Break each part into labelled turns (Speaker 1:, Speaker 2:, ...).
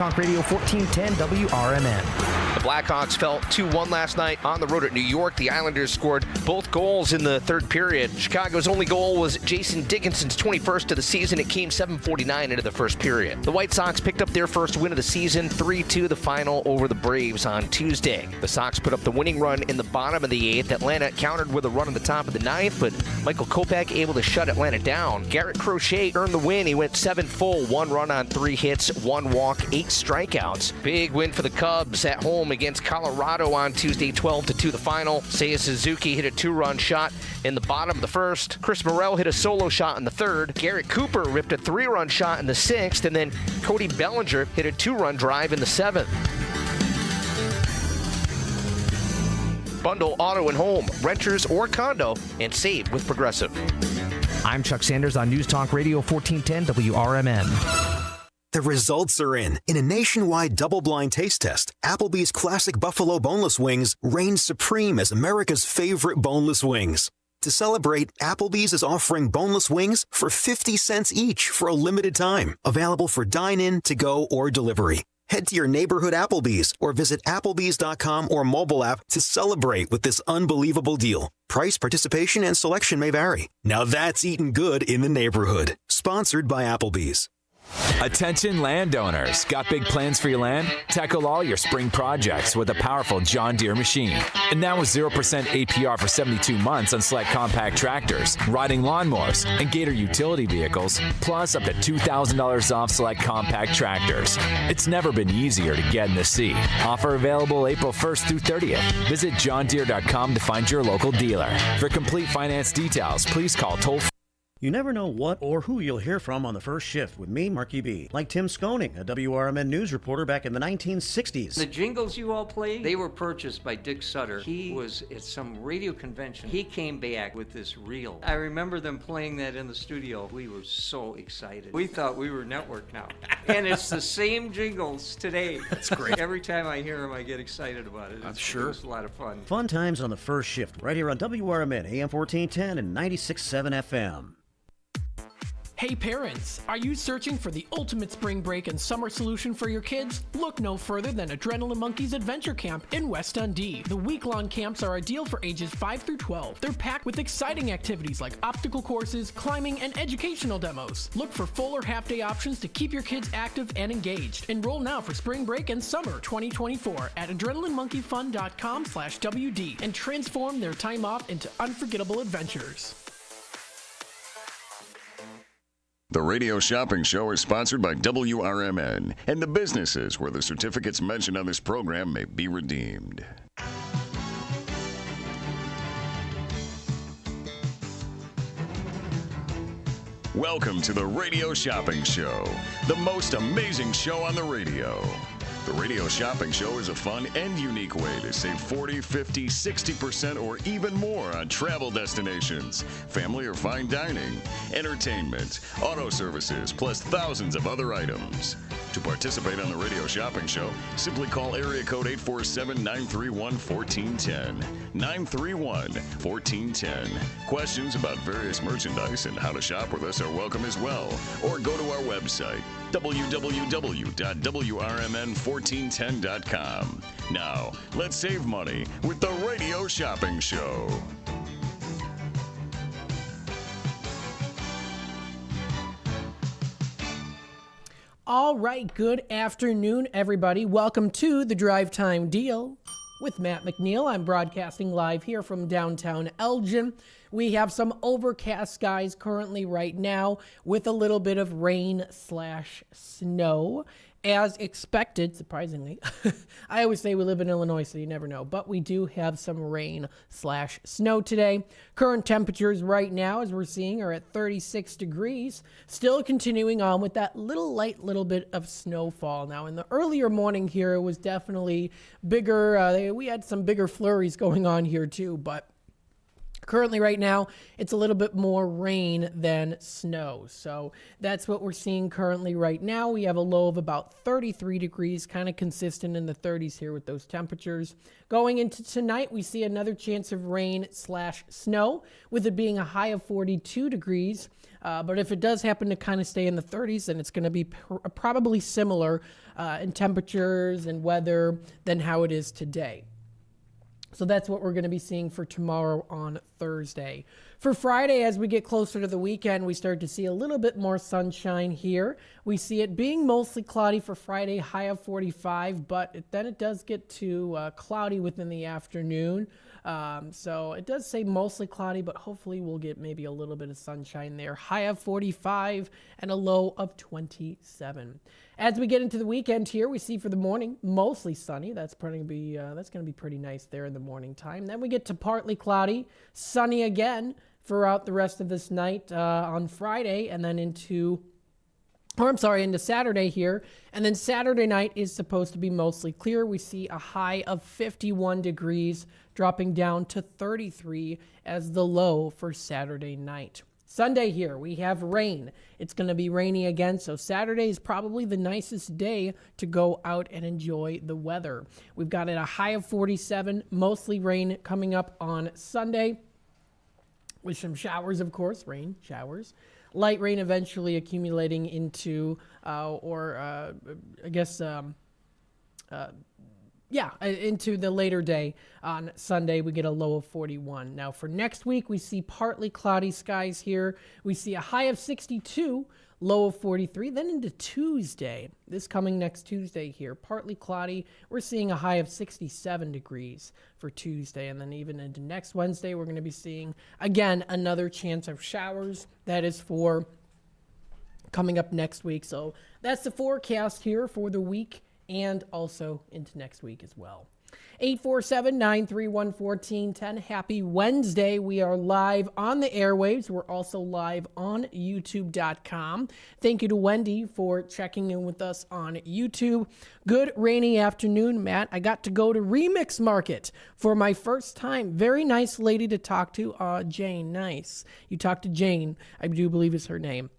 Speaker 1: Talk Radio 1410 WRMN.
Speaker 2: The Blackhawks fell 2-1 last night on the road at New York. The Islanders scored both goals in the third period. Chicago's only goal was Jason Dickinson's 21st of the season. It came 7:49 into the first period. The White Sox picked up their first win of the season, 3-2 the final over the Braves on Tuesday. The Sox put up the winning run in the bottom of the eighth. Atlanta countered with a run in the top of the ninth, but Michael Kopech able to shut Atlanta down. Garrett Crochet earned the win. He went 7 full, 1 run on 3 hits, 1 walk, 8 strikeouts. Big win for the Cubs at home against Colorado on Tuesday, 12-2 the final. Seiya Suzuki hit a 2-run shot in the bottom of the first. Chris Morel hit a solo shot in the third. Garrett Cooper ripped a 3-run shot in the sixth, and then Cody Bellinger hit a 2-run drive in the seventh. Bundle auto and home, renters or condo, and save with Progressive.
Speaker 1: I'm Chuck Sanders on News Talk Radio 1410 WRMN.
Speaker 3: The results are in. In a nationwide double-blind taste test, Applebee's Classic Buffalo Boneless Wings reigns supreme as America's favorite boneless wings. To celebrate, Applebee's is offering boneless wings for 50 cents each for a limited time. Available for dine-in, to-go, or delivery. Head to your neighborhood Applebee's or visit Applebee's.com or mobile app to celebrate with this unbelievable deal. Price, participation, and selection may vary. Now that's eating good in the neighborhood. Sponsored by Applebee's.
Speaker 4: Attention landowners. Got big plans for your land? Tackle all your spring projects with a powerful John Deere machine. And now with 0% APR for 72 months on select compact tractors, riding lawnmowers, and Gator utility vehicles, plus up to $2,000 off select compact tractors. It's never been easier to get in the sea. Offer available April 1st through 30th. Visit johndeere.com to find your local dealer. For complete finance details, please call toll-free.
Speaker 5: You never know what or who you'll hear from on the first shift with me, Marky B. Like Tim Skoning, a WRMN news reporter back in the 1960s.
Speaker 6: The jingles you all played, they were purchased by Dick Sutter. He was at some radio convention. He came back with this reel. I remember them playing that in the studio. We were so excited. We thought we were network now. And it's the same jingles today.
Speaker 7: That's great.
Speaker 6: Every time I hear them, I get excited about it.
Speaker 7: I'm sure.
Speaker 6: It's a lot of fun.
Speaker 5: Fun times on the first shift, right here on WRMN, AM 1410 and 96.7 FM.
Speaker 8: Hey parents, are you searching for the ultimate spring break and summer solution for your kids? Look no further than Adrenaline Monkeys Adventure Camp in West Dundee. The week-long camps are ideal for ages 5 through 12. They're packed with exciting activities like obstacle courses, climbing, and educational demos. Look for full or half-day options to keep your kids active and engaged. Enroll now for spring break and summer 2024 at adrenalinemonkeyfun.com/WD and transform their time off into unforgettable adventures.
Speaker 9: The Radio Shopping Show is sponsored by WRMN and the businesses where the certificates mentioned on this program may be redeemed. Welcome to the Radio Shopping Show, the most amazing show on the radio. The Radio Shopping Show is a fun and unique way to save 40, 50, 60% or even more on travel destinations, family or fine dining, entertainment, auto services, plus thousands of other items. To participate on the Radio Shopping Show, simply call area code 847-931-1410. 931-1410. Questions about various merchandise and how to shop with us are welcome as well. Or go to our website, www.WRMN1410.com. Now, let's save money with the Radio Shopping Show.
Speaker 8: All right, good afternoon, everybody. Welcome to the Drive Time Deal with Matt McNeil. I'm broadcasting live here from downtown Elgin. We have some overcast skies currently right now with a little bit of rain/snow. As expected, surprisingly. I always say we live in Illinois, so you never know. But we do have some rain/snow today. Current temperatures right now, as we're seeing, are at 36 degrees. Still continuing on with that little bit of snowfall. Now, in the earlier morning here, it was definitely bigger. We had some bigger flurries going on here, too. But Currently, right now, it's a little bit more rain than snow. So that's what we're seeing currently right now. We have a low of about 33 degrees, kind of consistent in the 30s here with those temperatures. Going into tonight, we see another chance of rain/snow, with it being a high of 42 degrees. But if it does happen to kind of stay in the 30s, then it's going to be probably similar in temperatures and weather than how it is today. So that's what we're going to be seeing for tomorrow on Thursday. For Friday, as we get closer to the weekend, we start to see a little bit more sunshine here. We see it being mostly cloudy for Friday, high of 45, but then it does get to cloudy within the afternoon. So it does say mostly cloudy, but hopefully we'll get maybe a little bit of sunshine there. High of 45 and a low of 27. As we get into the weekend here, we see for the morning, mostly sunny. That's going to be pretty nice there in the morning time. Then we get to partly cloudy, sunny again throughout the rest of this night on Friday, and then into Saturday here. And then Saturday night is supposed to be mostly clear. We see a high of 51 degrees, dropping down to 33 as the low for Saturday night. Sunday here, we have rain. It's going to be rainy again, so Saturday is probably the nicest day to go out and enjoy the weather. We've got it a high of 47, mostly rain coming up on Sunday, with some showers, of course, rain, showers. Light rain eventually accumulating into, into the later day. On Sunday, we get a low of 41. Now, for next week, we see partly cloudy skies here. We see a high of 62, low of 43. Then into Tuesday, this coming next Tuesday here, partly cloudy. We're seeing a high of 67 degrees for Tuesday. And then even into next Wednesday, we're going to be seeing, again, another chance of showers. That is for coming up next week. So that's the forecast here for the week and also into next week as well. 847-931-1410. Happy Wednesday. We are live on the airwaves. We're also live on YouTube.com. Thank you to Wendy for checking in with us on YouTube. Good rainy afternoon, Matt. I got to go to Remix Market for my first time. Very nice lady to talk to. Jane, nice. You talked to Jane, I do believe is her name.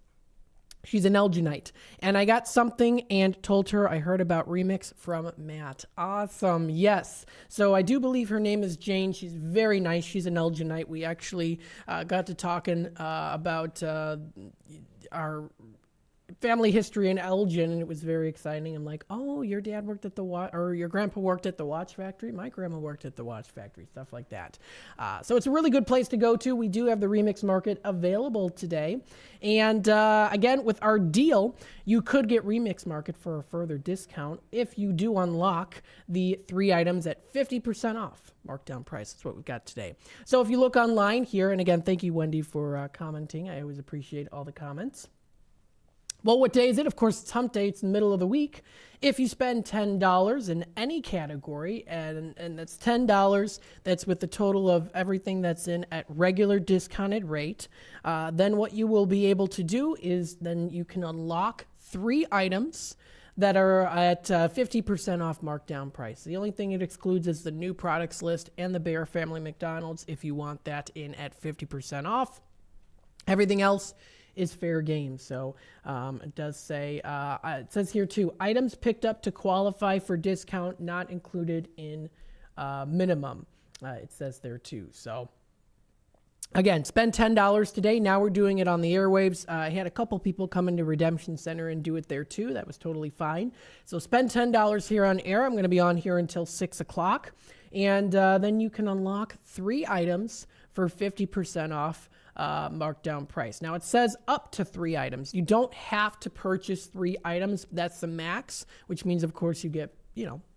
Speaker 8: She's an Elginite. And I got something and told her I heard about Remix from Matt. Awesome. Yes. So I do believe her name is Jane. She's very nice. She's an Elginite. We actually got to talking about our family history in Elgin, and it was very exciting. I'm like, oh, your dad worked at the or your grandpa worked at the watch factory. My grandma worked at the watch factory, stuff like that. So it's a really good place to go to. We do have the Remix Market available today. And again, with our deal, you could get Remix Market for a further discount if you do unlock the 3 items at 50% off. Markdown price. That's what we've got today. So if you look online here, and again, thank you, Wendy, for commenting. I always appreciate all the comments. Well, what day is it? Of course, it's hump day. It's the middle of the week. If you spend $10 in any category, and that's $10, that's with the total of everything that's in at regular discounted rate, then what you will be able to do is then you can unlock 3 items that are at 50% off markdown price. The only thing it excludes is the new products list and the Bear Family McDonald's if you want that in at 50% off. Everything else is fair game. So it does say, it says here too, items picked up to qualify for discount not included in minimum. It says there too. So again, spend $10 today. Now we're doing it on the airwaves. I had a couple people come into Redemption Center and do it there too. That was totally fine. So spend $10 here on air. I'm going to be on here until 6 o'clock. And then you can unlock 3 items for 50% off markdown price. Now it says up to 3 items. You don't have to purchase 3 items. That's the max, which means, of course, you get,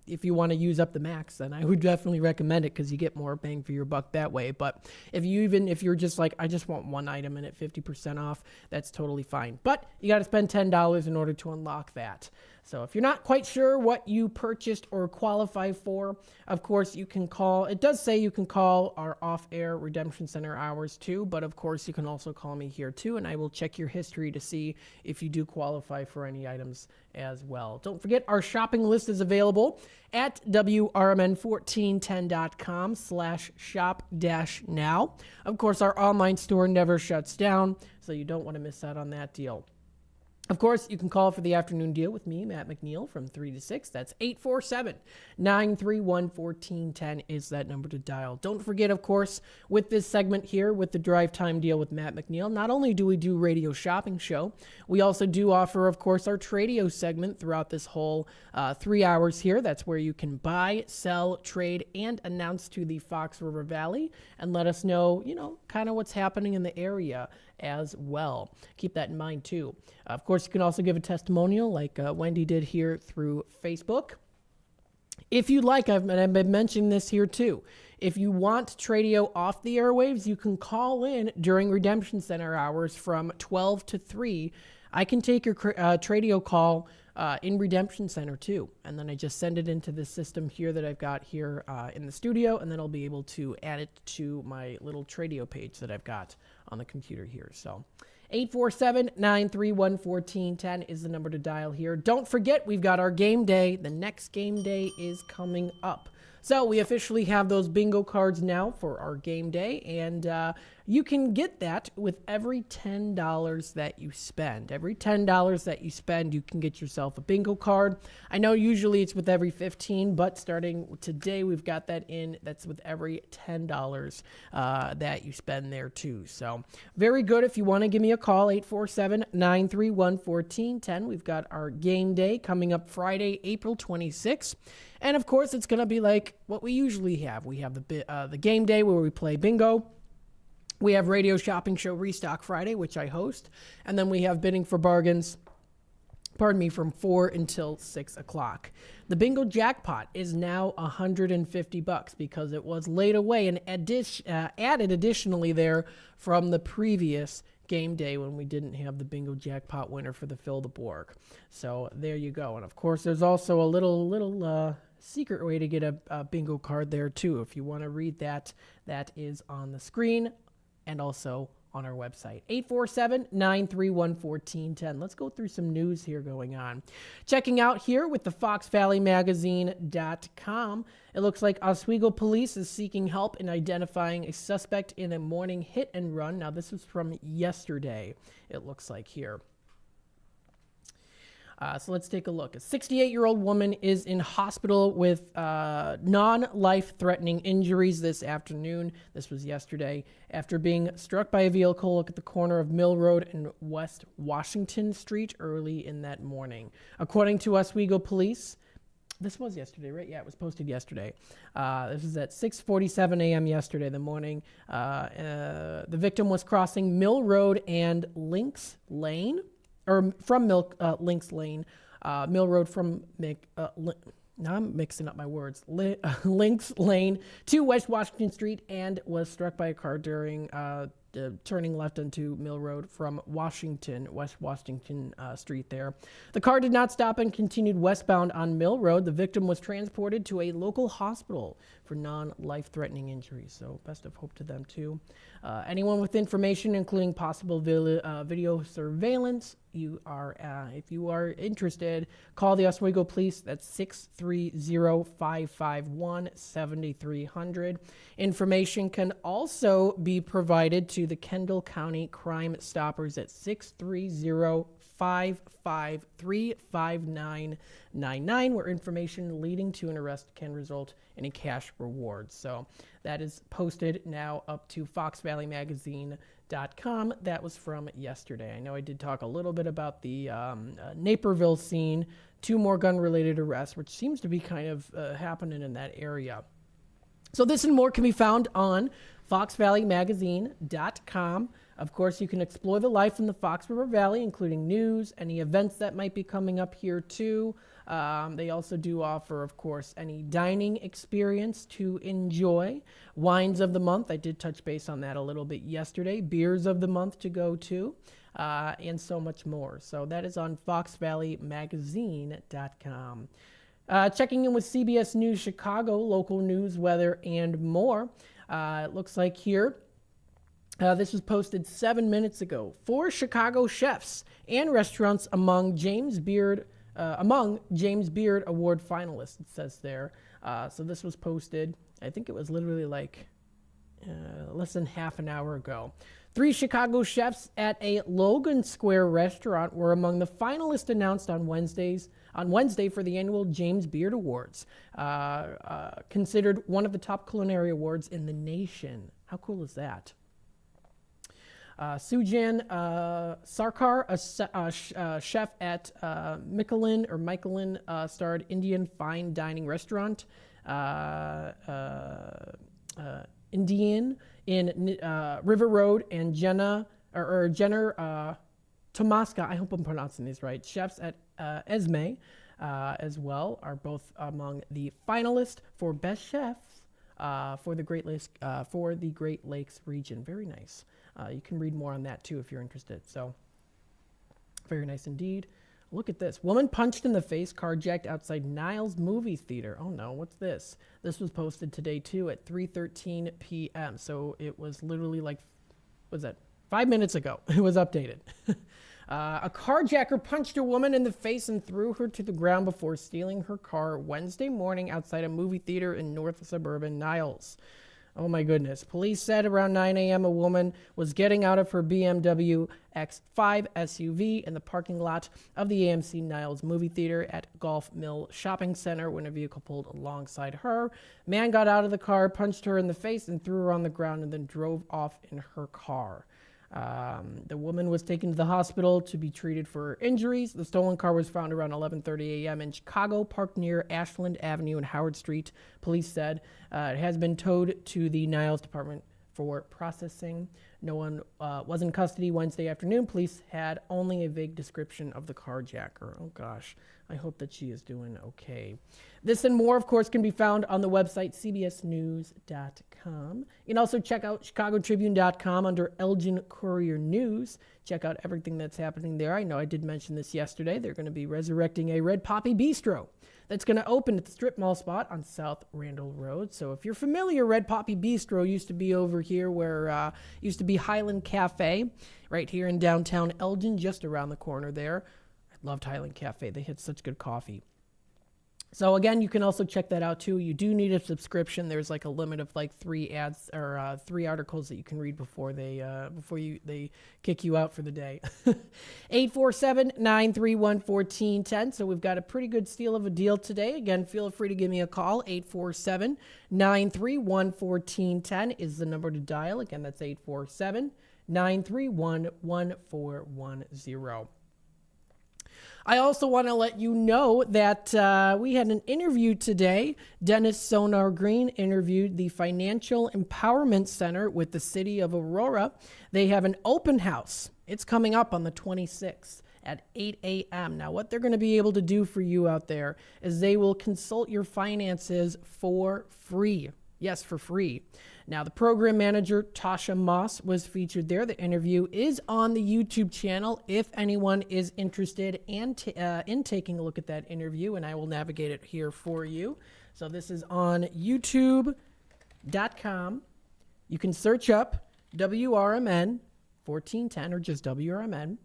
Speaker 8: if you want to use up the max, then I would definitely recommend it because you get more bang for your buck that way. But if you're just like, I just want 1 item and at 50% off, that's totally fine. But you got to spend $10 in order to unlock that. So if you're not quite sure what you purchased or qualify for, of course, you can call. It does say you can call our off-air Redemption Center hours too, but of course, you can also call me here too, and I will check your history to see if you do qualify for any items as well. Don't forget, our shopping list is available available at WRMN1410.com/shop-now. Of course, our online store never shuts down, so you don't want to miss out on that deal. Of course, you can call for the afternoon deal with me, Matt McNeil, from 3 to 6. That's 847-931-1410 is that number to dial. Don't forget, of course, with this segment here, with the drive time deal with Matt McNeil, not only do we do Radio Shopping Show, we also do offer, of course, our Tradio segment throughout this whole 3 hours here. That's where you can buy, sell, trade, and announce to the Fox River Valley and let us know, kind of what's happening in the area as well. Keep that in mind, too. Of course, you can also give a testimonial like Wendy did here through Facebook. If you'd like, I've been mentioning this here, too. If you want Tradio off the airwaves, you can call in during Redemption Center hours from 12 to 3. I can take your Tradio call in Redemption Center, too. And then I just send it into the system here that I've got here in the studio, and then I'll be able to add it to my little Tradio page that I've got on the computer here. So 847-931-1410 is the number to dial here. Don't forget, we've got our game day. The next game day is coming up. So we officially have those bingo cards now for our game day, and you can get that with every $10 that you spend. Every $10 that you spend, you can get yourself a bingo card. I know usually it's with every 15, but starting today, we've got that in. That's with every $10 that you spend there, too. So very good. If you want to give me a call, 847-931-1410. We've got our game day coming up Friday, April 26th. And, of course, it's going to be like what we usually have. We have the game day where we play bingo. We have Radio Shopping Show Restock Friday, which I host. And then we have Bidding for Bargains, from 4 until 6 o'clock. The bingo jackpot is now $150 because it was laid away and added additionally there from the previous game day when we didn't have the bingo jackpot winner for the Fill the Borg. So there you go. And of course, there's also a little secret way to get a bingo card there too. If you want to read that, that is on the screen and also on our website. 847-931-1410. Let's go through some news here going on. Checking out here with the FoxValleyMagazine.com. It looks like Oswego Police is seeking help in identifying a suspect in a morning hit and run. Now, this was from yesterday, it looks like here. So let's take a look. A 68-year-old woman is in hospital with non-life-threatening injuries this afternoon. This was yesterday after being struck by a vehicle at the corner of Mill Road and West Washington Street early in that morning. According to Oswego Police, this was yesterday, right? Yeah, it was posted yesterday. This was at 6:47 a.m. yesterday, the morning. The victim was crossing Mill Road and Links Lane. Or from Links Lane, Mill Road from now I'm mixing up my words. Links Lane to West Washington Street and was struck by a car during turning left onto Mill Road from West Washington Street there. The car did not stop and continued westbound on Mill Road. The victim was transported to a local hospital for non-life-threatening injuries. So best of hope to them too. Anyone with information, including possible video surveillance, if you are interested, call the Oswego Police. That's 630-551-7300. Information can also be provided to the Kendall County Crime Stoppers at 630-553-5999, where information leading to an arrest can result in a cash reward. So that is posted now up to FoxValleyMagazine.com. That was from yesterday. I know I did talk a little bit about the Naperville scene, 2 more gun-related arrests, which seems to be kind of happening in that area. So this and more can be found on FoxValleyMagazine.com. Of course, you can explore the life in the Fox River Valley, including news, any events that might be coming up here too. They also do offer, of course, any dining experience to enjoy. Wines of the month, I did touch base on that a little bit yesterday. Beers of the month to go to, and so much more. So that is on FoxValleyMagazine.com. Checking in with CBS News Chicago, local news, weather, and more. It looks like here, this was posted 7 minutes ago. 4 Chicago chefs and restaurants among James Beard among James Beard Award finalists, it says there. So this was posted, I think it was literally like less than half an hour ago. 3 Chicago chefs at a Logan Square restaurant were among the finalists announced on Wednesday for the annual James Beard Awards, considered one of the top culinary awards in the nation. How cool is that? Sujan Sarkar, a chef at Michelin starred Indian fine dining restaurant, Indian in River Road, and Jenner Tomaska, I hope I'm pronouncing these right, chefs at Esme as well, are both among the finalists for Best Chefs for the Great Lakes region. Very nice. You can read more on that too if you're interested. So very nice indeed. Look at this. Woman punched in the face, carjacked outside Niles movie theater. Oh no, what's this? This was posted today too at 3:13 p.m. So it was literally like, what was that? 5 minutes ago. It was updated. A carjacker punched a woman in the face and threw her to the ground before stealing her car Wednesday morning outside a movie theater in north suburban Niles. Oh my goodness. Police said around 9 a.m. a woman was getting out of her BMW X5 SUV in the parking lot of the AMC Niles movie theater at Golf Mill Shopping Center when a vehicle pulled alongside her. Man got out of the car, punched her in the face, and threw her on the ground and then drove off in her car. The woman was taken to the hospital to be treated for her injuries. The stolen car was found around 11:30 a.m. in Chicago, parked near Ashland Avenue and Howard Street. Police said it has been towed to the Niles Department for processing. No one was in custody Wednesday afternoon. Police had only a vague description of the carjacker. Oh gosh, I hope that she is doing okay. This and more, of course, can be found on the website cbsnews.com. You can also check out chicagotribune.com under Elgin Courier News. Check out everything that's happening there. I know I did mention this yesterday. They're going to be resurrecting a Red Poppy Bistro that's going to open at the strip mall spot on South Randall Road. So if you're familiar, Red Poppy Bistro used to be over here where used to be Highland Cafe, right here in downtown Elgin, just around the corner there. I loved Highland Cafe. They had such good coffee. So again, you can also check that out too. You do need a subscription. There's like a limit of like 3 ads or 3 articles that you can read before they kick you out for the day. 847-931-1410. So we've got a pretty good steal of a deal today. Again, feel free to give me a call. 847-931-1410 is the number to dial. Again, that's 847-931-1410. I also want to let you know that we had an interview today. Dennis Sonar Green interviewed the Financial Empowerment Center with the City of Aurora. They have an open house. It's coming up on the 26th at 8 a.m. Now, what they're going to be able to do for you out there is they will consult your finances for free. Yes, for free. Now, the program manager, Tasha Moss, was featured there. The interview is on the YouTube channel if anyone is interested in taking a look at that interview, and I will navigate it here for you. So this is on youtube.com. You can search up WRMN 1410 or just WRMN,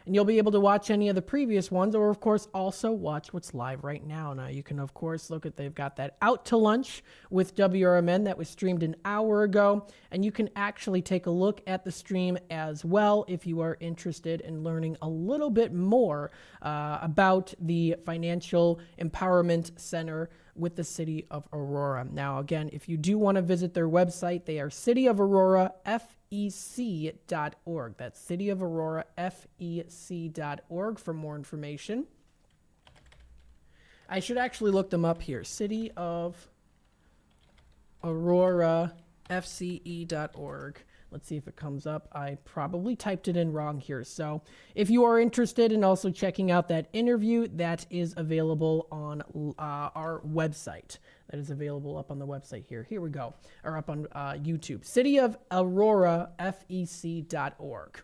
Speaker 8: and you'll be able to watch any of the previous ones, or of course also watch what's live right now. Now you can of course look at, they've got that Out to Lunch with WRMN that was streamed an hour ago, and you can actually take a look at the stream as well if you are interested in learning a little bit more about the Financial Empowerment Center with the City of Aurora. Now again, if you do want to visit their website, they are City of Aurora FEC.org. That's City of Aurora FEC.org for more information. I should actually look them up here. City of Aurora FCE.org. Let's see if it comes up. I probably typed it in wrong here. So if you are interested in also checking out that interview, that is available on our website. That is available up on the website here. Here we go. Or up on YouTube. City of Aurora FEC.org.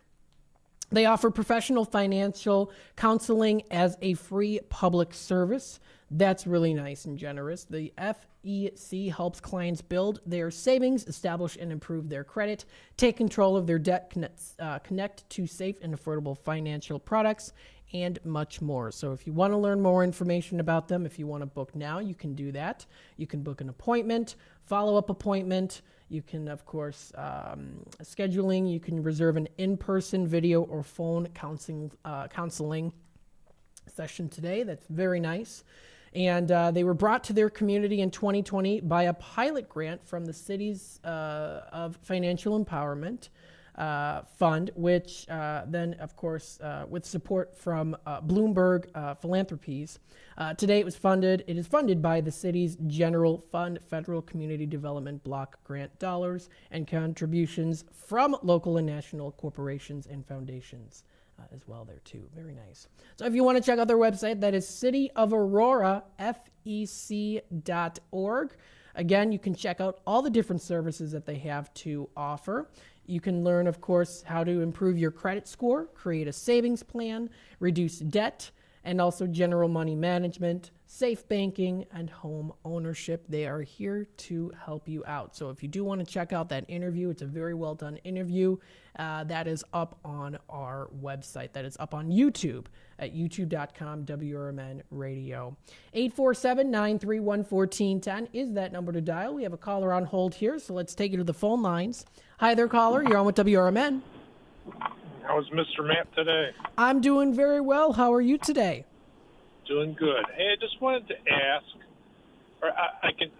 Speaker 8: They offer professional financial counseling as a free public service. That's really nice and generous. The FEC helps clients build their savings, establish and improve their credit, take control of their debt, connect to safe and affordable financial products, and much more. So if you want to learn more information about them, if you want to book now, you can do that. You can book an appointment, follow-up appointment. You can, of course, scheduling. You can reserve an in-person video or phone counseling session today. That's very nice. And they were brought to their community in 2020 by a pilot grant from the Cities of Financial Empowerment Fund, which then, of course, with support from Bloomberg Philanthropies. Today it is funded by the city's general fund, federal community development block grant dollars, and contributions from local and national corporations and foundations as well there too. Very nice. So if you want to check out their website, that is cityofaurorafec.org. Again, you can check out all the different services that they have to offer. You can learn, of course, how to improve your credit score, create a savings plan, reduce debt, and also general money management, safe banking, and home ownership. They are here to help you out. So if you do want to check out that interview, it's a very well done interview. That is up on our website. That is up on YouTube at youtube.com, WRMN Radio. 847-931-1410 is that number to dial. We have a caller on hold here, so let's take you to the phone lines. Hi there, caller. You're on with WRMN.
Speaker 7: How's Mr. Matt today?
Speaker 8: I'm doing very well. How are you today?
Speaker 7: Doing good. Hey, I just wanted to ask, or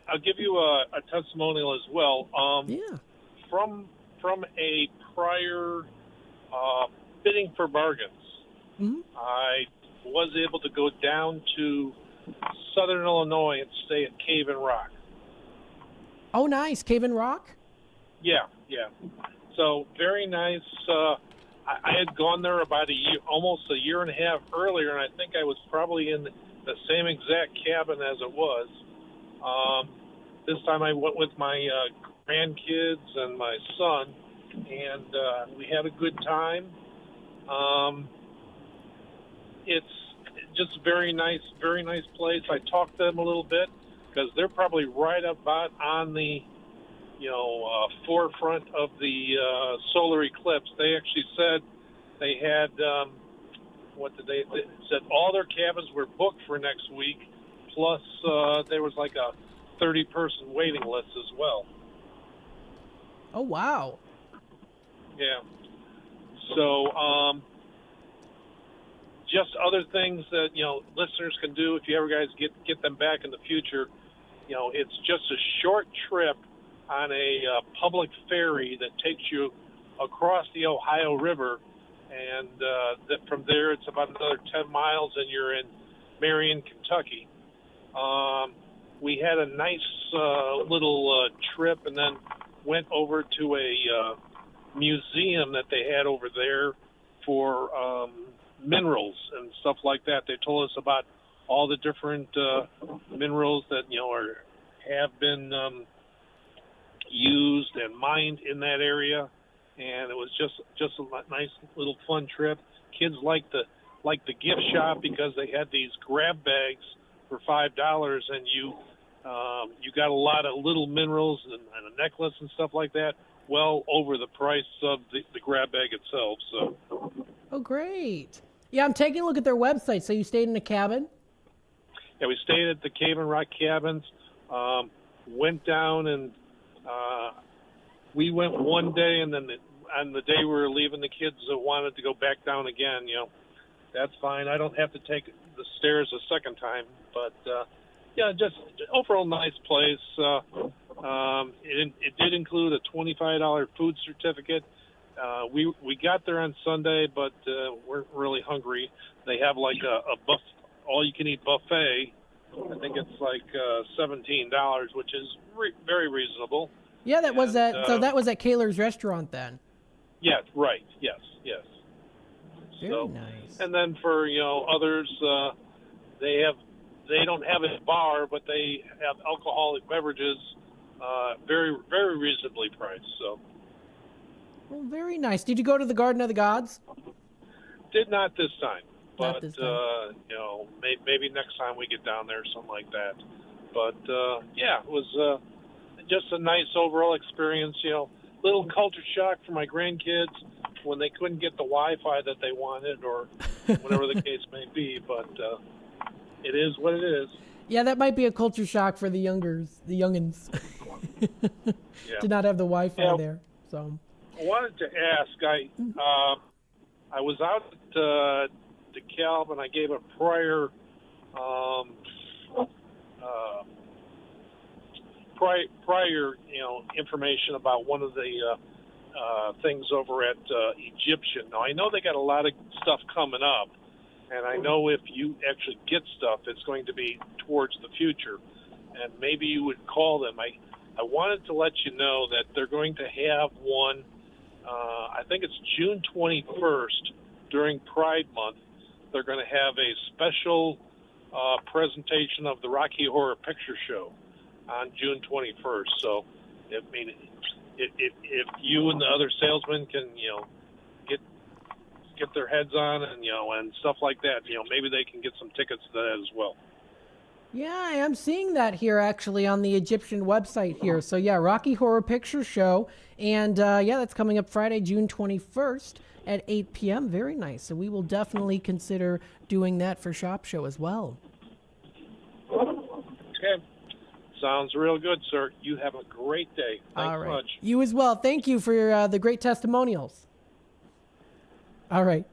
Speaker 7: I'll give you a testimonial as well.
Speaker 8: Yeah.
Speaker 7: From a prior bidding for bargains, I was able to go down to Southern Illinois and stay at Cave and Rock.
Speaker 8: Oh, nice. Cave and Rock?
Speaker 7: Yeah. So very nice. I had gone there about almost a year and a half earlier, and I think I was probably in the same exact cabin as it was. This time I went with my grandkids and my son, and we had a good time. It's just very nice place. I talked to them a little bit because they're probably right about on the forefront of the solar eclipse. They actually said they had, they said all their cabins were booked for next week, plus there was like a 30-person waiting list as well.
Speaker 8: Oh, wow.
Speaker 7: Yeah. So just other things that, listeners can do if you ever guys get them back in the future. It's just a short trip on a public ferry that takes you across the Ohio River, and from there it's about another 10 miles and you're in Marion, Kentucky. We had a nice little trip and then went over to a museum that they had over there for minerals and stuff like that. They told us about all the different minerals that have been used and mined in that area, and it was just a nice little fun trip. Kids liked the gift shop because they had these grab bags for $5, and you got a lot of little minerals and a necklace and stuff like that, well over the price of the grab bag itself. So.
Speaker 8: Oh, great. Yeah, I'm taking a look at their website. So you stayed in a cabin?
Speaker 7: Yeah, we stayed at the Cave and Rock cabins, went down, and we went one day, and then on the day we were leaving, the kids wanted to go back down again. That's fine. I don't have to take the stairs a second time. But, just overall nice place. It did include a $25 food certificate. We got there on Sunday, but weren't really hungry. They have like a all-you-can-eat buffet. I think it's like $17, which is very reasonable.
Speaker 8: Yeah, that was at so that was at Kaler's restaurant then.
Speaker 7: Yeah, right. Yes.
Speaker 8: Very nice.
Speaker 7: And then for others, they don't have a bar, but they have alcoholic beverages, very reasonably priced. So.
Speaker 8: Well, very nice. Did you go to the Garden of the Gods?
Speaker 7: Did not this time.
Speaker 8: Not this time.
Speaker 7: Maybe next time we get down there, something like that. But it was just a nice overall experience. Little culture shock for my grandkids when they couldn't get the Wi-Fi that they wanted, or whatever the case may be. But it is what it is.
Speaker 8: Yeah, that might be a culture shock for the youngins.
Speaker 7: Yeah.
Speaker 8: To not have the Wi-Fi there. So
Speaker 7: I wanted to ask. I was out at DeKalb, and I gave a prior information about one of the things over at Egyptian. Now, I know they got a lot of stuff coming up, and I know if you actually get stuff, it's going to be towards the future, and maybe you would call them. I wanted to let you know that they're going to have one, I think it's June 21st, during Pride Month. They're going to have a special presentation of the Rocky Horror Picture Show on June 21st. So, if you and the other salesmen can, get their heads on and stuff like that, maybe they can get some tickets to that as well.
Speaker 8: yeah, I am seeing that here actually on the Egyptian website here. So yeah, Rocky Horror Picture Show, and that's coming up Friday, June 21st at 8 p.m. Very nice. So we will definitely consider doing that for Shop Show as well.
Speaker 7: Okay. Sounds real good, sir. You have a great day. Thanks
Speaker 8: All right.
Speaker 7: much.
Speaker 8: You as well. Thank you for the great testimonials. All right.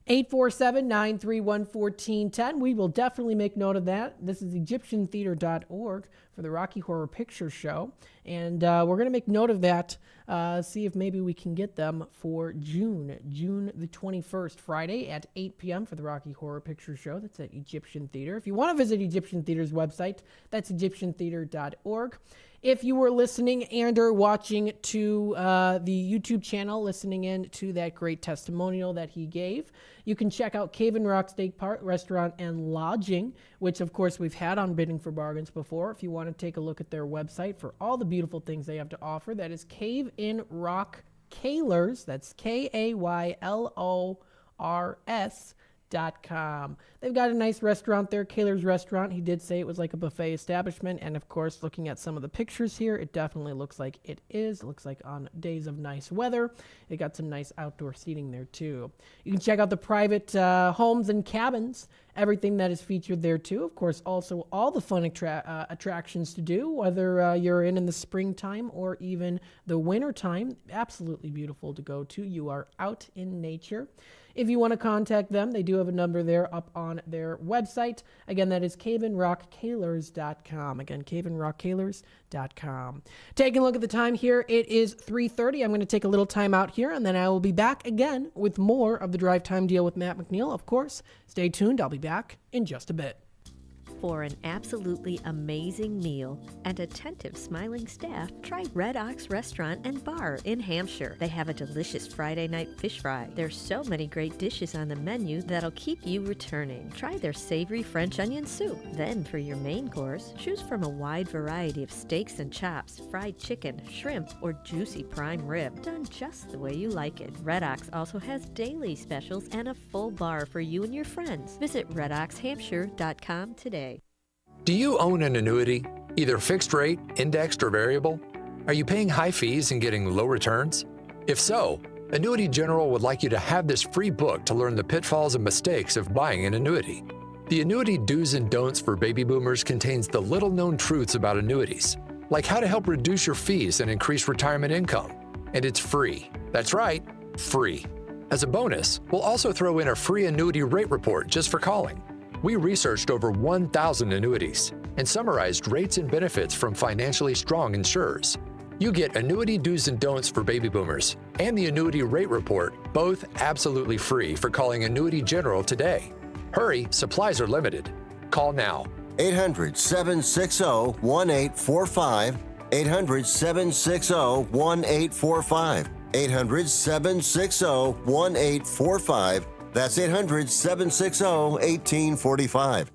Speaker 8: 847-931-1410. We will definitely make note of that. This is EgyptianTheater.org for the Rocky Horror Picture Show. And we're going to make note of that, see if maybe we can get them for June the 21st, Friday at 8 p.m. for the Rocky Horror Picture Show. That's at Egyptian Theater. If you want to visit Egyptian Theater's website, that's EgyptianTheater.org. If you were listening and or watching to the YouTube channel, listening in to that great testimonial that he gave, you can check out Cave and Rock Steak Park Restaurant and Lodging, which of course we've had on Bidding for Bargains before. If you want to take a look at their website for all the beautiful things they have to offer, that is Cave in Rock Kaylors. That's KAYLORS.com. They've got a nice restaurant there, Kaylor's Restaurant. He did say it was like a buffet establishment, and of course, looking at some of the pictures here, it definitely looks like it is. It looks like on days of nice weather. They got some nice outdoor seating there too. You can check out the private homes and cabins, everything that is featured there too. Of course, also all the fun attractions to do, whether you're in the springtime or even the wintertime. Absolutely beautiful to go to. You are out in nature. If you want to contact them, they do have a number there up on their website. Again, that is caveandrockkaylors.com. Again, caveandrockkaylors.com. Taking a look at the time here, it is 3:30. I'm going to take a little time out here, and then I will be back again with more of the Drive Time Deal with Matt McNeil. Of course, stay tuned. I'll be back in just a bit.
Speaker 10: For an absolutely amazing meal and attentive, smiling staff, try Red Ox Restaurant and Bar in Hampshire. They have a delicious Friday night fish fry. There's so many great dishes on the menu that'll keep you returning. Try their savory French onion soup. Then for your main course, choose from a wide variety of steaks and chops, fried chicken, shrimp, or juicy prime rib, done just the way you like it. Red Ox also has daily specials and a full bar for you and your friends. Visit redoxhampshire.com today.
Speaker 11: Do you own an annuity, either fixed rate, indexed, or variable? Are you paying high fees and getting low returns? If so, Annuity General would like you to have this free book to learn the pitfalls and mistakes of buying an annuity. The Annuity Do's and Don'ts for Baby Boomers contains the little-known truths about annuities, like how to help reduce your fees and increase retirement income. And it's free. That's right, free. As a bonus, we'll also throw in a free annuity rate report just for calling. We researched over 1,000 annuities and summarized rates and benefits from financially strong insurers. You get Annuity Do's and Don'ts for Baby Boomers and the Annuity Rate Report, both absolutely free for calling Annuity General today. Hurry, supplies are limited. Call now.
Speaker 12: 800-760-1845. 800-760-1845. 800-760-1845. That's 800-760-1845.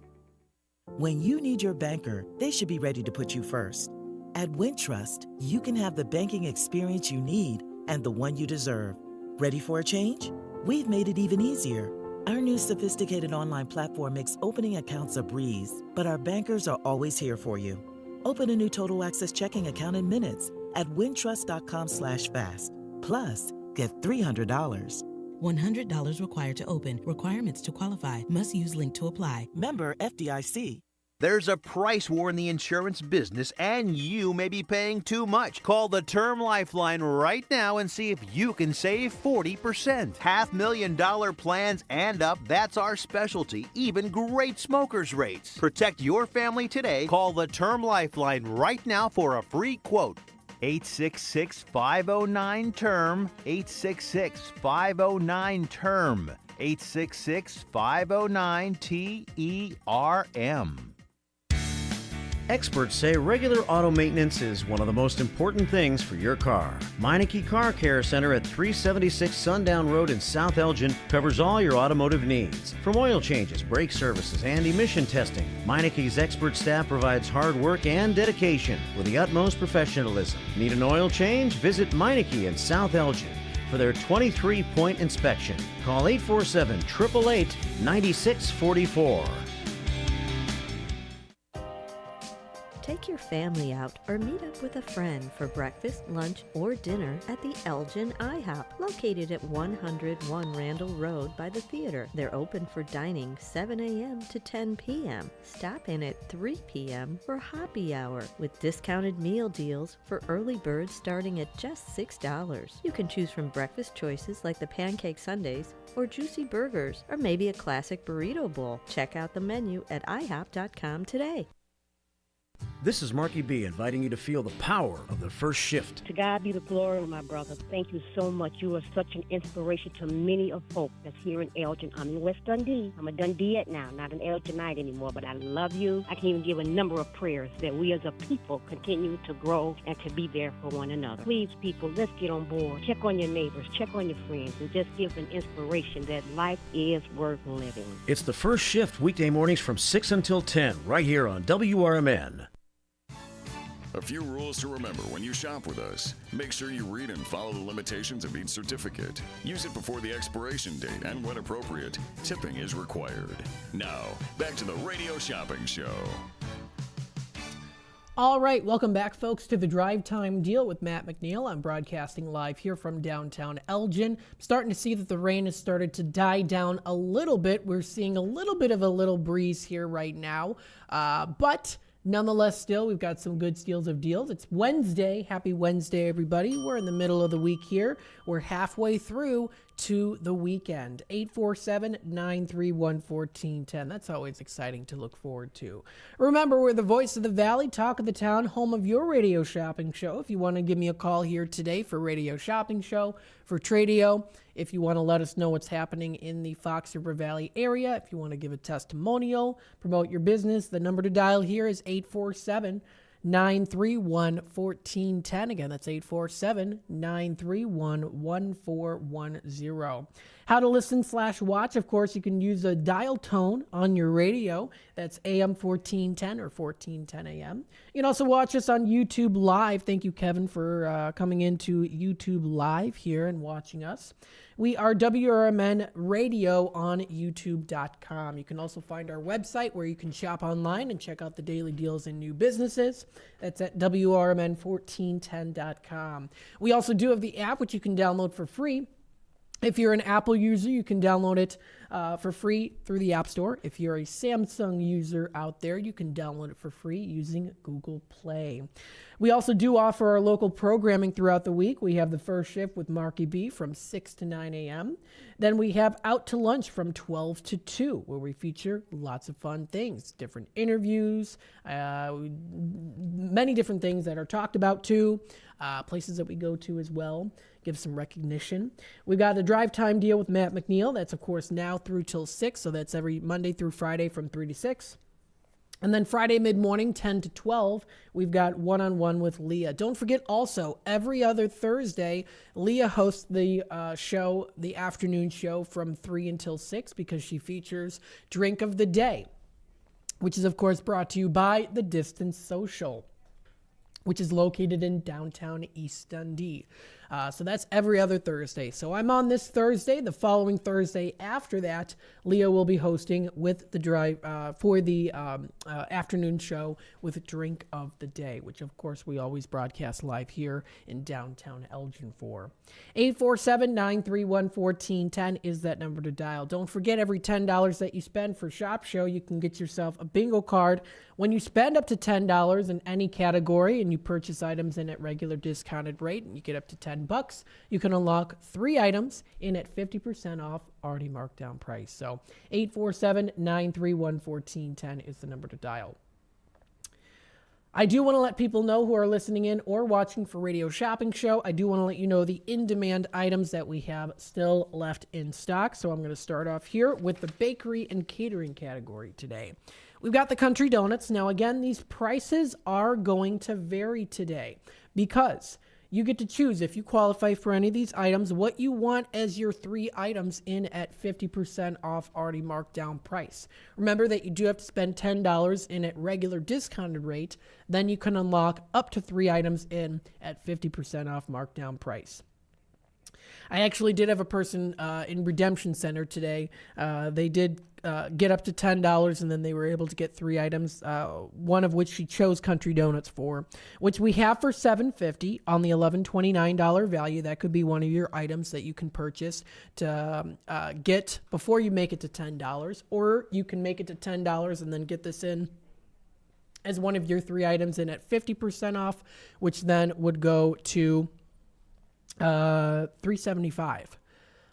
Speaker 13: When you need your banker, they should be ready to put you first. At Wintrust, you can have the banking experience you need and the one you deserve. Ready for a change? We've made it even easier. Our new sophisticated online platform makes opening accounts a breeze, but our bankers are always here for you. Open a new Total Access checking account in minutes at wintrust.com/fast. Plus, get $300. $100 required to open. Requirements to qualify. Must use link to apply. Member FDIC.
Speaker 14: There's a price war in the insurance business, and you may be paying too much. Call the Term Lifeline right now and see if you can save 40%. $500,000 plans and up, that's our specialty. Even great smokers' rates. Protect your family today. Call the Term Lifeline right now for a free quote. 866-509-TERM. 866-509-TERM. 866-509-TERM.
Speaker 5: Experts say regular auto maintenance is one of the most important things for your car. Meineke Car Care Center at 376 Sundown Road in South Elgin covers all your automotive needs. From oil changes, brake services, and emission testing, Meineke's expert staff provides hard work and dedication with the utmost professionalism. Need an oil change? Visit Meineke in South Elgin for their 23-point inspection. Call 847-888-9644.
Speaker 10: Take your family out or meet up with a friend for breakfast, lunch, or dinner at the Elgin IHOP, located at 101 Randall Road by the theater. They're open for dining 7 a.m. to 10 p.m. Stop in at 3 p.m. for happy hour with discounted meal deals for early birds starting at just $6. You can choose from breakfast choices like the pancake sundaes or juicy burgers or maybe a classic burrito bowl. Check out the menu at ihop.com today.
Speaker 5: This is Marky B inviting you to feel the power of the first shift.
Speaker 15: To God be the glory, my brother. Thank you so much. You are such an inspiration to many of folks that's here in Elgin. I'm in West Dundee. I'm a Dundeeite now, not an Elginite anymore, but I love you. I can even give a number of prayers that we as a people continue to grow and to be there for one another. Please, people, let's get on board. Check on your neighbors, check on your friends, and just give an inspiration that life is worth living.
Speaker 5: It's the first shift weekday mornings from 6 until 10 right here on WRMN.
Speaker 9: A few rules to remember when you shop with us. Make sure you read and follow the limitations of each certificate. Use it before the expiration date, and when appropriate, tipping is required. Now, back to the Radio Shopping Show.
Speaker 8: All right, welcome back, folks, to the Drive Time Deal with Matt McNeil. I'm broadcasting live here from downtown Elgin. I'm starting to see that the rain has started to die down a little bit. We're seeing a little bit of a little breeze here right now, but nonetheless, still, we've got some good steals of deals. It's Wednesday. Happy Wednesday, everybody. We're in the middle of the week here. We're halfway through to the weekend. 847-931-1410. That's always exciting to look forward to. Remember, we're the voice of the valley, talk of the town, home of your radio shopping show. If you want to give me a call here today for Radio Shopping Show, for Tradio, if you want to let us know what's happening in the Fox River Valley area, if you want to give a testimonial, promote your business, the number to dial here is 847-931-1410. Again, that's 847-931-1410. How to listen / watch, of course, you can use a dial tone on your radio. That's AM 1410 or 1410 AM. You can also watch us on YouTube Live. Thank you, Kevin, for coming into YouTube Live here and watching us. We are WRMN Radio on YouTube.com. You can also find our website where you can shop online and check out the daily deals and new businesses. That's at WRMN1410.com. We also do have the app, which you can download for free. If you're an Apple user, you can download it for free through the App Store. If you're a Samsung user out there, you can download it for free using Google Play. We also do offer our local programming throughout the week. We have the first shift with Marky B from 6 to 9 a.m. Then we have Out to Lunch from 12 to 2, where we feature lots of fun things, different interviews, many different things that are talked about too, places that we go to as well, give some recognition. We got a Drive Time Deal with Matt McNeil. That's, of course, now through till 6, so that's every Monday through Friday from 3 to 6. And then Friday mid-morning, 10 to 12, we've got One-on-One with Leah. Don't forget also, every other Thursday, Leah hosts the show, the afternoon show from 3 until 6 because she features Drink of the Day, which is, of course, brought to you by The Distance Social, which is located in downtown East Dundee. So that's every other Thursday. So I'm on this Thursday. The following Thursday after that, Leo will be hosting with the drive for the afternoon show with Drink of the Day, which of course we always broadcast live here in downtown Elgin for. 847-931-1410 is that number to dial. Don't forget, every $10 that you spend for Shop Show, you can get yourself a bingo card. When you spend up to $10 in any category and you purchase items in at regular discounted rate and you get up to $10, you can unlock 3 items in at 50% off already marked down price. So 847-931-1410 is the number to dial. I do want to let people know who are listening in or watching for Radio Shopping Show. I do want to let you know the in-demand items that we have still left in stock. So I'm going to start off here with the bakery and catering category today. We've got the country donuts. Now, again, these prices are going to vary today because you get to choose, if you qualify for any of these items, what you want as your 3 items in at 50% off already marked down price. Remember that you do have to spend $10 in at regular discounted rate. Then you can unlock up to 3 items in at 50% off marked down price. I actually did have a person in Redemption Center today. They did get up to $10, and then they were able to get 3 items, one of which she chose Country Donuts for, which we have for $7.50 on the $11.29 value. That could be one of your items that you can purchase to get before you make it to $10, or you can make it to $10 and then get this in as one of your 3 items in at 50% off, which then would go to $3.75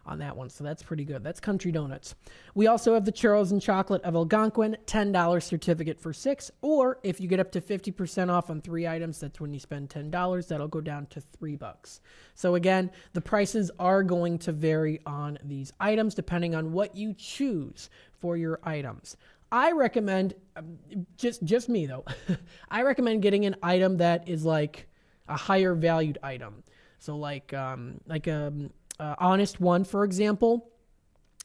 Speaker 8: on that one. So that's pretty good. That's Country Donuts. We also have the Churros and Chocolate of Algonquin, $10 certificate for 6, or if you get up to 50% off on 3 items, that's when you spend $10. That'll go down to $3. So again, the prices are going to vary on these items depending on what you choose for your items. I recommend, just me though, I recommend getting an item that is like a higher valued item. So like Honest One, for example,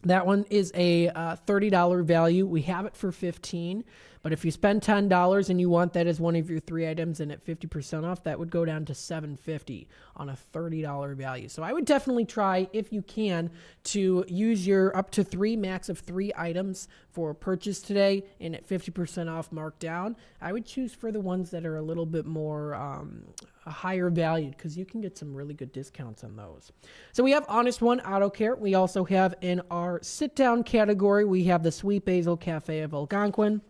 Speaker 8: that one is a $30 value. We have it for $15, but if you spend $10 and you want that as one of your 3 items and at 50% off, that would go down to $7.50 on a $30 value. So I would definitely try, if you can, to use your up to 3, max of 3 items for purchase today and at 50% off markdown. I would choose for the ones that are a little bit more higher valued, because you can get some really good discounts on those. So we have Honest One Auto Care. We also have in our sit-down category, we have the Sweet Basil Cafe of Algonquin.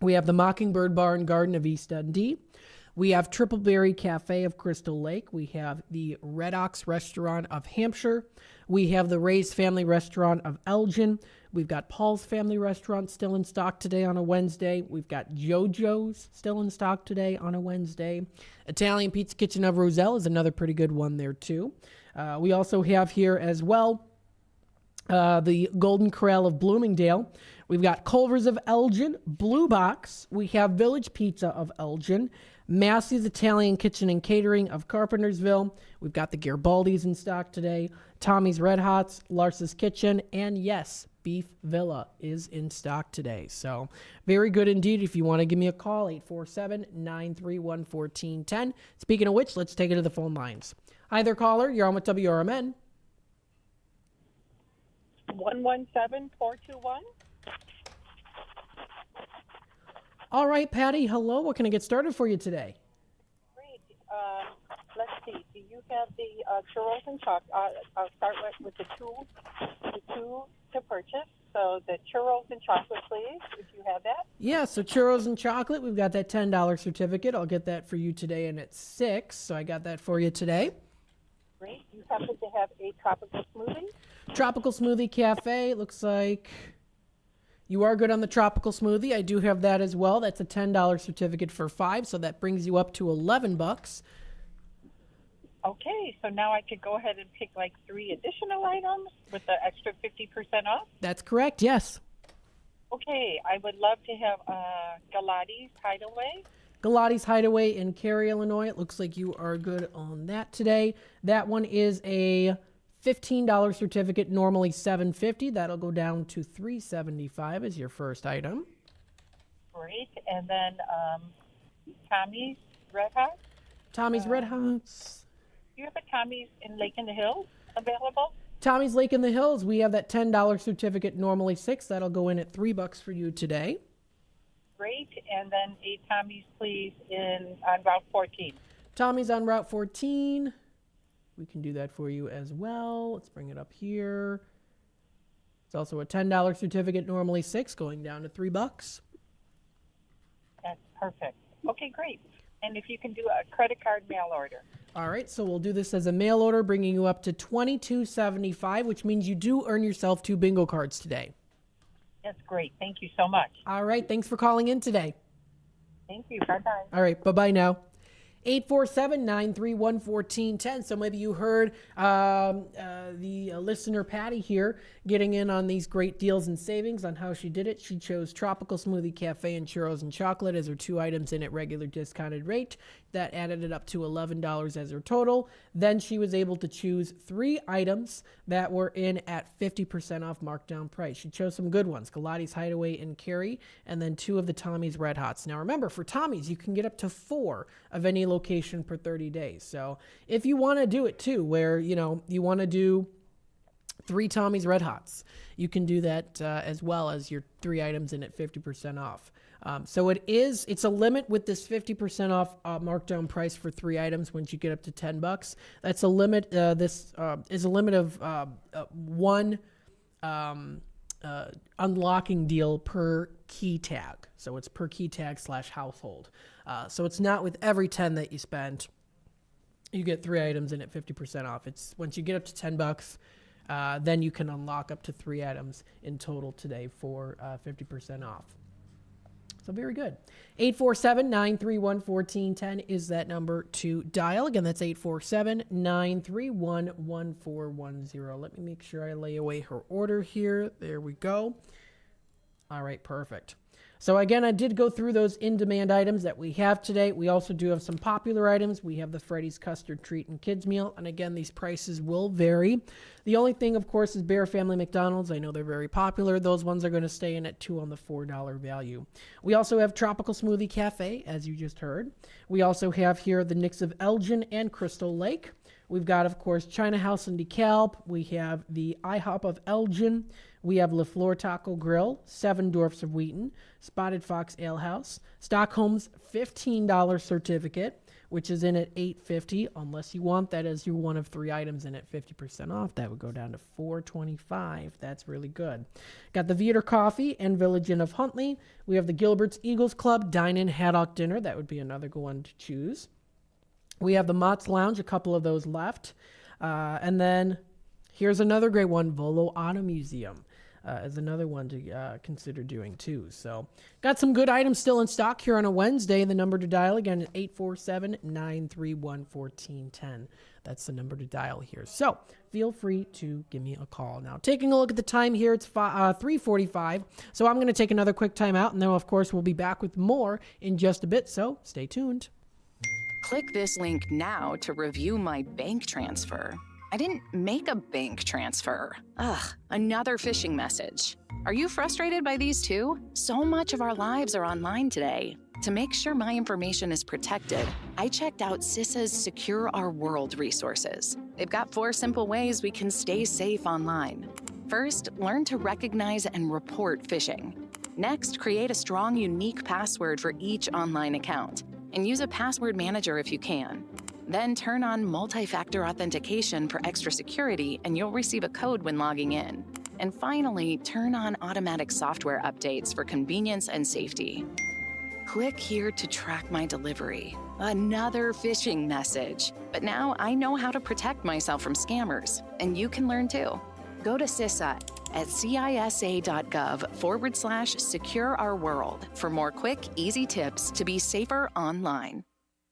Speaker 8: We have the Mockingbird Bar and Garden of East Dundee. We have Triple Berry Cafe of Crystal Lake. We have the Red Ox Restaurant of Hampshire. We have the Ray's Family Restaurant of Elgin. We've got Paul's Family Restaurant still in stock today on a Wednesday. We've got JoJo's still in stock today on a Wednesday. Italian Pizza Kitchen of Roselle is another pretty good one there too. We also have here as well the Golden Corral of Bloomingdale. We've got Culver's of Elgin, Blue Box. We have Village Pizza of Elgin, Massey's Italian Kitchen and Catering of Carpentersville. We've got the Garibaldi's in stock today, Tommy's Red Hots, Lars's Kitchen, and yes, Beef Villa is in stock today. So very good indeed. If you want to give me a call, 847-931-1410. Speaking of which, let's take it to the phone lines. Hi there, caller. You're on with WRMN.
Speaker 16: 117421.
Speaker 8: All right, Patty. Hello. What can I get started for you today?
Speaker 16: Great. Let's see. Do you have the churros and chocolate? I'll start with the two to purchase. So the churros and chocolate, please, if you have that.
Speaker 8: Yeah, so churros and chocolate. We've got that $10 certificate. I'll get that for you today, and it's 6. So I got that for you today.
Speaker 16: Great. You happen to have a tropical smoothie?
Speaker 8: Tropical Smoothie Cafe. Looks like you are good on the tropical smoothie. I do have that as well. That's a $10 certificate for 5, so that brings you up to $11.
Speaker 16: Okay, so now I could go ahead and pick like 3 additional items with the extra 50% off?
Speaker 8: That's correct, yes.
Speaker 16: Okay, I would love to have Galati's Hideaway.
Speaker 8: Galati's Hideaway in Cary, Illinois. It looks like you are good on that today. That one is a $15 certificate, normally $7.50. That'll go down to $3.75 as your first item.
Speaker 16: Great. And then Tommy's Red Hots?
Speaker 8: Tommy's Red Hots.
Speaker 16: you have a Tommy's in Lake in the Hills available?
Speaker 8: Tommy's Lake in the Hills, we have that $10 certificate, normally $6. That'll go in at $3 for you today.
Speaker 16: Great. And then a Tommy's, please, on Route 14.
Speaker 8: Tommy's on Route 14. We can do that for you as well. Let's bring it up here. It's also a $10 certificate, normally $6, going down to $3.
Speaker 16: That's perfect. Okay, great. And if you can do a credit card mail order.
Speaker 8: All right, so we'll do this as a mail order, bringing you up to $22.75, which means you do earn yourself 2 bingo cards today.
Speaker 16: That's great. Thank you so much.
Speaker 8: All right, thanks for calling in today.
Speaker 16: Thank you. Bye-bye.
Speaker 8: All right, bye-bye now. 847-931-1410. So maybe you heard the listener Patty here getting in on these great deals and savings on how she did it. She chose Tropical Smoothie Cafe and Churros and Chocolate as her 2 items in at regular discounted rate. That added it up to $11 as her total. Then she was able to choose 3 items that were in at 50% off markdown price. She chose some good ones, Galati's Hideaway and Cary, and then 2 of the Tommy's Red Hots. Now remember, for Tommy's, you can get up to 4 of any location per 30 days. So if you want to do it too, where, you want to do 3 Tommy's Red Hots, you can do that as well as your 3 items in at 50% off. So it's a limit with this 50% off markdown price for 3 items once you get up to $10. That's a limit. This is a limit of 1 unlocking deal per key tag. So it's per key tag / household. So it's not with every 10 that you spend, you get 3 items in at 50% off. It's once you get up to $10, then you can unlock up to 3 items in total today for 50% off. So very good. 847-931-1410 is that number to dial. Again, that's 847-931-1410. Let me make sure I lay away her order here. There we go. All right, perfect. So again, I did go through those in-demand items that we have today. We also do have some popular items. We have the Freddy's Custard Treat and Kids Meal. And again, these prices will vary. The only thing, of course, is Bear Family McDonald's. I know they're very popular. Those ones are going to stay in at 2 on the $4 value. We also have Tropical Smoothie Cafe, as you just heard. We also have here the Knicks of Elgin and Crystal Lake. We've got, of course, China House in DeKalb. We have the IHOP of Elgin. We have La Flor Taco Grill, 7 Dwarfs of Wheaton, Spotted Fox Ale House, Stockholm's $15 certificate, which is in at $8.50, unless you want that as your one of 3 items in at 50% off. That would go down to $4.25. That's really good. Got the Viator Coffee and Village Inn of Huntley. We have the Gilbert's Eagles Club Dine-In Haddock Dinner. That would be another good one to choose. We have the Mott's Lounge, a couple of those left. And then here's another great one, Volo Auto Museum. Is another one to consider doing too. So got some good items still in stock here on a Wednesday. The number to dial again is 847-931-1410. That's the number to dial here. So feel free to give me a call. Now, taking a look at the time here, it's 3:45. So I'm going to take another quick time out, and then, of course, we'll be back with more in just a bit. So stay tuned.
Speaker 17: Click this link now to review my bank transfer. I didn't make a bank transfer. Ugh, another phishing message. Are you frustrated by these too? So much of our lives are online today. To make sure my information is protected, I checked out CISA's Secure Our World resources. They've got 4 simple ways we can stay safe online. First, learn to recognize and report phishing. Next, create a strong, unique password for each online account, and use a password manager if you can. Then turn on multi-factor authentication for extra security, and you'll receive a code when logging in. And finally, turn on automatic software updates for convenience and safety. Click here to track my delivery. Another phishing message. But now I know how to protect myself from scammers, and you can learn too. Go to CISA at cisa.gov/Secure Our World for more quick, easy tips to be safer online.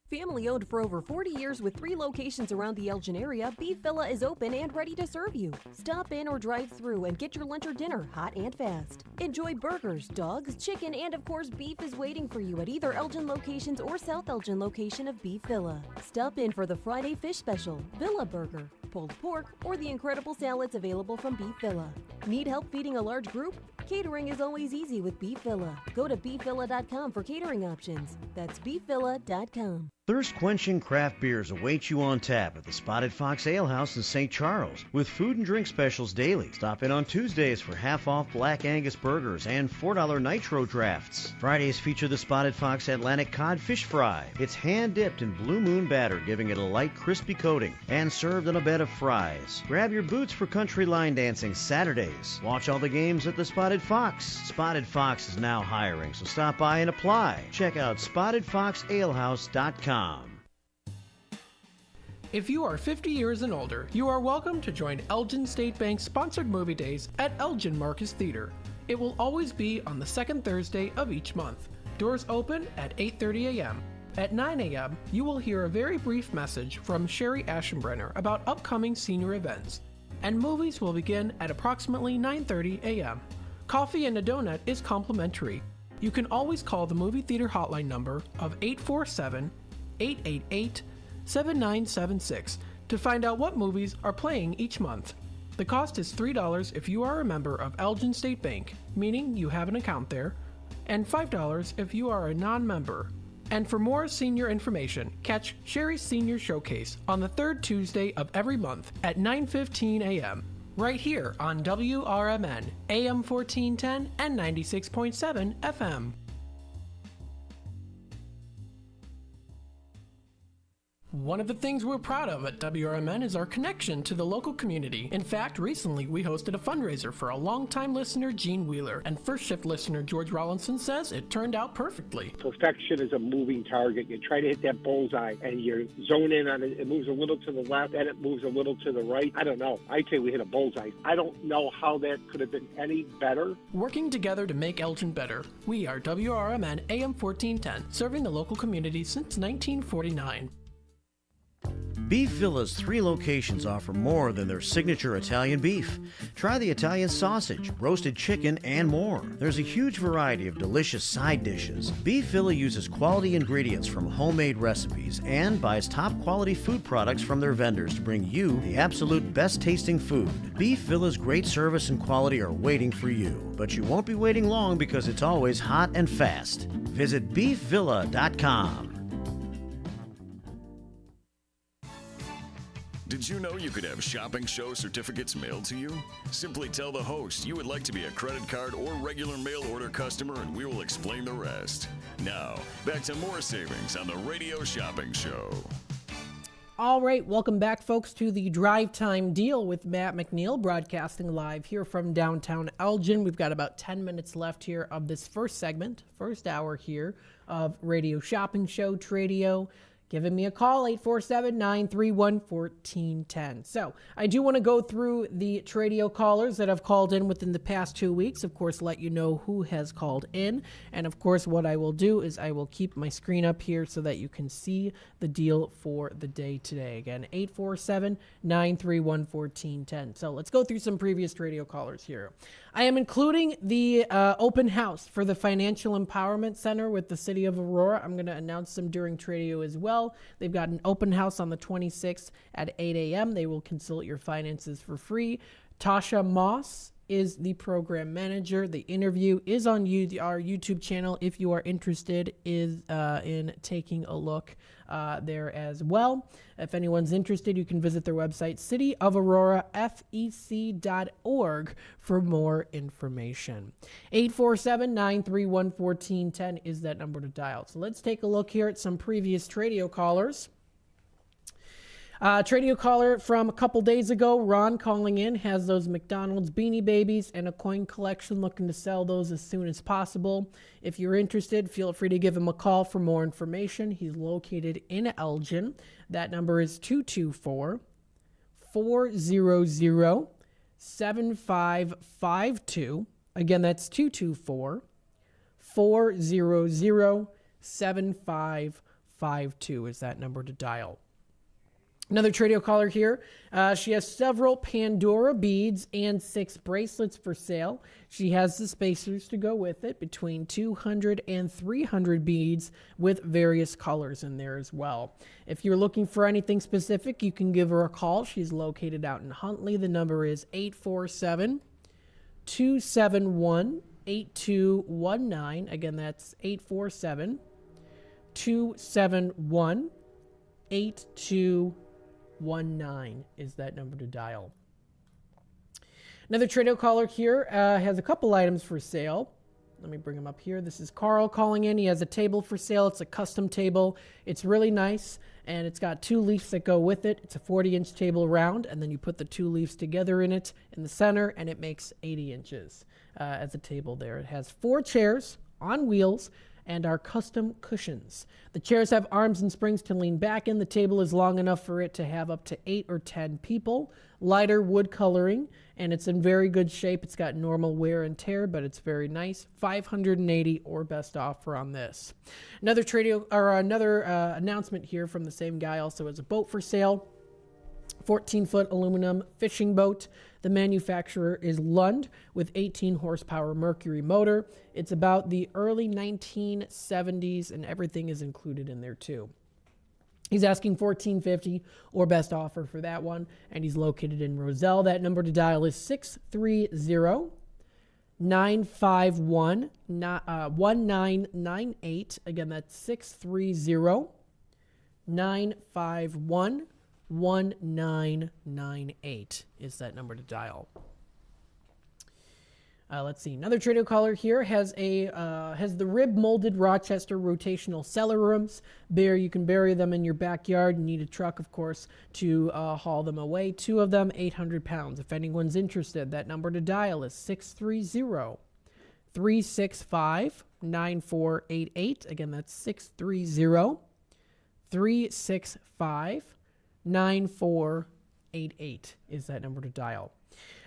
Speaker 18: Family owned for over 40 years with 3 locations around the Elgin area, Beef Villa is open and ready to serve you. Stop in or drive through and get your lunch or dinner hot and fast. Enjoy burgers, dogs, chicken, and of course beef is waiting for you at either Elgin locations or South Elgin location of Beef Villa. Stop in for the Friday fish special, Villa Burger, pulled pork, or the incredible salads available from Beef Villa. Need help feeding a large group? Catering is always easy with Beef Villa. Go to beefvilla.com for catering options. That's beefvilla.com.
Speaker 5: Thirst-quenching craft beers await you on tap at the Spotted Fox Ale House in St. Charles with food and drink specials daily. Stop in on Tuesdays for half-off Black Angus burgers and $4 nitro drafts. Fridays feature the Spotted Fox Atlantic Cod Fish Fry. It's hand-dipped in Blue Moon batter, giving it a light, crispy coating, and served on a bed of fries. Grab your boots for country line dancing Saturdays. Watch all the games at the Spotted Fox. Spotted Fox is now hiring, so stop by and apply. Check out SpottedFoxAlehouse.com.
Speaker 8: If you are 50 years and older, you are welcome to join Elgin State Bank's sponsored movie days at Elgin Marcus Theater. It will always be on the second Thursday of each month. Doors open at 8:30 a.m. At 9 a.m., you will hear a very brief message from Sherry Aschenbrenner about upcoming senior events, and movies will begin at approximately 9:30 a.m. Coffee and a donut is complimentary. You can always call the movie theater hotline number of 847-888-7976 to find out what movies are playing each month. The cost is $3 if you are a member of Elgin State Bank, meaning you have an account there, and $5 if you are a non-member. And for more senior information, catch Sherry's Senior Showcase on the third Tuesday of every month at 9:15 a.m. right here on WRMN, AM 1410 and 96.7 FM. One of the things we're proud of at WRMN is our connection to the local community. In fact, recently we hosted a fundraiser for a longtime listener, Gene Wheeler, and first shift listener George Rollinson says it turned out perfectly.
Speaker 19: Perfection is a moving target. You try to hit that bullseye and you zone in on it. It moves a little to the left and it moves a little to the right. I don't know. I'd say we hit a bullseye. I don't know how that could have been any better.
Speaker 8: Working together to make Elgin better, we are WRMN AM 1410, serving the local community since 1949.
Speaker 5: Beef Villa's 3 locations offer more than their signature Italian beef. Try the Italian sausage, roasted chicken, and more. There's a huge variety of delicious side dishes. Beef Villa uses quality ingredients from homemade recipes and buys top quality food products from their vendors to bring you the absolute best tasting food. Beef Villa's great service and quality are waiting for you, but you won't be waiting long because it's always hot and fast. Visit beefvilla.com.
Speaker 9: Did you know you could have shopping show certificates mailed to you? Simply tell the host you would like to be a credit card or regular mail order customer and we will explain the rest. Now, back to more savings on the Radio Shopping Show.
Speaker 8: All right, welcome back, folks, to the Drive Time Deal with Matt McNeil, broadcasting live here from downtown Elgin. We've got about 10 minutes left here of this first segment, first hour here of Radio Shopping Show, Tradio. Giving me a call, 847-931-1410. So I do want to go through the Tradio callers that have called in within the past 2 weeks. Of course, let you know who has called in. And of course, what I will do is I will keep my screen up here so that you can see the deal for the day today. Again, 847-931-1410. So let's go through some previous Tradio callers here. I am including the open house for the Financial Empowerment Center with the City of Aurora. I'm going to announce them during Tradio as well. They've got an open house on the 26th at 8 a.m. They will consult your finances for free. Tasha Moss is the program manager. The interview is on our YouTube channel if you are interested in taking a look there as well. If anyone's interested, you can visit their website, cityofaurorafec.org, for more information. 847-931-1410 is that number to dial. So let's take a look here at some previous Tradio callers. Tradio caller from a couple days ago, Ron calling in, has those McDonald's Beanie Babies and a coin collection, looking to sell those as soon as possible. If you're interested, feel free to give him a call for more information. He's located in Elgin. That number is 224-400-7552. Again, that's 224-400-7552 is that number to dial. Another Tradio caller here. She has several Pandora beads and 6 bracelets for sale. She has the spacers to go with it, between 200 and 300 beads with various colors in there as well. If you're looking for anything specific, you can give her a call. She's located out in Huntley. The number is 847-271-8219. Again, that's 847 271-8219 is that number to dial. Another Tradio caller here has a couple items for sale. Let me bring him up here. This is Carl calling in. He has a table for sale. It's a custom table. It's really nice, and it's got 2 leaves that go with it. It's a 40-inch table round, and then you put the 2 leaves together in it in the center, and it makes 80 inches as a table there. It has 4 chairs on wheels and our custom cushions. The chairs have arms and springs to lean back in. The table is long enough for it to have up to 8 or 10 people. Lighter wood coloring, and it's in very good shape. It's got normal wear and tear, but it's very nice. $580 or best offer on this. Another announcement here from the same guy also has a boat for sale. 14-foot aluminum fishing boat. The manufacturer is Lund with 18 horsepower Mercury motor. It's about the early 1970s, and everything is included in there too. He's asking $1,450 or best offer for that one, and he's located in Roselle. That number to dial is 630-951-1998. Again, that's 630-951-1998 is that number to dial. Let's see. Another Tradio caller here has the rib molded Rochester rotational cellar rooms. You can bury them in your backyard. You need a truck, of course, to haul them away. 2 of them, 800 pounds. If anyone's interested, that number to dial is 630-365-9488. Again, that's 630-365-9488 is that number to dial.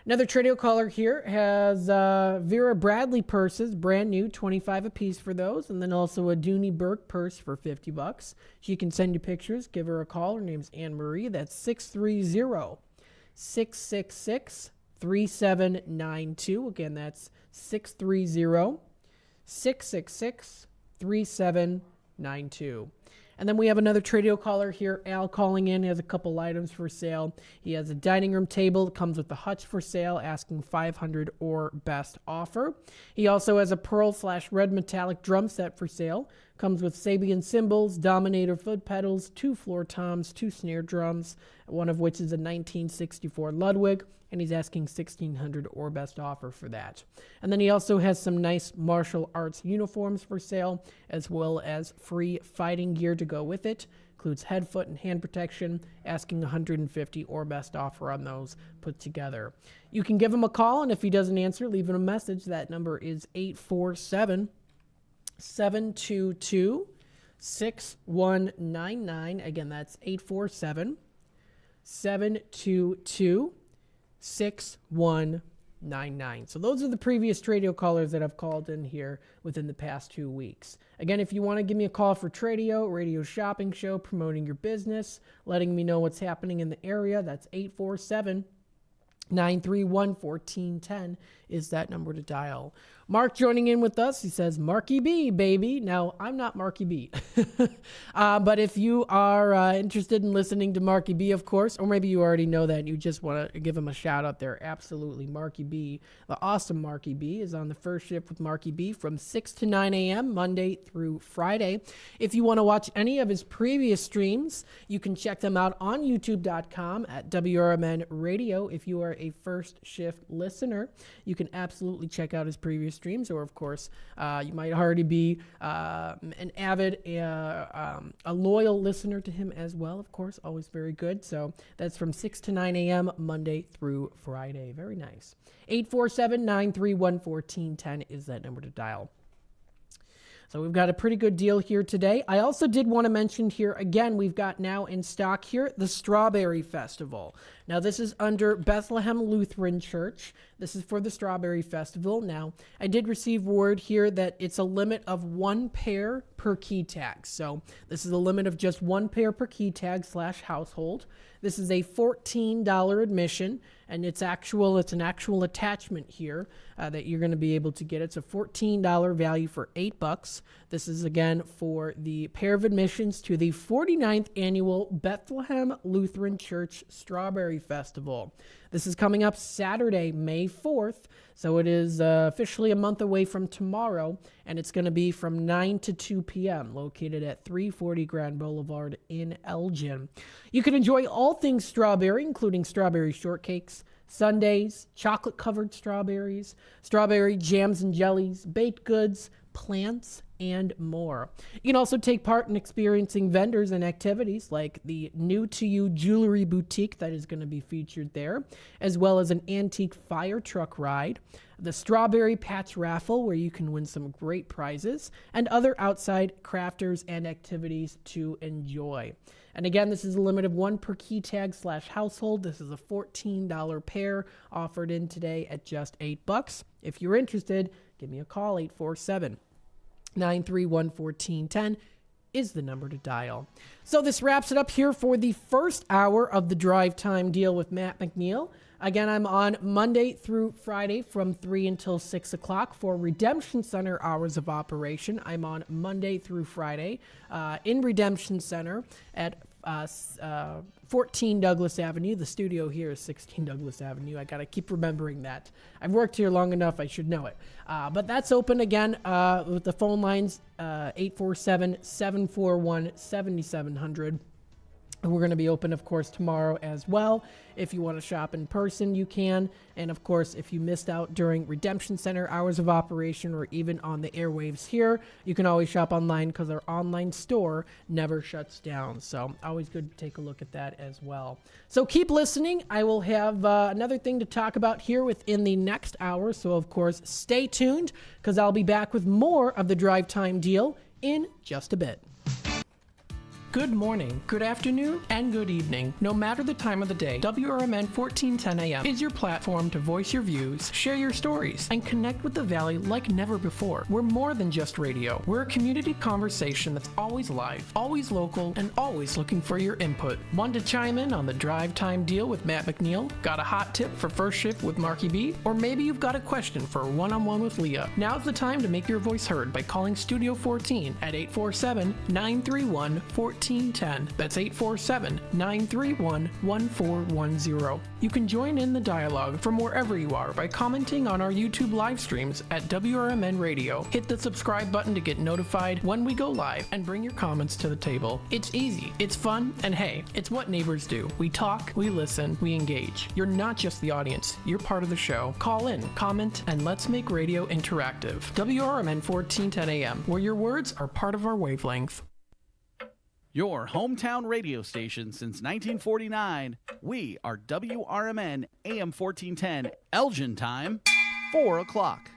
Speaker 8: Another Tradio caller here has Vera Bradley purses, brand new, 25 a piece for those, and then also a Dooney Burke purse for $50. She can send you pictures. Give her a call. Her name's Anne Marie. That's 630-666-3792. Again, that's 630-666-3792. And then we have another Tradio caller here, Al, calling in. He has a couple items for sale. He has a dining room table that comes with the hutch for sale, asking $500 or best offer. He also has a pearl/red metallic drum set for sale. Comes with Sabian cymbals, Dominator foot pedals, 2 floor toms, 2 snare drums, one of which is a 1964 Ludwig, and he's asking $1,600 or best offer for that. And then he also has some nice martial arts uniforms for sale, as well as free fighting gear to go with it. Includes head, foot, and hand protection, asking $150 or best offer on those put together. You can give him a call, and if he doesn't answer, leave him a message. That number is 847-722-6199. Again, that's 847-722-6199. So those are the previous Tradio callers that have called in here within the past 2 weeks. Again, if you want to give me a call for Tradio, Radio Shopping Show, promoting your business, letting me know what's happening in the area, that's 847-931-1410 is that number to dial. Mark joining in with us. He says, Marky B, baby. Now, I'm not Marky B. But if you are interested in listening to Marky B, of course, or maybe you already know that and you just want to give him a shout out there, absolutely. Marky B, the awesome Marky B, is on the first shift with Marky B from 6 to 9 a.m. Monday through Friday. If you want to watch any of his previous streams, you can check them out on youtube.com at WRMN Radio. If you are a first shift listener, you can absolutely check out his previous streams, or of course you might already be an avid a loyal listener to him as well, of course, always very good. So that's from 6 to 9 a.m. Monday through Friday. Very nice. 847-931-1410 is that number to dial. So we've got a pretty good deal here today. I also did want to mention here, again, we've got now in stock here the Strawberry Festival. Now, this is under Bethlehem Lutheran Church. This is for the Strawberry Festival. Now, I did receive word here that it's a limit of 1 pair per key tag. So this is a limit of just 1 pair per key tag / household. This is a $14 admission, and it's an actual attachment here that you're going to be able to get. It's a $14 value for $8. This is, again, for the pair of admissions to the 49th Annual Bethlehem Lutheran Church Strawberry Strawberry Festival. This is coming up Saturday, May 4th, so it is officially a month away from tomorrow, and it's going to be from 9 to 2 p.m., located at 340 Grand Boulevard in Elgin. You can enjoy all things strawberry, including strawberry shortcakes, sundaes, chocolate-covered strawberries, strawberry jams and jellies, baked goods, plants, and more. You can also take part in experiencing vendors and activities like the New to You Jewelry Boutique that is going to be featured there, as well as an antique fire truck ride, the Strawberry Patch Raffle where you can win some great prizes, and other outside crafters and activities to enjoy. And again, this is a limit of 1 per key tag / household. This is a $14 pair offered in today at just $8. If you're interested, give me a call. 847-931-1410 is the number to dial. So this wraps it up here for the first hour of the Drive Time Deal with Matt McNeil. Again, I'm on Monday through Friday from 3 until 6 o'clock for Redemption Center hours of operation. I'm on Monday through Friday in Redemption Center at 14 Douglas Avenue. The studio here is 16 Douglas Avenue. I got to keep remembering that. I've worked here long enough, I should know it. But that's open again with the phone lines 847-741-7700. And we're going to be open, of course, tomorrow as well. If you want to shop in person, you can. And, of course, if you missed out during Redemption Center hours of operation or even on the airwaves here, you can always shop online because our online store never shuts down. So always good to take a look at that as well. So keep listening. I will have another thing to talk about here within the next hour. So, of course, stay tuned because I'll be back with more of the Drive Time Deal in just a bit. Good morning, good afternoon, and good evening. No matter the time of the day, WRMN 1410 AM is your platform to voice your views, share your stories, and connect with the Valley like never before. We're more than just radio. We're a community conversation that's always live, always local, and always looking for your input. Want to chime in on the Drive Time Deal with Matt McNeil? Got a hot tip for First Shift with Marky B? Or maybe you've got a question for a one-on-one with Leah. Now's the time to make your voice heard by calling Studio 14 at 847-931-1410. That's 847-931-1410. You can join in the dialogue from wherever you are by commenting on our YouTube live streams at WRMN Radio. Hit the subscribe button to get notified when we go live and bring your comments to the table. It's easy, it's fun, and hey, it's what neighbors do. We talk, we listen, we engage. You're not just the audience, you're part of the show. Call in, comment, and let's make radio interactive. WRMN 1410 AM, where your words are part of our wavelength.
Speaker 20: Your hometown radio station since 1949. We are WRMN AM 1410, Elgin time, 4 o'clock.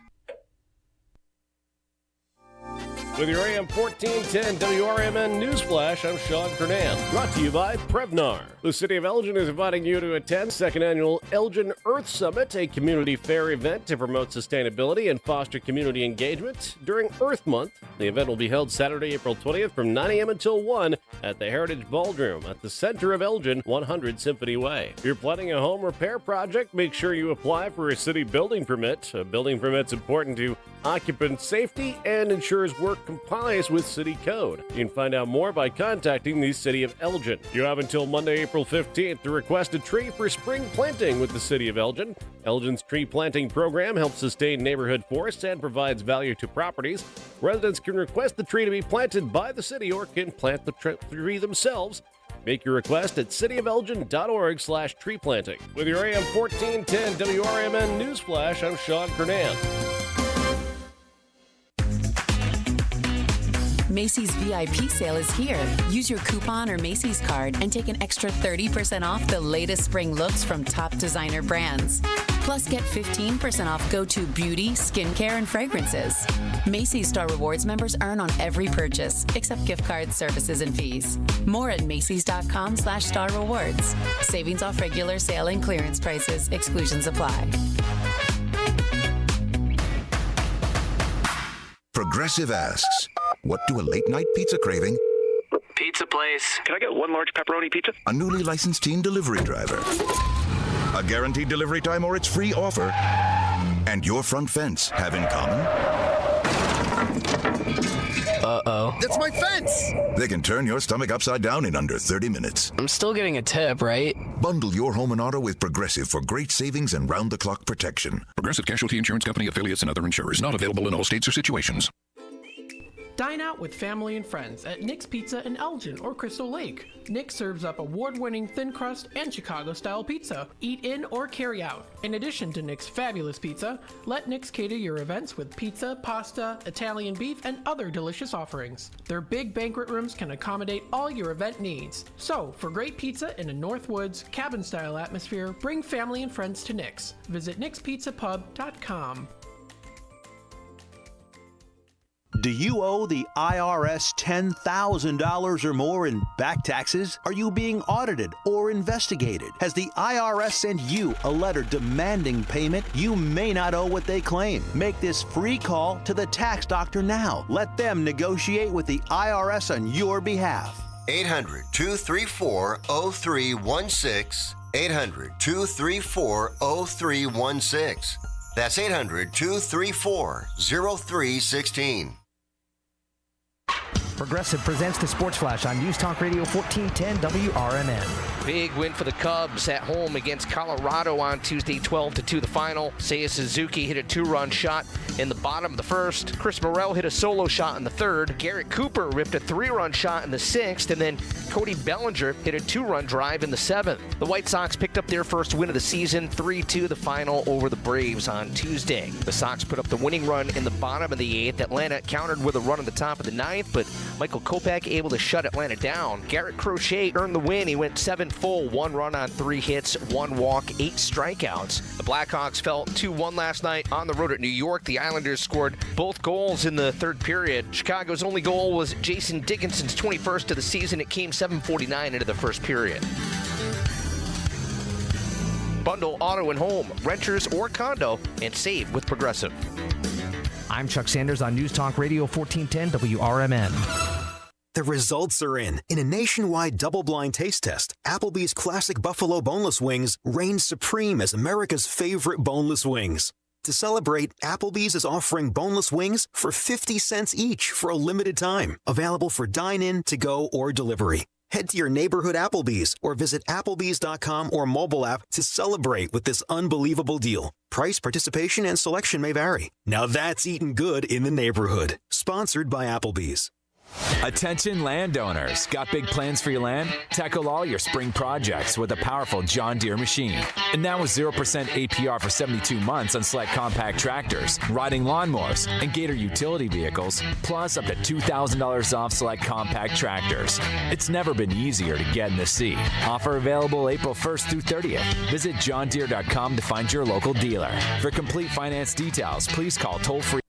Speaker 21: With your AM 1410 WRMN Newsflash, I'm Sean Kernan. Brought to you by Prevnar. The City of Elgin is inviting you to attend 2nd Annual Elgin Earth Summit, a community fair event to promote sustainability and foster community engagement. During Earth Month, the event will be held Saturday, April 20th from 9 a.m. until 1 at the Heritage Ballroom at the center of Elgin, 100 Symphony Way. If you're planning a home repair project, make sure you apply for a city building permit. A building permit's important to occupant safety and ensures work complies with city code. You can find out more by contacting the City of Elgin. You have until Monday, April 15th to request a tree for spring planting with the City of Elgin. Elgin's tree planting program helps sustain neighborhood forests and provides value to properties. Residents can request the tree to be planted by the city or can plant the tree themselves. Make your request at cityofelgin.org/tree planting. With your AM 1410 WRMN Newsflash, I'm Sean Kernan.
Speaker 22: Macy's VIP sale is here. Use your coupon or Macy's card and take an extra 30% off the latest spring looks from top designer brands. Plus, get 15% off go-to beauty, skincare, and fragrances. Macy's Star Rewards members earn on every purchase, except gift cards, services, and fees. More at Macys.com/Star Rewards. Savings off regular sale and clearance prices. Exclusions apply.
Speaker 23: Progressive asks, what do a late-night pizza craving,
Speaker 24: Pizza place. Can I get one large pepperoni pizza?
Speaker 23: a newly licensed teen delivery driver, a guaranteed delivery time or its free offer, and your front fence have in common?
Speaker 24: Uh-oh.
Speaker 23: That's my fence! They can turn your stomach upside down in under 30 minutes.
Speaker 24: I'm still getting a tip, right?
Speaker 23: Bundle your home and auto with Progressive for great savings and round-the-clock protection.
Speaker 1: Progressive Casualty Insurance Company, affiliates, and other insurers. Not available in all states or situations.
Speaker 8: Dine out with family and friends at Nick's Pizza in Elgin or Crystal Lake. Nick serves up award-winning thin crust and Chicago-style pizza. Eat in or carry out. In addition to Nick's fabulous pizza, let Nick's cater your events with pizza, pasta, Italian beef, and other delicious offerings. Their big banquet rooms can accommodate all your event needs. So, for great pizza in a Northwoods, cabin-style atmosphere, bring family and friends to Nick's. Visit nickspizzapub.com.
Speaker 14: Do you owe the IRS $10,000 or more in back taxes? Are you being audited or investigated? Has the IRS sent you a letter demanding payment? You may not owe what they claim. Make this free call to the tax doctor now. Let them negotiate with the IRS on your behalf.
Speaker 2: 800-234-0316. 800-234-0316. That's 800-234-0316.
Speaker 3: Progressive presents the Sports Flash on News Talk Radio 1410 WRMN.
Speaker 4: Big win for the Cubs at home against Colorado on Tuesday, 12-2 the final. Seiya Suzuki hit a two-run shot in the bottom of the first. Chris Morel hit a solo shot in the third. Garrett Cooper ripped a three-run shot in the sixth, and then Cody Bellinger hit a two-run drive in the seventh. The White Sox picked up their first win of the season, 3-2 the final over the Braves on Tuesday. The Sox put up the winning run in the bottom of the eighth. Atlanta countered with a run at the top of the ninth, but Michael Kopech able to shut Atlanta down. Garrett Crochet earned the win. He went 7 full, 1 run on 3 hits, 1 walk, 8 strikeouts. The Blackhawks fell 2-1 last night on the road at New York. The Islanders scored both goals in the third period. Chicago's only goal was Jason Dickinson's 21st of the season. It came 7:49 into the first period. Bundle auto and home, renters or condo, and save with Progressive.
Speaker 3: I'm Chuck Sanders on News Talk Radio 1410 WRMN.
Speaker 25: The results are in. In a nationwide double-blind taste test, Applebee's Classic Buffalo Boneless Wings reigned supreme as America's favorite boneless wings. To celebrate, Applebee's is offering boneless wings for 50 cents each for a limited time. Available for dine-in, to-go, or delivery. Head to your neighborhood Applebee's or visit Applebee's.com or mobile app to celebrate with this unbelievable deal. Price, participation, and selection may vary. Now that's eating good in the neighborhood. Sponsored by Applebee's.
Speaker 26: Attention landowners. Got big plans for your land? Tackle all your spring projects with a powerful John Deere machine. And now with 0% APR for 72 months on select compact tractors, riding lawnmowers, and Gator utility vehicles, plus up to $2,000 off select compact tractors. It's never been easier to get in the sea. Offer available April 1st through 30th. Visit johndeere.com to find your local dealer. For complete finance details, please call toll-free.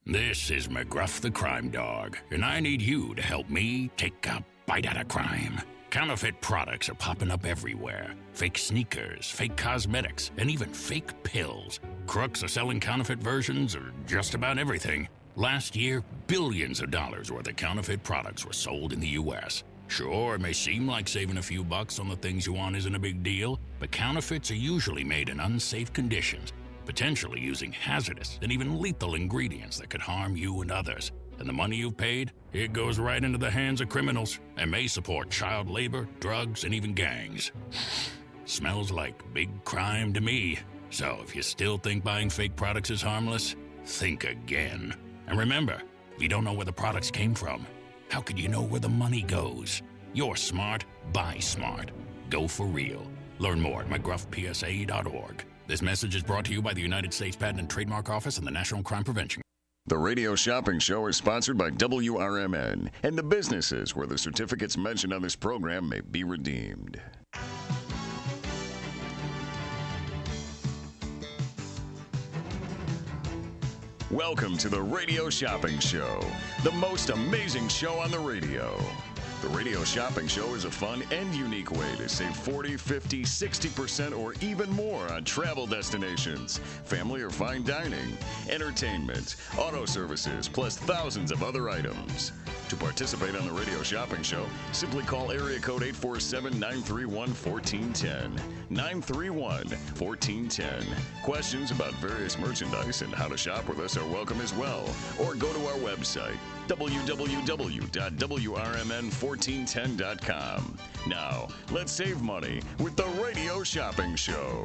Speaker 27: This is McGruff the Crime Dog, and I need you to help me take a bite out of crime. Counterfeit products are popping up everywhere. Fake sneakers, fake cosmetics, and even fake pills. Crooks are selling counterfeit versions of just about everything. Last year, billions of dollars worth of counterfeit products were sold in the U.S. Sure, it may seem like saving a few bucks on the things you want isn't a big deal, but counterfeits are usually made in unsafe conditions, potentially using hazardous and even lethal ingredients that could harm you and others. And the money you've paid, it goes right into the hands of criminals and may support child labor, drugs, and even gangs. Smells like big crime to me. So if you still think buying fake products is harmless, think again. And remember, if you don't know where the products came from, how could you know where the money goes? You're smart, buy smart. Go for real. Learn more at mcgruffpsa.org. This message is brought to you by the United States Patent and Trademark Office and the National Crime Prevention.
Speaker 9: The Radio Shopping Show is sponsored by WRMN and the businesses where the certificates mentioned on this program may be redeemed. Welcome to the Radio Shopping Show, the most amazing show on the radio. The Radio Shopping Show is a fun and unique way to save 40, 50, 60% or even more on travel destinations, family or fine dining, entertainment, auto services, plus thousands of other items. To participate on the Radio Shopping Show, simply call area code 847-931-1410. 931-1410. Questions about various merchandise and how to shop with us are welcome as well. Or go to our website, www.WRMN1410.com. Now, let's save money with the Radio Shopping Show.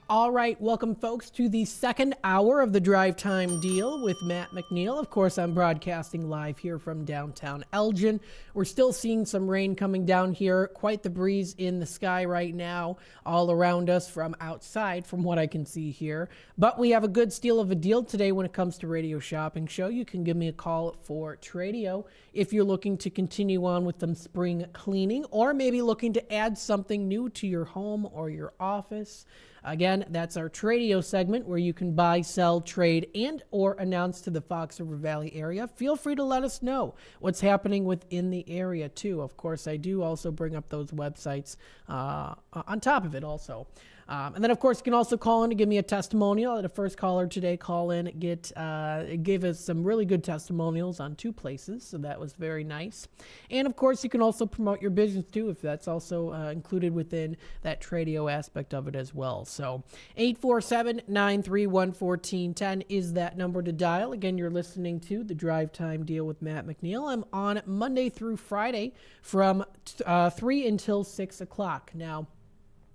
Speaker 8: All right, welcome, folks, to the second hour of the Drive Time Deal with Matt McNeil. Of course, I'm broadcasting live here from downtown Elgin. We're still seeing some rain coming down here. Quite the breeze in the sky right now, all around us from outside, from what I can see here. But we have a good steal of a deal today when it comes to Radio Shopping Show. You can give me a call for Tradio if you're looking to continue on with some spring cleaning, or maybe looking to add something new to your home or your office. Again, that's our Tradio segment where you can buy, sell, trade, and or announce to the Fox River Valley area. Feel free to let us know what's happening within the area, too. Of course, I do also bring up those websites on top of it also. And then, of course, you can also call in to give me a testimonial. The first caller today call in, gave us some really good testimonials on 2 places, so that was very nice. And, of course, you can also promote your business, too, if that's also included within that Tradio aspect of it as well. So 847-931-1410 is that number to dial. Again, you're listening to the Drive Time Deal with Matt McNeil. I'm on Monday through Friday from 3 until 6 o'clock. Now,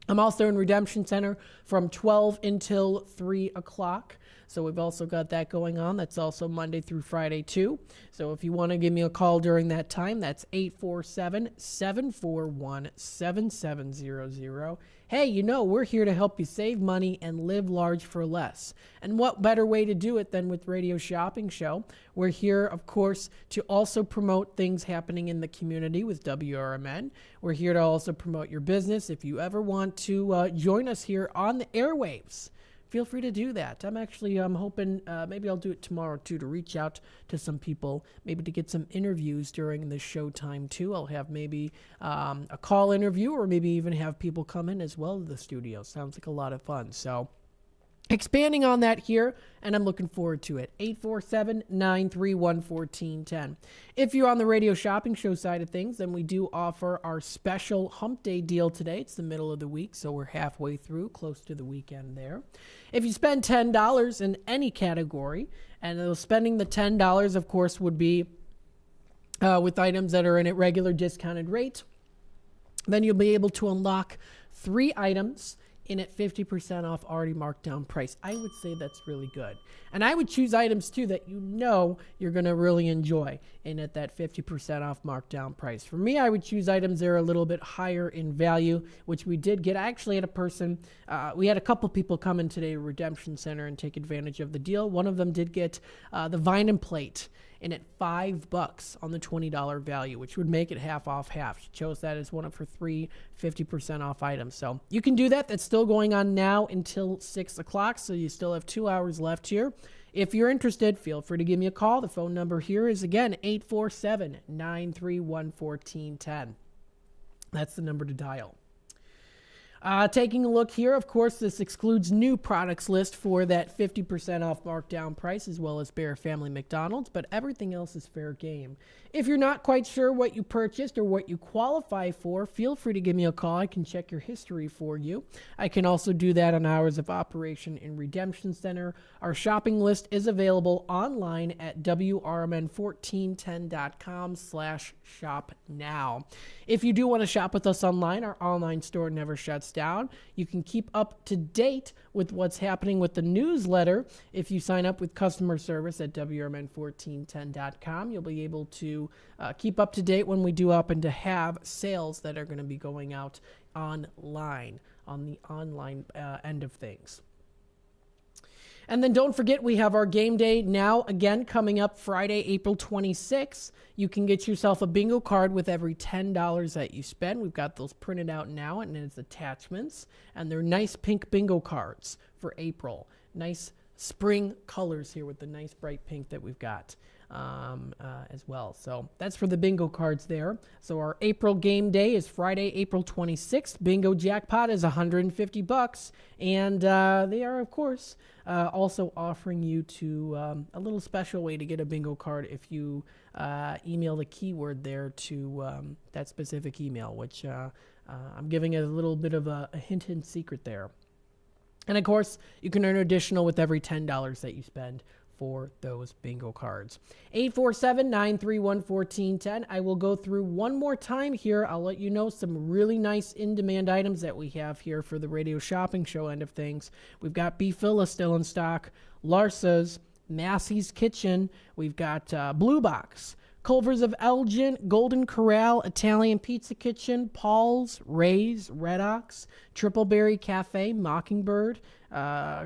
Speaker 8: I'm also in Redemption Center from 12 until 3 o'clock. So we've also got that going on. That's also Monday through Friday, too. So if you want to give me a call during that time, that's 847-741-7700. Hey, you know, we're here to help you save money and live large for less. And what better way to do it than with Radio Shopping Show? We're here, of course, to also promote things happening in the community with WRMN. We're here to also promote your business. If you ever want to join us here on the airwaves, feel free to do that. I'm hoping maybe I'll do it tomorrow, too, to reach out to some people, maybe to get some interviews during the show time, too. I'll have maybe a call interview, or maybe even have people come in as well to the studio. Sounds like a lot of fun. So expanding on that here, and I'm looking forward to it. 847-931-1410. If you're on the Radio Shopping Show side of things, then we do offer our special Hump Day deal today. It's the middle of the week, so we're halfway through, close to the weekend there. If you spend $10 in any category, and spending the $10, of course, would be with items that are in at regular discounted rates, then you'll be able to unlock 3 items in at 50% off already marked down price. I would say that's really good. And I would choose items, too, that you know you're going to really enjoy in at that 50% off marked down price. For me, I would choose items that are a little bit higher in value, which we did get. I actually had we had a couple people come in today to Redemption Center and take advantage of the deal. One of them did get the Vine and Plate in at $5 on the $20 value, which would make it half off half. She chose that as one of her 3 50% off items. So you can do that. That's still going on now until 6 o'clock, so you still have 2 hours left here. If you're interested, feel free to give me a call. The phone number here is, again, 847-931-1410. That's the number to dial. Taking a look here, of course, this excludes new products list for that 50% off markdown price, as well as Bear Family McDonald's, but everything else is fair game. If you're not quite sure what you purchased or what you qualify for, feel free to give me a call. I can check your history for you. I can also do that on hours of operation in Redemption Center. Our shopping list is available online at WRMN1410.com/shop now. If you do want to shop with us online, our online store never shuts down. You can keep up to date with what's happening with the newsletter. If you sign up with customer service at WRMN1410.com, you'll be able to keep up to date when we do happen to have sales that are going to be going out online, on the online end of things. And then don't forget, we have our game day now again coming up Friday, April 26th. You can get yourself a bingo card with every $10 that you spend. We've got those printed out now, and it's attachments. And they're nice pink bingo cards for April. Nice spring colors here with the nice bright pink that we've got as well. So that's for the bingo cards there. So our April game day is Friday, April 26th. Bingo jackpot is $150. And they are, of course, also offering you to a little special way to get a bingo card if you email the keyword there to that specific email, which I'm giving it a little bit of a hint and secret there. And, of course, you can earn additional with every $10 that you spend for those bingo cards. 847-931-1410. I will go through one more time here. I'll let you know some really nice in-demand items that we have here for the Radio Shopping Show end of things. We've got Beef Villa still in stock, Larsa's, Massey's Kitchen. We've got Blue Box, Culver's of Elgin, Golden Corral, Italian Pizza Kitchen, Paul's, Ray's, Red Ox, Tripleberry Cafe, Mockingbird,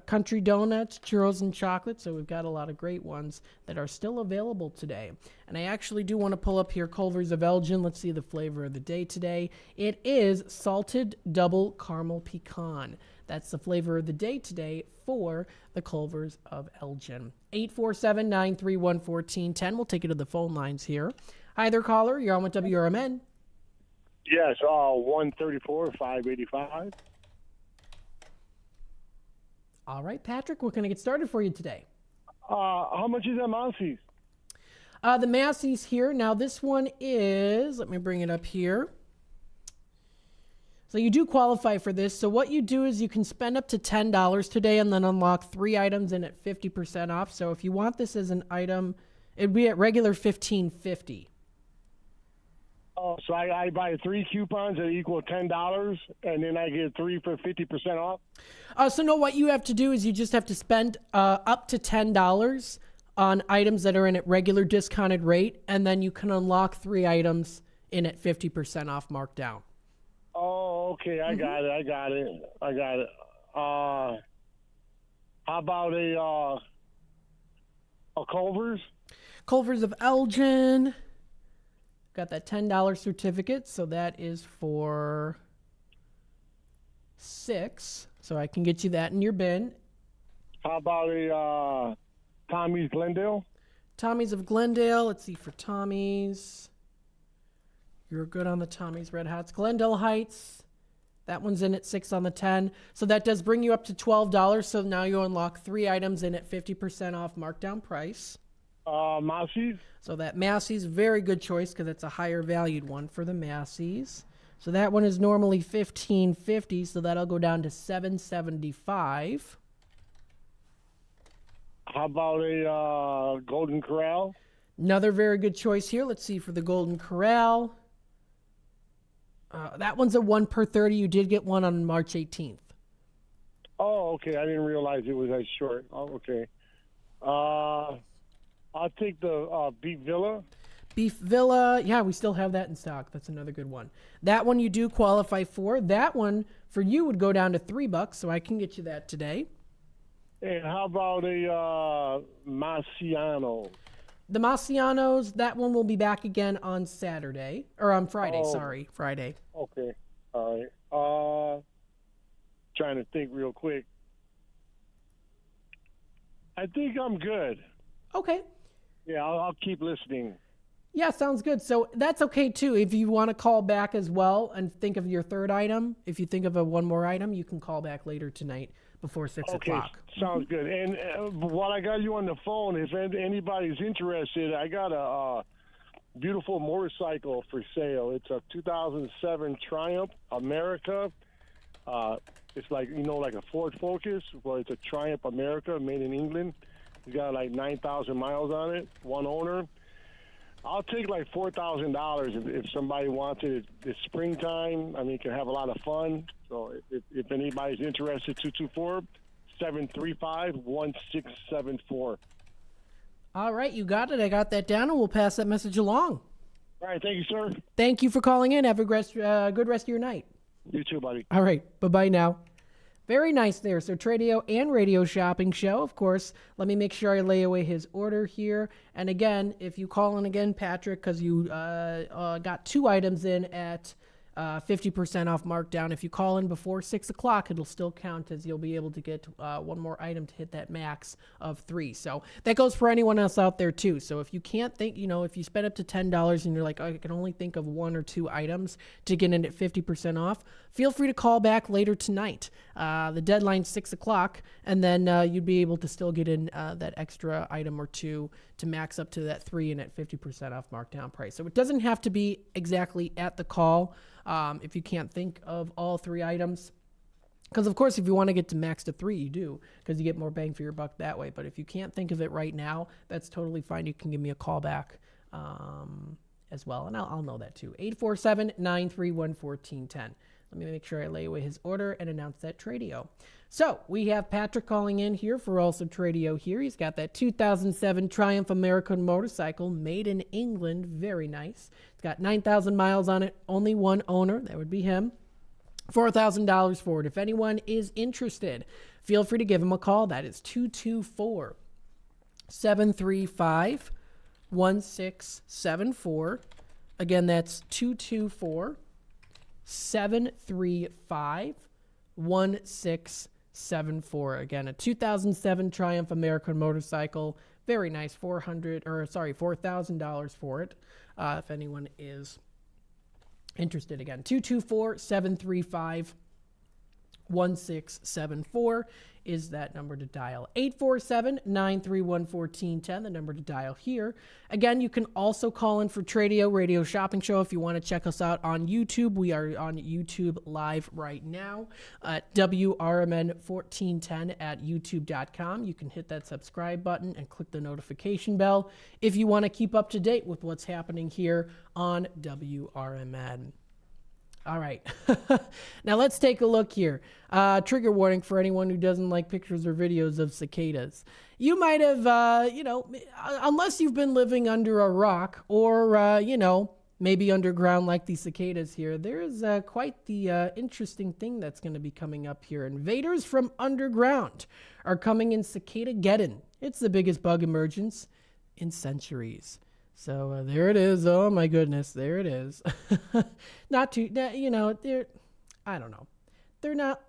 Speaker 8: Country Donuts, Churros and Chocolate. So we've got a lot of great ones that are still available today. And I actually do want to pull up here Culver's of Elgin. Let's see the flavor of the day today. It is Salted Double Caramel Pecan. That's the flavor of the day today for the Culver's of Elgin. 847-931-1410. We'll take you to the phone lines here. Hi there, caller. You're on with WRMN.
Speaker 6: Yes, 134-585.
Speaker 8: All right, Patrick, we're going to get started for you today.
Speaker 6: How much is that Massey's?
Speaker 8: The Massey's here. Now, this one is, let me bring it up here. So you do qualify for this. So what you do is you can spend up to $10 today and then unlock 3 items in at 50% off. So if you want this as an item, it'd be at regular $15.50.
Speaker 6: Oh, so I buy 3 coupons that equal $10, and then I get 3 for 50% off?
Speaker 8: So no, what you have to do is you just have to spend up to $10 on items that are in at regular discounted rate, and then you can unlock 3 items in at 50% off Markdown.
Speaker 6: Oh, okay. I got it. How about a Culver's?
Speaker 8: Culver's of Elgin. Got that $10 certificate, so that is for 6. So I can get you that in your bin.
Speaker 6: How about a Tommy's Glendale?
Speaker 8: Tommy's of Glendale. Let's see for Tommy's. You're good on the Tommy's Red Hots. Glendale Heights. That one's in at 6 on the 10. So that does bring you up to $12. So now you unlock 3 items in at 50% off markdown price.
Speaker 6: Massey's?
Speaker 8: So that Massey's, very good choice because it's a higher valued one for the Massey's. So that one is normally $15.50, so that'll go down to $7.75.
Speaker 6: How about a Golden Corral?
Speaker 8: Another very good choice here. Let's see for the Golden Corral. That one's a 1 per 30. You did get one on March 18th.
Speaker 6: Oh, okay. I didn't realize it was that short. Oh, okay. I'll take the Beef Villa.
Speaker 8: Beef Villa. Yeah, we still have that in stock. That's another good one. That one you do qualify for. That one for you would go down to $3, so I can get you that today.
Speaker 6: And how about a Marciano?
Speaker 8: The Marcianos, that one will be back again on Saturday. Or on Friday, Friday.
Speaker 6: Okay. All right. Trying to think real quick. I think I'm good.
Speaker 8: Okay.
Speaker 6: Yeah, I'll keep listening.
Speaker 8: Yeah, sounds good. So that's okay, too. If you want to call back as well and think of your third item, if you think of one more item, you can call back later tonight before 6 o'clock.
Speaker 6: Sounds good. And while I got you on the phone, if anybody's interested, I got a beautiful motorcycle for sale. It's a 2007 Triumph America. It's like, like a Ford Focus, but it's a Triumph America made in England. It's got like 9,000 miles on it, one owner. I'll take like $4,000 if somebody wants it. It's springtime. I mean, you can have a lot of fun. So if anybody's interested, 224-735-1674.
Speaker 8: All right, you got it. I got that down, and we'll pass that message along.
Speaker 6: All right, thank you, sir.
Speaker 8: Thank you for calling in. Have a good rest of your night.
Speaker 6: You too, buddy.
Speaker 8: All right, bye-bye now. Very nice there. So Tradio and Radio Shopping Show, of course. Let me make sure I lay away his order here. And again, if you call in again, Patrick, because you got 2 items in at 50% off Markdown. If you call in before 6 o'clock, it'll still count as you'll be able to get one more item to hit that max of 3. So that goes for anyone else out there too. So if you can't think, if you spend up to $10 and you're like, I can only think of 1 or 2 items to get in at 50% off, feel free to call back later tonight. The deadline's 6 o'clock, and then you'd be able to still get in that extra item or 2 to max up to that 3 and at 50% off Markdown price. So it doesn't have to be exactly at the call. If you can't think of all 3 items, Because, of course, if you want to get to max to 3, you do, because you get more bang for your buck that way. But if you can't think of it right now, that's totally fine. You can give me a call back as well, and I'll know that too. 847-931-1410. Let me make sure I lay away his order and announce that Tradio. So we have Patrick calling in here for also Tradio here. He's got that 2007 Triumph American motorcycle made in England. Very nice. It's got 9,000 miles on it. Only one owner. That would be him. $4,000 for it. If anyone is interested, feel free to give him a call. That is 224-735-1674. Again, that's 224-735-1674. Again, a 2007 Triumph American motorcycle. Very nice. $4,000 for it. If anyone is interested. Again, 224-735-1674 is that number to dial. 847-931-1410, the number to dial here. Again, you can also call in for Tradio Radio Shopping Show if you want to check us out on YouTube. We are on YouTube live right now at WRMN 1410 at youtube.com. You can hit that subscribe button and click the notification bell if you want to keep up to date with what's happening here on WRMN. All right. Now let's take a look here. Trigger warning for anyone who doesn't like pictures or videos of cicadas. You might have, unless you've been living under a rock or, maybe underground like these cicadas here, there is quite the interesting thing that's going to be coming up here. Invaders from underground are coming in Cicada-geddon. It's the biggest bug emergence in centuries. So there it is. Oh my goodness, there it is. Not too, they're, I don't know. They're not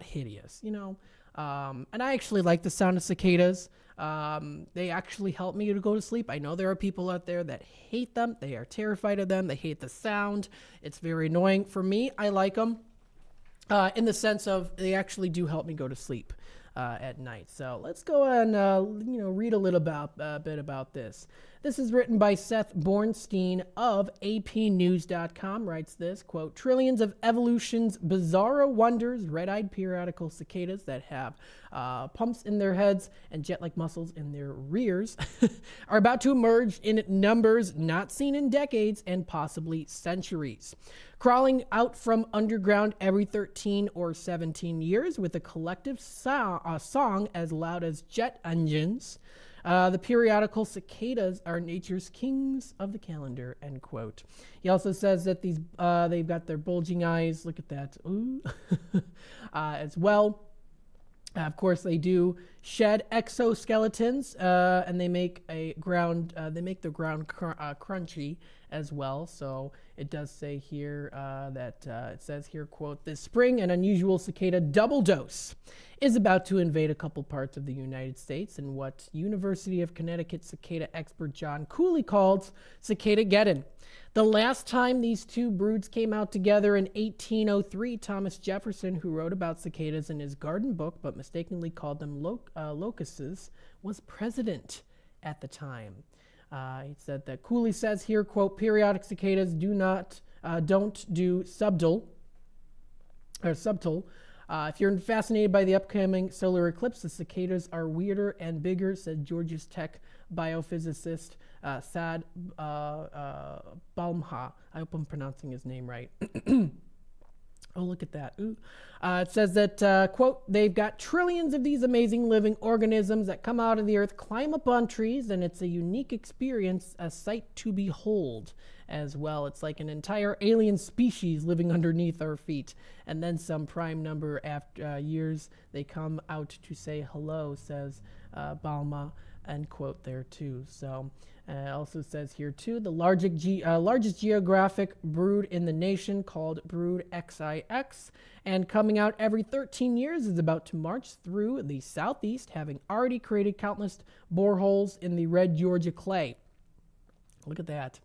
Speaker 8: hideous, and I actually like the sound of cicadas. They actually help me to go to sleep. I know there are people out there that hate them. They are terrified of them. They hate the sound. It's very annoying. For me, I like them in the sense of they actually do help me go to sleep at night. So let's go and read a little bit about this. This is written by Seth Bornstein of APnews.com. Writes this, quote, trillions of evolution's bizarro wonders, red-eyed periodical cicadas that have pumps in their heads and jet-like muscles in their rears are about to emerge in numbers not seen in decades and possibly centuries. Crawling out from underground every 13 or 17 years with a collective song as loud as jet engines, the periodical cicadas are nature's kings of the calendar, end quote. He also says that these they've got their bulging eyes. Look at that. Ooh. As well. Of course, they do shed exoskeletons, and they make the ground crunchy as well. So it does say here that it says here, quote, this spring an unusual cicada double dose is about to invade a couple parts of the United States in what University of Connecticut cicada expert John Cooley called Cicada-geddon. The last time these two broods came out together in 1803, Thomas Jefferson, who wrote about cicadas in his garden book but mistakenly called them locusts, was president at the time. He said that Cooley says here, quote, periodic cicadas don't do subtle. If you're fascinated by the upcoming solar eclipse, the cicadas are weirder and bigger, said Georgia Tech biophysicist Saad Balmha. I hope I'm pronouncing his name right. Oh, look at that. Ooh. It says that, quote, they've got trillions of these amazing living organisms that come out of the earth, climb up on trees, and it's a unique experience, a sight to behold as well. It's like an entire alien species living underneath our feet. And then some prime number after years, they come out to say hello, says Balma, end quote there too. So it also says here too, the largest geographic brood in the nation called Brood XIX, and coming out every 13 years is about to march through the southeast, having already created countless boreholes in the red Georgia clay. Look at that.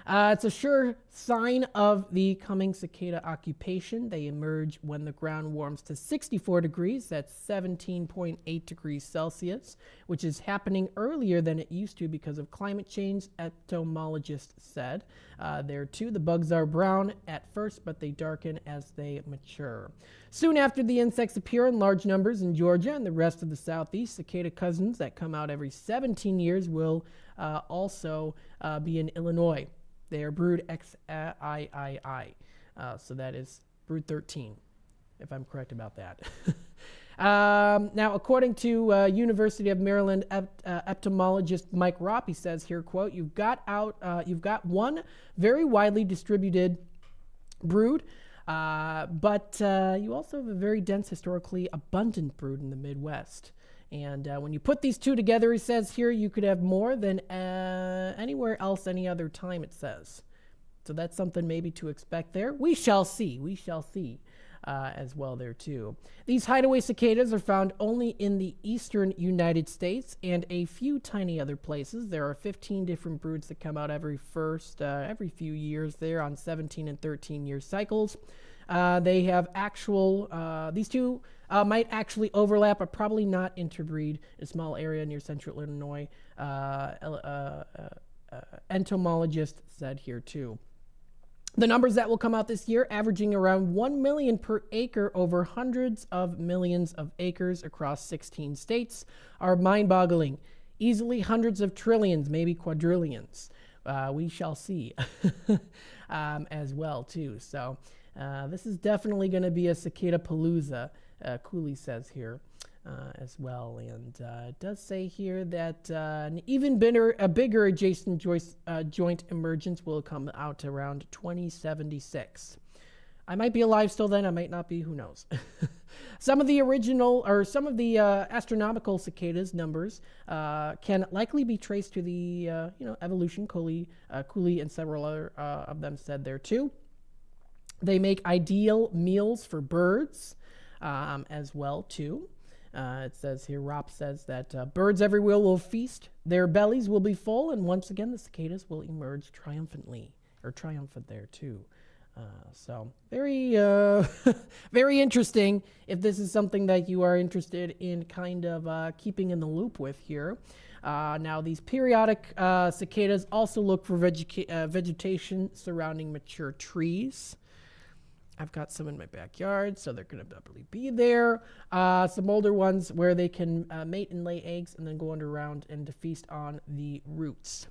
Speaker 8: It's a sure sign of the coming cicada occupation. They emerge when the ground warms to 64 degrees. That's 17.8 degrees Celsius, which is happening earlier than it used to because of climate change, entomologists said. There too, the bugs are brown at first, but they darken as they mature. Soon after the insects appear in large numbers in Georgia and the rest of the southeast, cicada cousins that come out every 17 years will also be in Illinois. They are brood XIII. So that is brood 13, if I'm correct about that. Now, according to University of Maryland entomologist Mike Ropp, he says here, quote, you've got one very widely distributed brood, but you also have a very dense, historically abundant brood in the Midwest. And when you put these two together, he says here, you could have more than anywhere else any other time, it says. So that's something maybe to expect there. We shall see. We shall see as well there, too. These hideaway cicadas are found only in the eastern United States and a few tiny other places. There are 15 different broods that come out every few years there on 17 and 13-year cycles. They have these two might actually overlap, but probably not interbreed in a small area near central Illinois. Entomologist said here too. The numbers that will come out this year, averaging around 1 million per acre over hundreds of millions of acres across 16 states, are mind-boggling. Easily hundreds of trillions, maybe quadrillions. We shall see as well too. So this is definitely going to be a cicada palooza, Cooley says here as well. And it does say here that an even bigger adjacent joint emergence will come out around 2076. I might be alive still then, I might not be, who knows. Some of the astronomical cicadas numbers can likely be traced to the evolution. Cooley and several other of them said there too. They make ideal meals for birds as well too. It says here, Ropp says that birds everywhere will feast, their bellies will be full, and once again the cicadas will emerge triumphant there too. So very, very interesting if this is something that you are interested in kind of keeping in the loop with here. Now, these periodic cicadas also look for vegetation surrounding mature trees. I've got some in my backyard, so they're going to probably be there. Some older ones where they can mate and lay eggs and then go underground and to feast on the roots.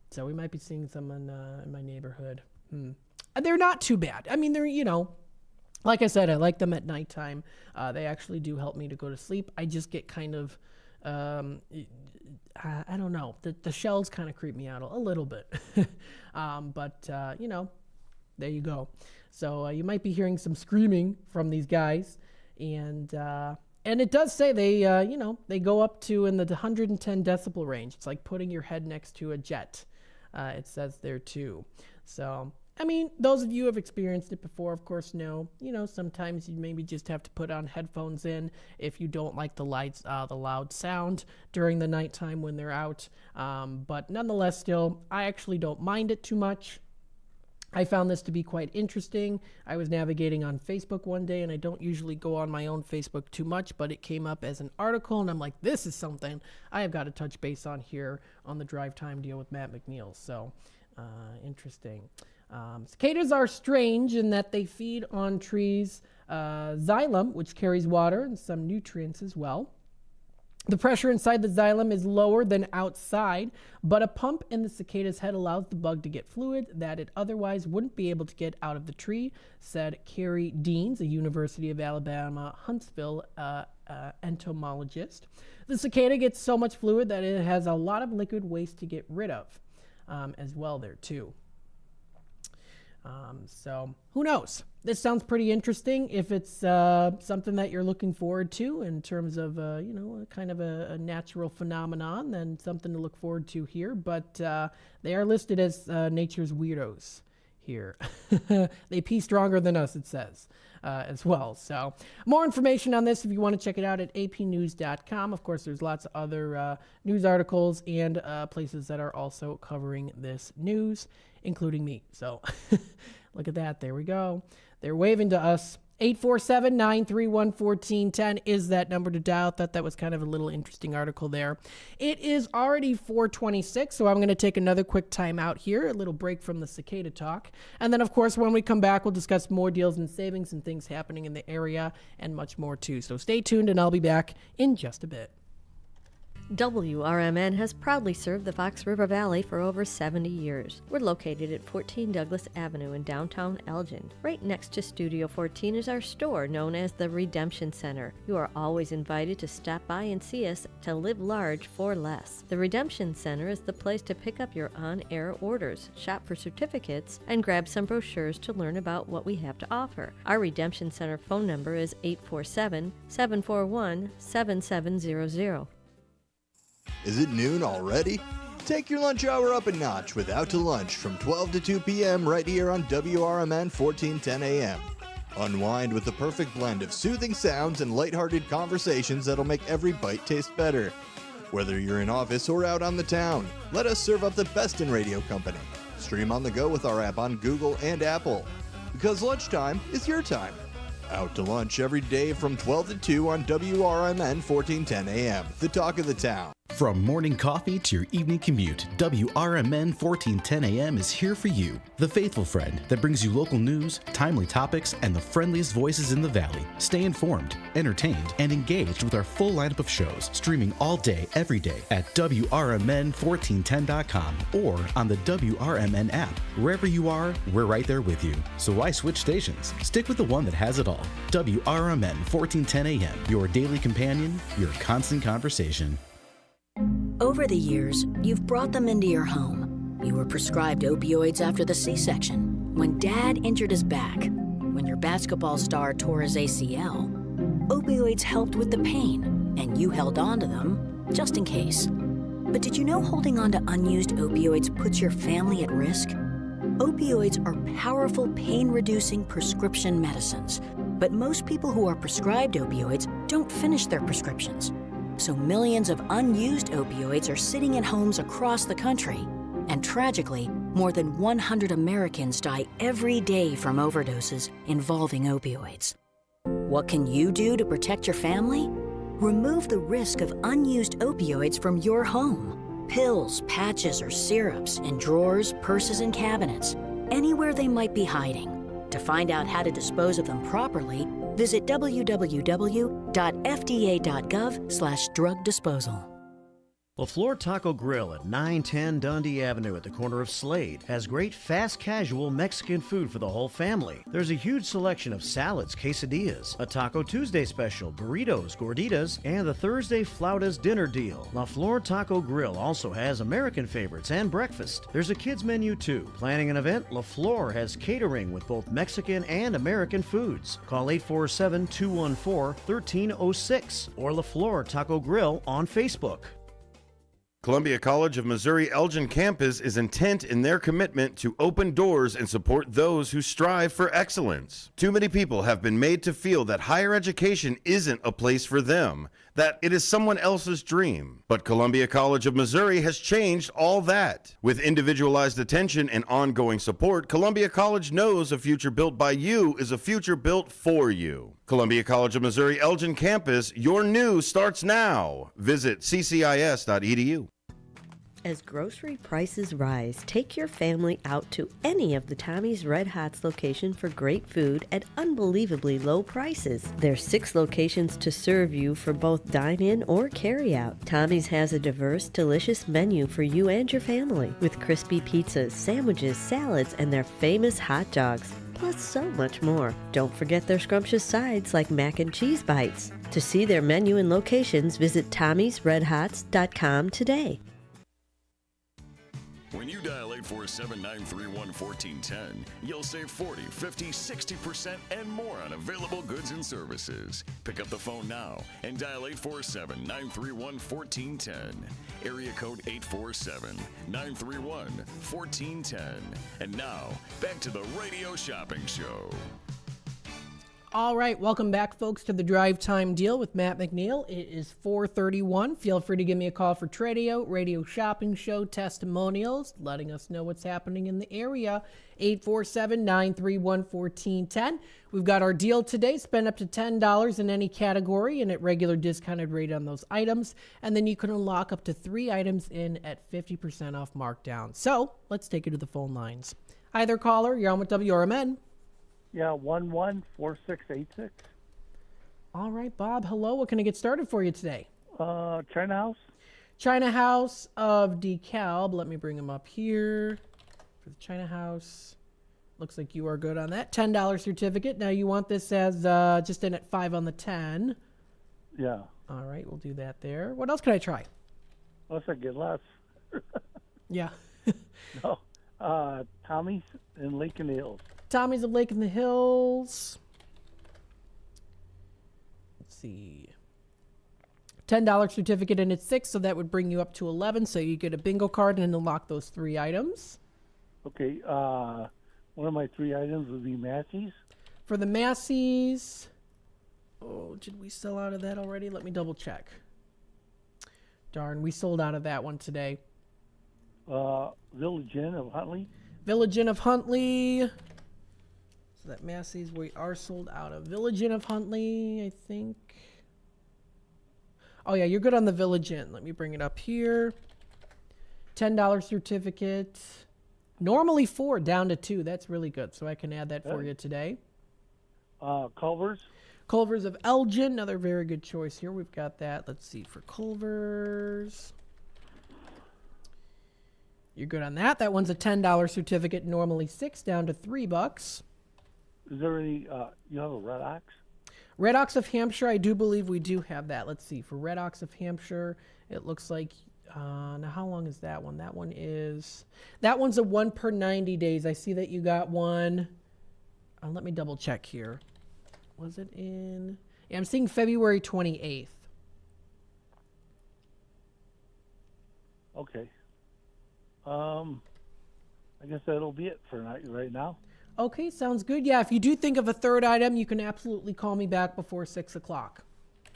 Speaker 8: So we might be seeing some in my neighborhood. They're not too bad. I mean, they're, like I said, I like them at nighttime. They actually do help me to go to sleep. I just get kind of, I don't know, the shells kind of creep me out a little bit. But there you go. So you might be hearing some screaming from these guys, and it does say they go up to in the 110 decibel range. It's like putting your head next to a jet. It says there too. So I mean, those of you who have experienced it before, of course, know. Sometimes you maybe just have to put on headphones in if you don't like the loud sound during the nighttime when they're out. But nonetheless, still, I actually don't mind it too much. I found this to be quite interesting. I was navigating on Facebook one day, and I don't usually go on my own Facebook too much, but it came up as an article, and I'm like, this is something I have got to touch base on here on the Drive Time Deal with Matt McNeil. So, interesting. Cicadas are strange in that they feed on trees' xylem, which carries water and some nutrients as well. The pressure inside the xylem is lower than outside, but a pump in the cicada's head allows the bug to get fluid that it otherwise wouldn't be able to get out of the tree, said Carrie Deans, a University of Alabama Huntsville entomologist. The cicada gets so much fluid that it has a lot of liquid waste to get rid of as well there too. So who knows? This sounds pretty interesting. If it's something that you're looking forward to in terms of, kind of a natural phenomenon, then something to look forward to here. But they are listed as nature's weirdos here. They pee stronger than us, it says, as well. So more information on this if you want to check it out at apnews.com. Of course, there's lots of other news articles and places that are also covering this news, including me. So look at that. There we go. They're waving to us. 847-931-1410 is that number to dial. Thought that was kind of a little interesting article there. It is already 4:26, so I'm going to take another quick time out here, a little break from the cicada talk. And then, of course, when we come back, we'll discuss more deals and savings and things happening in the area and much more, too. So stay tuned, and I'll be back in just a bit.
Speaker 7: WRMN has proudly served the Fox River Valley for over 70 years. We're located at 14 Douglas Avenue in downtown Elgin. Right next to Studio 14 is our store known as the Redemption Center. You are always invited to stop by and see us to live large for less. The Redemption Center is the place to pick up your on-air orders, shop for certificates, and grab some brochures to learn about what we have to offer. Our Redemption Center phone number is 847-741-7700.
Speaker 10: Is it noon already? Take your lunch hour up a notch with Out to Lunch from 12 to 2 p.m. right here on WRMN 1410 a.m. Unwind with the perfect blend of soothing sounds and lighthearted conversations that'll make every bite taste better. Whether you're in office or out on the town, let us serve up the best in radio company. Stream on the go with our app on Google and Apple. Because lunchtime is your time. Out to Lunch every day from 12 to 2 on WRMN 1410 a.m., the talk of the town.
Speaker 11: From morning coffee to your evening commute, WRMN 1410 AM is here for you. The faithful friend that brings you local news, timely topics, and the friendliest voices in the Valley. Stay informed, entertained, and engaged with our full lineup of shows, streaming all day, every day at WRMN1410.com or on the WRMN app. Wherever you are, we're right there with you. So why switch stations? Stick with the one that has it all. WRMN 1410 AM, your daily companion, your constant conversation.
Speaker 12: Over the years, you've brought them into your home. You were prescribed opioids after the C-section, when Dad injured his back, when your basketball star tore his ACL. Opioids helped with the pain, and you held on to them just in case. But did you know holding on to unused opioids puts your family at risk? Opioids are powerful pain-reducing prescription medicines, but most people who are prescribed opioids don't finish their prescriptions. So millions of unused opioids are sitting in homes across the country. And tragically, more than 100 Americans die every day from overdoses involving opioids. What can you do to protect your family? Remove the risk of unused opioids from your home. Pills, patches, or syrups in drawers, purses, and cabinets, anywhere they might be hiding. To find out how to dispose of them properly, visit www.fda.gov/drug disposal.
Speaker 5: LaFleur Taco Grill at 910 Dundee Avenue at the corner of Slade has great fast casual Mexican food for the whole family. There's a huge selection of salads, quesadillas, a Taco Tuesday special, burritos, gorditas, and the Thursday Flautas dinner deal. LaFleur Taco Grill also has American favorites and breakfast. There's a kids menu too. Planning an event? LaFleur has catering with both Mexican and American foods. Call 847-214-1306 or LaFleur Taco Grill on Facebook.
Speaker 13: Columbia College of Missouri Elgin campus is intent in their commitment to open doors and support those who strive for excellence. Too many people have been made to feel that higher education isn't a place for them, that it is someone else's dream. But Columbia College of Missouri has changed all that. With individualized attention and ongoing support, Columbia College knows a future built by you is a future built for you. Columbia College of Missouri Elgin campus, your new starts now. Visit ccis.edu.
Speaker 7: As grocery prices rise, take your family out to any of the Tommy's Red Hots location for great food at unbelievably low prices. There's 6 locations to serve you for both dine-in or carry-out. Tommy's has a diverse, delicious menu for you and your family, with crispy pizzas, sandwiches, salads, and their famous hot dogs. Plus so much more. Don't forget their scrumptious sides like mac and cheese bites. To see their menu and locations, visit Tommy'sRedHots.com today.
Speaker 9: When you dial 847-931-1410, you'll save 40, 50, 60% and more on available goods and services. Pick up the phone now and dial 847-931-1410. Area code 847-931-1410. And now, back to the Radio Shopping Show.
Speaker 8: All right, welcome back, folks, to the Drive Time Deal with Matt McNeil. It is 4:31. Feel free to give me a call for Tradio, Radio Shopping Show, testimonials, letting us know what's happening in the area. 847-931-1410. We've got our deal today. Spend up to $10 in any category and at regular discounted rate on those items. And then you can unlock up to 3 items in at 50% off markdown. So let's take it to the phone lines. Hi there, caller. You're on with WRMN.
Speaker 15: Yeah, 114686.
Speaker 8: All right, Bob. Hello. What can I get started for you today?
Speaker 15: China House.
Speaker 8: China House of DeKalb. Let me bring them up here for the China House. Looks like you are good on that. $10 certificate. Now you want this as just in at 5 on the 10.
Speaker 15: Yeah.
Speaker 8: All right, we'll do that there. What else can I try?
Speaker 15: Unless I get less.
Speaker 8: Yeah.
Speaker 15: No. Tommy's in Lake in the Hills.
Speaker 8: Tommy's of Lake in the Hills. Let's see. $10 certificate and it's 6, so that would bring you up to 11. So you get a bingo card and unlock those 3 items.
Speaker 15: Okay. One of my 3 items would be Massey's.
Speaker 8: For the Massey's. Oh, did we sell out of that already? Let me double check. Darn, we sold out of that one today.
Speaker 15: Village Inn of Huntley.
Speaker 8: Village Inn of Huntley. So that Massey's we are sold out of. Village Inn of Huntley, I think. Oh yeah, you're good on the Village Inn. Let me bring it up here. $10 certificate. Normally 4, down to 2. That's really good. So I can add that for you today.
Speaker 15: Culver's.
Speaker 8: Culver's of Elgin. Another very good choice here. We've got that. Let's see for Culver's. You're good on that. That one's a $10 certificate. Normally 6, down to $3.
Speaker 15: Is there any, you have a Red Ox?
Speaker 8: Red Ox of Hampshire, I do believe we do have that. Let's see. For Red Ox of Hampshire, it looks like, now how long is that one? That one's a 1 per 90 days. I see that you got one. Let me double check here. Was it in? Yeah, I'm seeing February 28th.
Speaker 15: Okay. I guess that'll be it for right now.
Speaker 8: Okay, sounds good. Yeah, if you do think of a 3rd item, you can absolutely call me back before 6 o'clock.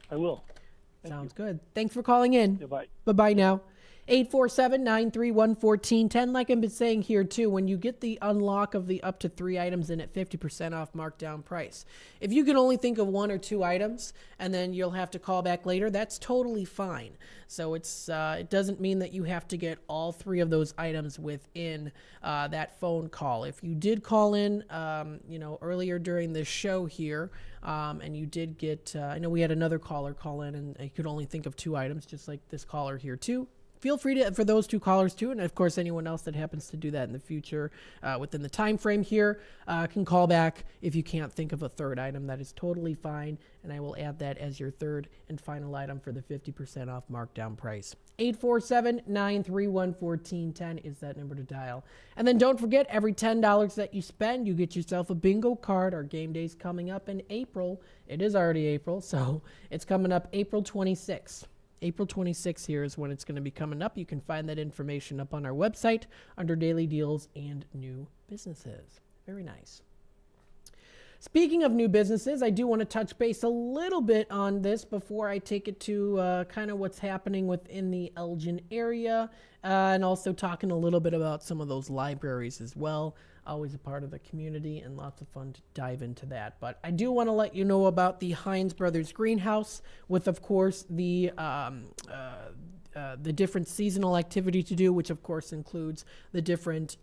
Speaker 15: I will.
Speaker 8: Sounds good. Thanks for calling in.
Speaker 15: Goodbye.
Speaker 8: Bye-bye now. 847-931-1410. Like I've been saying here, too, when you get the unlock of the up to 3 items in at 50% off markdown price. If you can only think of 1 or 2 items and then you'll have to call back later, that's totally fine. So it's it doesn't mean that you have to get all 3 of those items within that phone call. If you did call in, earlier during this show here, and you did get, I know we had another caller call in and he could only think of 2 items, just like this caller here, too. Feel free to, for those 2 callers too, and of course anyone else that happens to do that in the future within the time frame here can call back if you can't think of a 3rd item. That is totally fine, and I will add that as your 3rd and final item for the 50% off markdown price. 847-931-1410 is that number to dial. And then don't forget, every $10 that you spend, you get yourself a bingo card. Our game day's coming up in April. It is already April, so it's coming up April 26th. April 26th here is when it's going to be coming up. You can find that information up on our website under Daily Deals and New Businesses. Very nice. Speaking of new businesses, I do want to touch base a little bit on this before I take it to kind of what's happening within the Elgin area, and also talking a little bit about some of those libraries as well. Always a part of the community and lots of fun to dive into that. But I do want to let you know about the Heinz Brothers Greenhouse with, of course, the different seasonal activity to do, which, of course, includes the different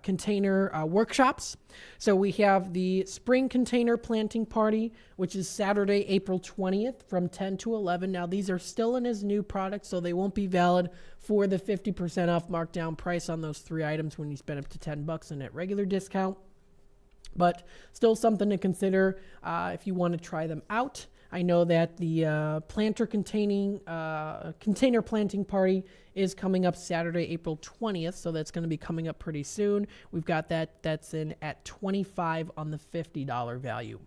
Speaker 8: container workshops. So we have the spring container planting party, which is Saturday, April 20th from 10 to 11. Now, these are still in his new product, so they won't be valid for the 50% off markdown price on those 3 items when you spend up to $10 in at regular discount. But still something to consider if you want to try them out. I know that the container planting party is coming up Saturday, April 20th, so that's going to be coming up pretty soon. We've got that's in at $25 on the $50 value.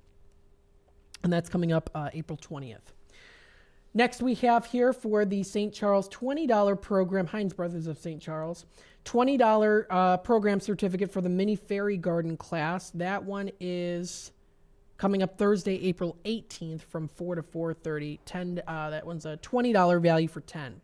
Speaker 8: And that's coming up April 20th. Next, we have here for the St. Charles $20 program, Heinz Brothers of St. Charles, $20 program certificate for the mini fairy garden class. That one is coming up Thursday, April 18th from 4 to 4:30. That one's a $20 value for 10.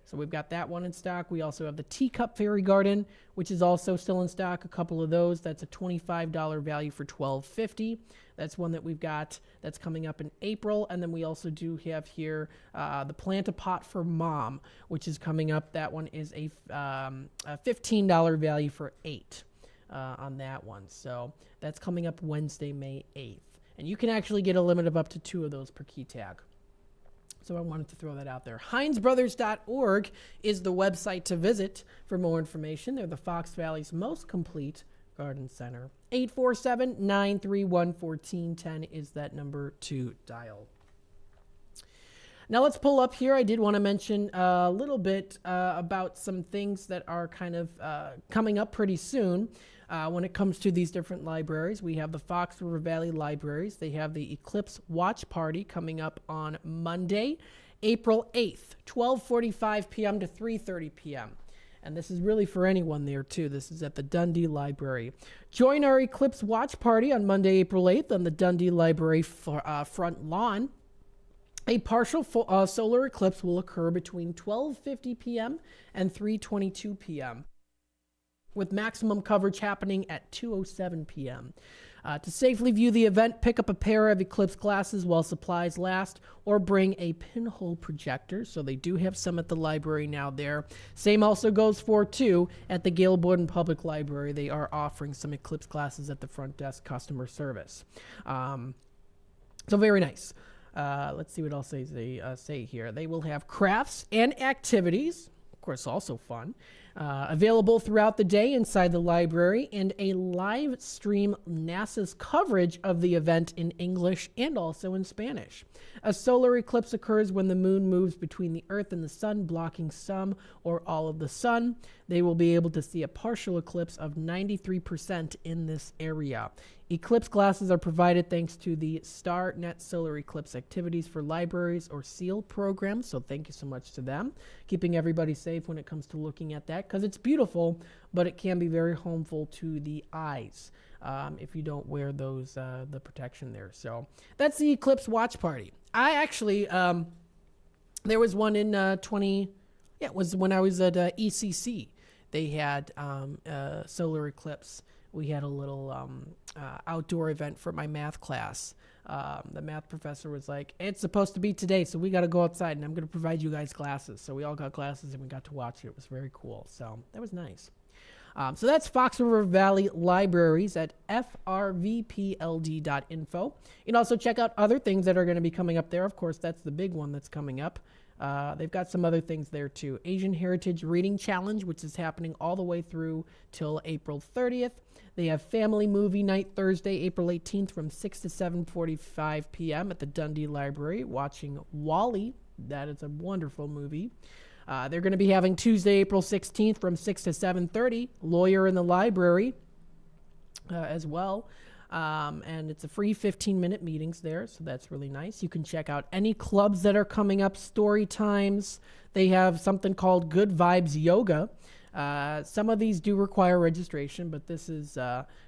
Speaker 8: So we've got that one in stock. We also have the Teacup Fairy Garden, which is also still in stock. A couple of those. That's a $25 value for $12.50. That's one that we've got that's coming up in April. And then we also do have here the Plant a Pot for Mom, which is coming up. That one is a $15 value for 8 on that one. So that's coming up Wednesday, May 8th. And you can actually get a limit of up to 2 of those per key tag. So I wanted to throw that out there. HeinzBrothers.org is the website to visit for more information. They're the Fox Valley's most complete garden center. 847-931-1410 is that number to dial. Now let's pull up here. I did want to mention a little bit about some things that are kind of coming up pretty soon. When it comes to these different libraries, we have the Fox River Valley Libraries. They have the Eclipse Watch Party coming up on Monday, April 8th, 12:45 p.m. to 3:30 p.m. And this is really for anyone there, too. This is at the Dundee Library. Join our Eclipse Watch Party on Monday, April 8th on the Dundee Library front lawn. A partial solar eclipse will occur between 12:50 p.m. and 3:22 p.m., with maximum coverage happening at 2:07 p.m. To safely view the event, pick up a pair of Eclipse glasses while supplies last, or bring a pinhole projector. So they do have some at the library now there. Same also goes for, too, at the Gale Borden Public Library. They are offering some Eclipse glasses at the front desk customer service. So very nice. Let's see what else they say here. They will have crafts and activities, of course, also fun, available throughout the day inside the library, and a live stream NASA's coverage of the event in English and also in Spanish. A solar eclipse occurs when the moon moves between the Earth and the sun, blocking some or all of the sun. They will be able to see a partial eclipse of 93% in this area. Eclipse glasses are provided thanks to the StarNet Solar Eclipse Activities for Libraries, or SEAL program, so thank you so much to them, keeping everybody safe when it comes to looking at that, because it's beautiful, but it can be very harmful to the eyes if you don't wear those the protection there. So that's the Eclipse Watch Party. I actually, there was one in it was when I was at ECC. They had solar eclipse. We had a little outdoor event for my math class. The math professor was like, it's supposed to be today, so we got to go outside, and I'm going to provide you guys glasses. So we all got glasses, and we got to watch it. It was very cool. So that was nice. So that's Fox River Valley Libraries at frvpld.info. You can also check out other things that are going to be coming up there. Of course, that's the big one that's coming up. They've got some other things there, too. Asian Heritage Reading Challenge, which is happening all the way through till April 30th. They have Family Movie Night Thursday, April 18th from 6 to 7:45 p.m. at the Dundee Library, watching WALL-E. That is a wonderful movie. They're going to be having Tuesday, April 16th from 6 to 7:30, Lawyer in the Library as well. And it's a free 15-minute meetings there, so that's really nice. You can check out any clubs that are coming up, story times. They have something called Good Vibes Yoga. Some of these do require registration, but this is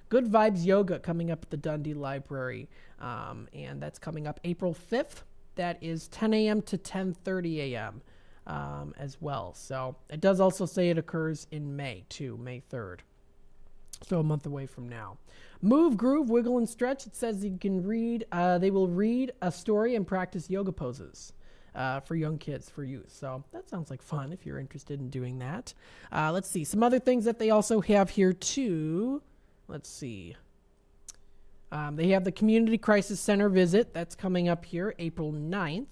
Speaker 8: Good Vibes Yoga coming up at the Dundee Library, and that's coming up April 5th. That is 10 a.m. to 10:30 a.m. As well. So it does also say it occurs in May, too, May 3rd. So a month away from now. Move, Groove, Wiggle, and Stretch. It says you can read, they will read a story and practice yoga poses for young kids, for youth. So that sounds like fun if you're interested in doing that. Let's see. Some other things that they also have here, too. Let's see. They have the Community Crisis Center visit. That's coming up here April 9th.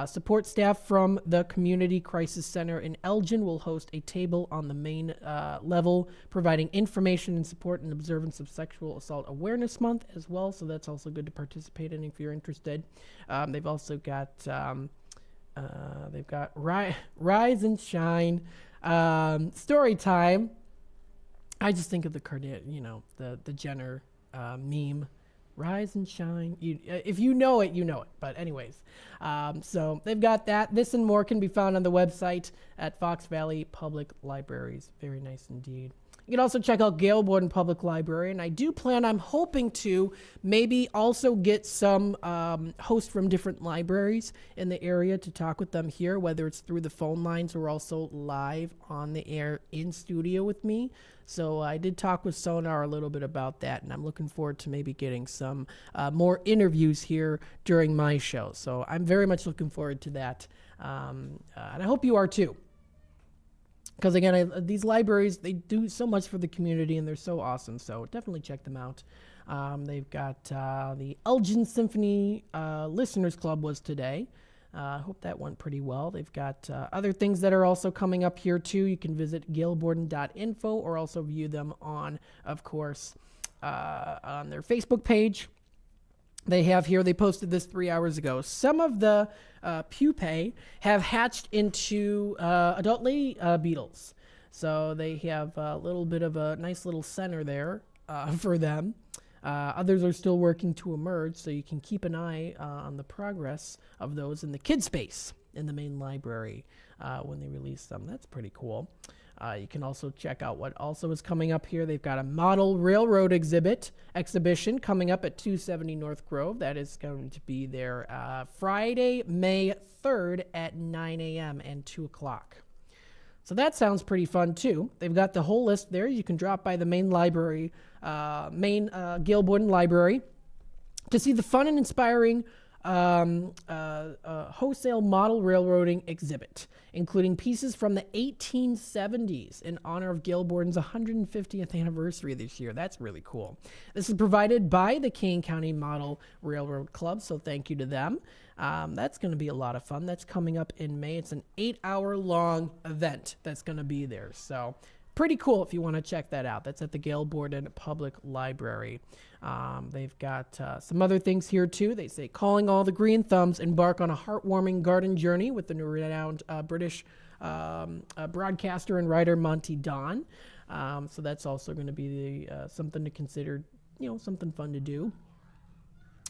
Speaker 8: Support staff from the Community Crisis Center in Elgin will host a table on the main level, providing information and support in observance of Sexual Assault Awareness Month as well, so that's also good to participate in if you're interested. They've also got They've got Rise and Shine, Story Time. I just think of the Jenner meme. Rise and shine. If you know it, you know it. But anyways, so they've got that. This and more can be found on the website at Fox Valley Public Libraries. Very nice indeed. You can also check out Gale Borden Public Library, and I do plan, I'm hoping to maybe also get some hosts from different libraries in the area to talk with them here, whether it's through the phone lines or also live on the air in studio with me. So I did talk with Sonar a little bit about that, and I'm looking forward to maybe getting some more interviews here during my show. So I'm very much looking forward to that, and I hope you are too. Because again, these libraries, they do so much for the community, and they're so awesome. So definitely check them out. They've got the Elgin Symphony Listeners Club was today. I hope that went pretty well. They've got other things that are also coming up here too. You can visit galeborden.info or also view them on, of course, on their Facebook page. They have here, they posted this 3 hours ago. Some of the pupae have hatched into adult lady beetles. So they have a little bit of a nice little center there for them. Others are still working to emerge, so you can keep an eye on the progress of those in the kid space in the main library when they release them. That's pretty cool. You can also check out what also is coming up here. They've got a model railroad exhibition coming up at 270 North Grove. That is going to be there Friday, May 3rd at 9 a.m. and 2 o'clock. So that sounds pretty fun, too. They've got the whole list there. You can drop by the main library, Gale Borden Library, to see the fun and inspiring wholesale model railroading exhibit, including pieces from the 1870s in honor of Gale Borden's 150th anniversary this year. That's really cool. This is provided by the Kane County Model Railroad Club, so thank you to them. That's going to be a lot of fun. That's coming up in May. It's an 8-hour-long event that's going to be there, so pretty cool if you want to check that out. That's at the Gale Borden Public Library. They've got some other things here, too. They say, calling all the green thumbs, embark on a heartwarming garden journey with the renowned British broadcaster and writer Monty Don. So that's also going to be something to consider, something fun to do.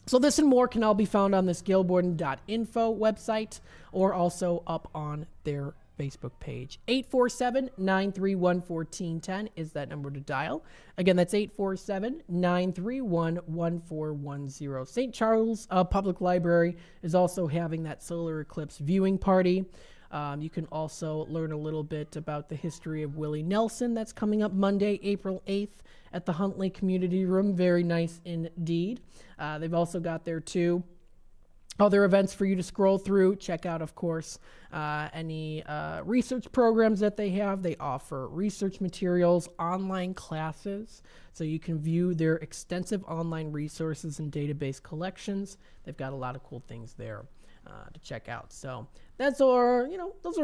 Speaker 8: So this and more can all be found on this galeborden.info website or also up on their Facebook page. 847-931-1410 is that number to dial. Again, that's 847-931-1410. St. Charles Public Library is also having that solar eclipse viewing party. You can also learn a little bit about the history of Willie Nelson. That's coming up Monday, April 8th at the Huntley Community Room. Very nice indeed. They've also got there, too, other events for you to scroll through. Check out, of course, any research programs that they have. They offer research materials, online classes, so you can view their extensive online resources and database collections. They've got a lot of cool things there to check out. So those are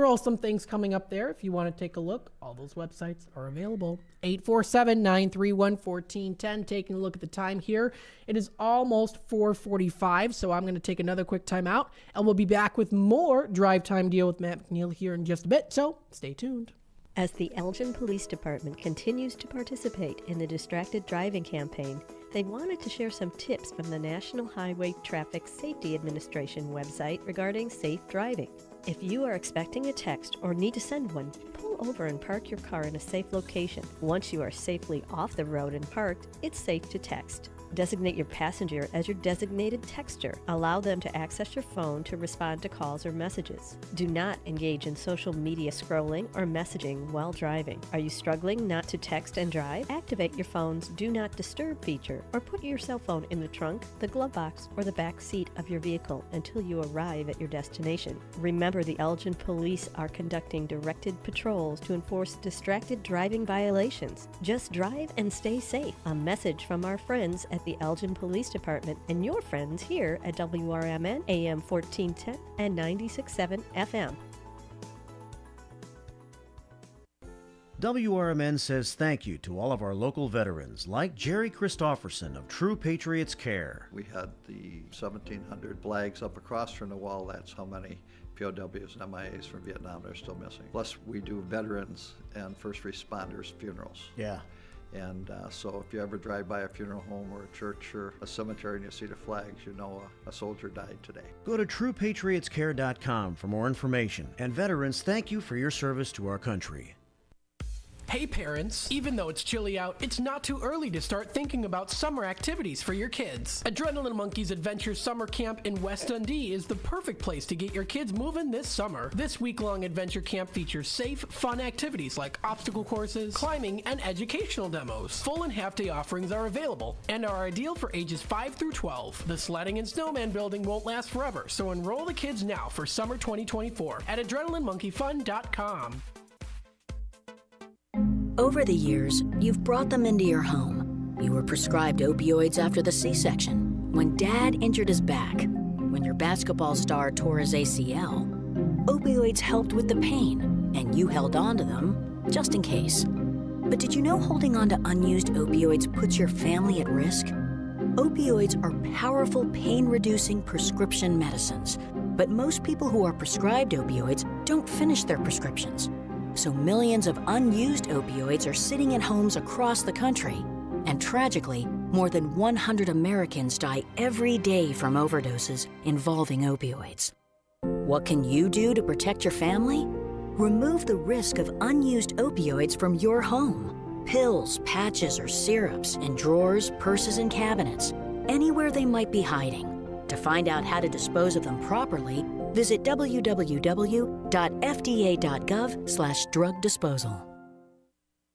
Speaker 8: all some things coming up there. If you want to take a look, all those websites are available. 847-931-1410. Taking a look at the time here. It is almost 4:45, so I'm going to take another quick time out, and we'll be back with more Drive Time Deal with Matt McNeil here in just a bit, so stay tuned.
Speaker 7: As the Elgin Police Department continues to participate in the Distracted Driving campaign, they wanted to share some tips from the National Highway Traffic Safety Administration website regarding safe driving. If you are expecting a text or need to send one, pull over and park your car in a safe location. Once you are safely off the road and parked, it's safe to text. Designate your passenger as your designated texter. Allow them to access your phone to respond to calls or messages. Do not engage in social media scrolling or messaging while driving. Are you struggling not to text and drive? Activate your phone's Do Not Disturb feature or put your cell phone in the trunk, the glove box, or the back seat of your vehicle until you arrive at your destination. Remember, the Elgin Police are conducting directed patrols to enforce distracted driving violations. Just drive and stay safe. A message from our friends at the Elgin Police Department and your friends here at WRMN AM 1410 and 96.7 FM.
Speaker 5: WRMN says thank you to all of our local veterans, like Jerry Christofferson of True Patriots Care.
Speaker 16: We had the 1,700 flags up across from the wall. That's how many POWs and MIAs from Vietnam are still missing. Plus, we do veterans and first responders funerals.
Speaker 5: Yeah.
Speaker 16: And so if you ever drive by a funeral home or a church or a cemetery and you see the flags, you know a soldier died today.
Speaker 5: Go to TruePatriotsCare.com for more information. And veterans, thank you for your service to our country.
Speaker 8: Hey parents, even though it's chilly out, it's not too early to start thinking about summer activities for your kids. Adrenaline Monkeys Adventure Summer Camp in West Dundee is the perfect place to get your kids moving this summer. This week-long adventure camp features safe, fun activities like obstacle courses, climbing, and educational demos. Full and half-day offerings are available and are ideal for ages 5 through 12. The sledding and snowman building won't last forever, so enroll the kids now for summer 2024 at adrenalinemonkeyfun.com.
Speaker 12: Over the years, you've brought them into your home. You were prescribed opioids after the C-section, when Dad injured his back, when your basketball star tore his ACL. Opioids helped with the pain, and you held on to them just in case. But did you know holding on to unused opioids puts your family at risk? Opioids are powerful pain-reducing prescription medicines, but most people who are prescribed opioids don't finish their prescriptions. So millions of unused opioids are sitting in homes across the country. And tragically, more than 100 Americans die every day from overdoses involving opioids. What can you do to protect your family? Remove the risk of unused opioids from your home. Pills, patches, or syrups in drawers, purses, and cabinets, anywhere they might be hiding. To find out how to dispose of them properly, visit www.fda.gov/drug disposal.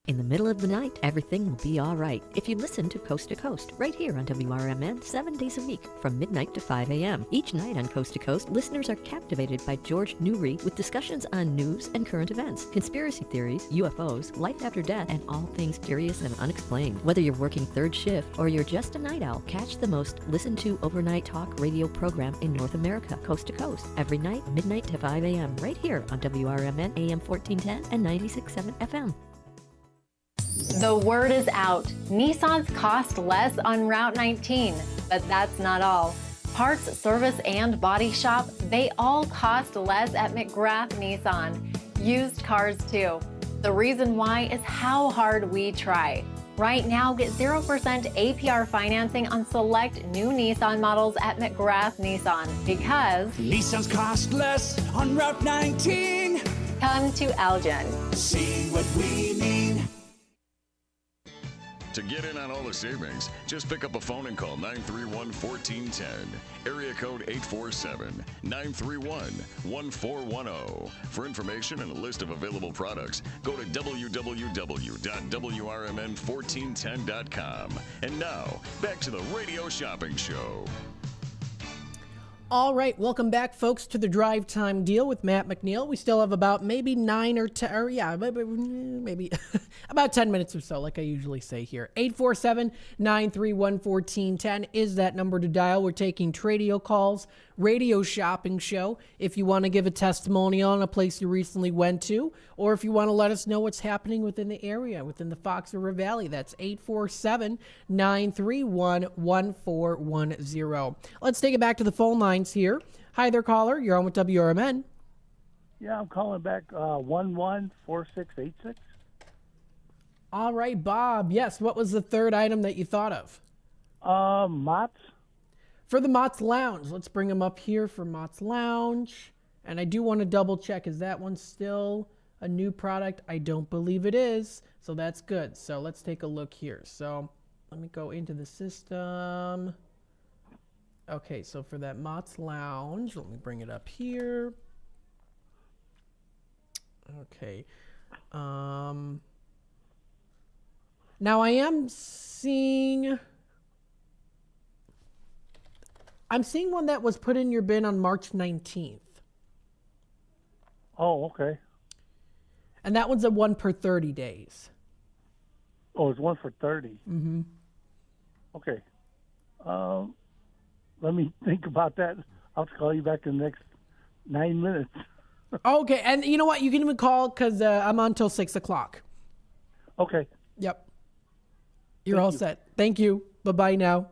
Speaker 17: In the middle of the night, everything will be all right if you listen to Coast to Coast right here on WRMN 7 days a week from midnight to 5 a.m. Each night on Coast to Coast, listeners are captivated by George Newry with discussions on news and current events, conspiracy theories, UFOs, life after death, and all things curious and unexplained. Whether you're working third shift or you're just a night owl, catch the most listened to overnight talk radio program in North America, Coast to Coast, every night, midnight to 5 a.m. right here on WRMN AM 1410 and 96.7 FM.
Speaker 18: The word is out. Nissans cost less on Route 19, but that's not all. Parts, service, and body shop, they all cost less at McGrath Nissan. Used cars too. The reason why is how hard we try. Right now, get 0% APR financing on select new Nissan models at McGrath Nissan because
Speaker 19: Nissans cost less on Route 19.
Speaker 18: Come to Elgin.
Speaker 19: See what we mean.
Speaker 9: To get in on all the savings, just pick up a phone and call 931-1410. Area code 847-931-1410. For information and a list of available products, go to www.WRMN1410.com. And now, back to the Radio Shopping Show.
Speaker 8: All right, welcome back, folks, to the Drive Time Deal with Matt McNeil. We still have about maybe 9 or 10, or yeah, maybe about 10 minutes or so, like I usually say here. 847-931-1410 is that number to dial. We're taking Tradio calls, Radio Shopping Show. If you want to give a testimonial on a place you recently went to, or if you want to let us know what's happening within the area, within the Fox River Valley, that's 847-931-1410. Let's take it back to the phone line here. Hi there, caller. You're on with WRMN.
Speaker 15: Yeah, I'm calling back 114686.
Speaker 8: All right, Bob. Yes, what was the third item that you thought of?
Speaker 15: Mott's.
Speaker 8: For the Mott's Lounge. Let's bring them up here for Mott's Lounge. And I do want to double check. Is that one still a new product? I don't believe it is. So that's good. So let's take a look here. So let me go into the system. Okay, so for that Mott's Lounge, let me bring it up here. Okay. Now I am seeing... I'm seeing one that was put in your bin on March 19th.
Speaker 15: Oh, okay.
Speaker 8: And that one's a 1 per 30 days.
Speaker 15: Oh, it's 1 for 30.
Speaker 8: Mm-hmm.
Speaker 15: Okay. Let me think about that. I'll call you back in the next 9 minutes.
Speaker 8: Okay, and you know what? You can even call because I'm on till 6 o'clock.
Speaker 15: Okay.
Speaker 8: Yep. You're all set. Thank you. Bye-bye now.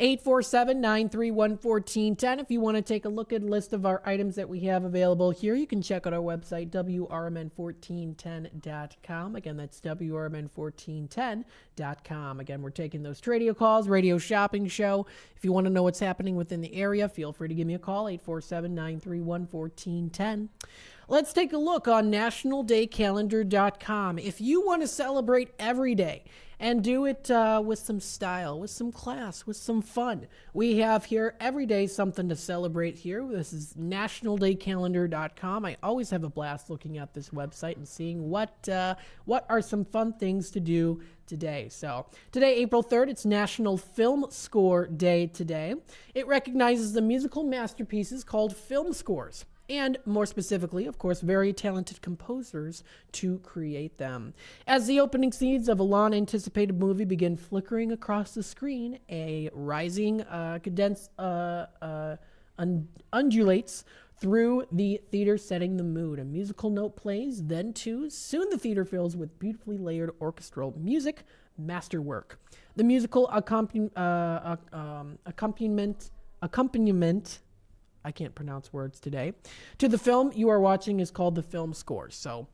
Speaker 8: 847-931-1410. If you want to take a look at a list of our items that we have available here, you can check out our website, WRMN1410.com. Again, that's WRMN1410.com. Again, we're taking those radio calls, radio shopping show. If you want to know what's happening within the area, feel free to give me a call, 847-931-1410. Let's take a look on nationaldaycalendar.com. If you want to celebrate every day and do it with some style, with some class, with some fun, we have here every day something to celebrate here. This is nationaldaycalendar.com. I always have a blast looking at this website and seeing what are some fun things to do today. So today, April 3rd, it's National Film Score Day today. It recognizes the musical masterpieces called film scores. And more specifically, of course, very talented composers to create them. As the opening scenes of a long-anticipated movie begin flickering across the screen, a rising cadence undulates through the theater, setting the mood. A musical note plays, then too, soon the theater fills with beautifully layered orchestral music, masterwork. The musical accompaniment, I can't pronounce words today, to the film you are watching is called the film score. So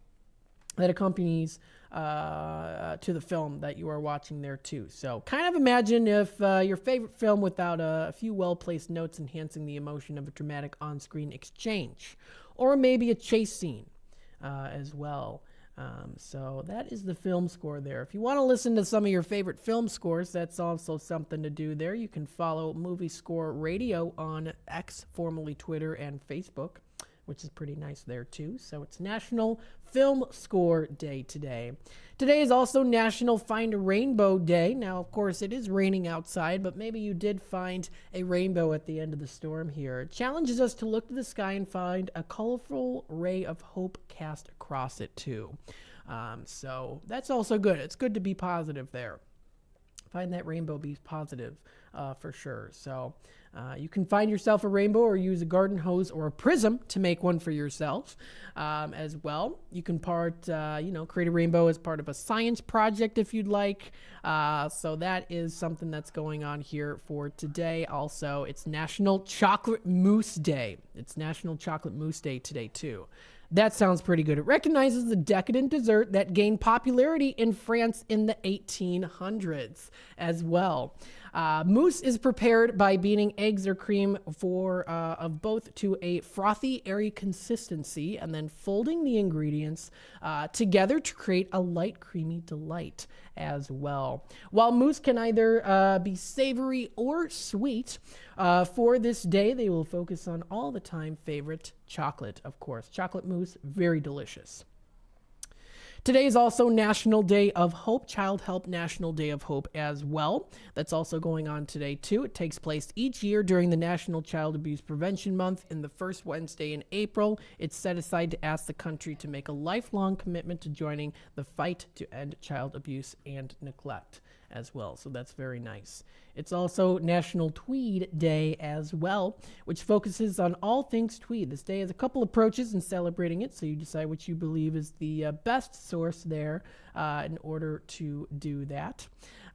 Speaker 8: that accompanies to the film that you are watching there too. So kind of imagine if your favorite film without a few well-placed notes enhancing the emotion of a dramatic on-screen exchange, or maybe a chase scene as well. So that is the film score there. If you want to listen to some of your favorite film scores, that's also something to do there. You can follow Movie Score Radio on X, formerly Twitter, and Facebook, which is pretty nice there too. So it's National Film Score Day today. Today is also National Find a Rainbow Day. Now, of course, it is raining outside, but maybe you did find a rainbow at the end of the storm here. It challenges us to look to the sky and find a colorful ray of hope cast across it too. So that's also good. It's good to be positive there. Find that rainbow, be positive for sure. So you can find yourself a rainbow or use a garden hose or a prism to make one for yourself as well. You can create a rainbow as part of a science project if you'd like. So that is something that's going on here for today. Also, it's National Chocolate Mousse Day. It's National Chocolate Mousse Day today too. That sounds pretty good. It recognizes the decadent dessert that gained popularity in France in the 1800s as well. Mousse is prepared by beating eggs or cream of both to a frothy, airy consistency and then folding the ingredients together to create a light, creamy delight as well. While mousse can either be savory or sweet, for this day, they will focus on all the time favorite chocolate, of course. Chocolate mousse, very delicious. Today is also National Day of Hope, Child Help National Day of Hope as well. That's also going on today too. It takes place each year during the National Child Abuse Prevention Month in the first Wednesday in April. It's set aside to ask the country to make a lifelong commitment to joining the fight to end child abuse and neglect as well. So that's very nice. It's also National Tweed Day as well, which focuses on all things tweed. This day has a couple approaches in celebrating it, so you decide what you believe is the best source there in order to do that.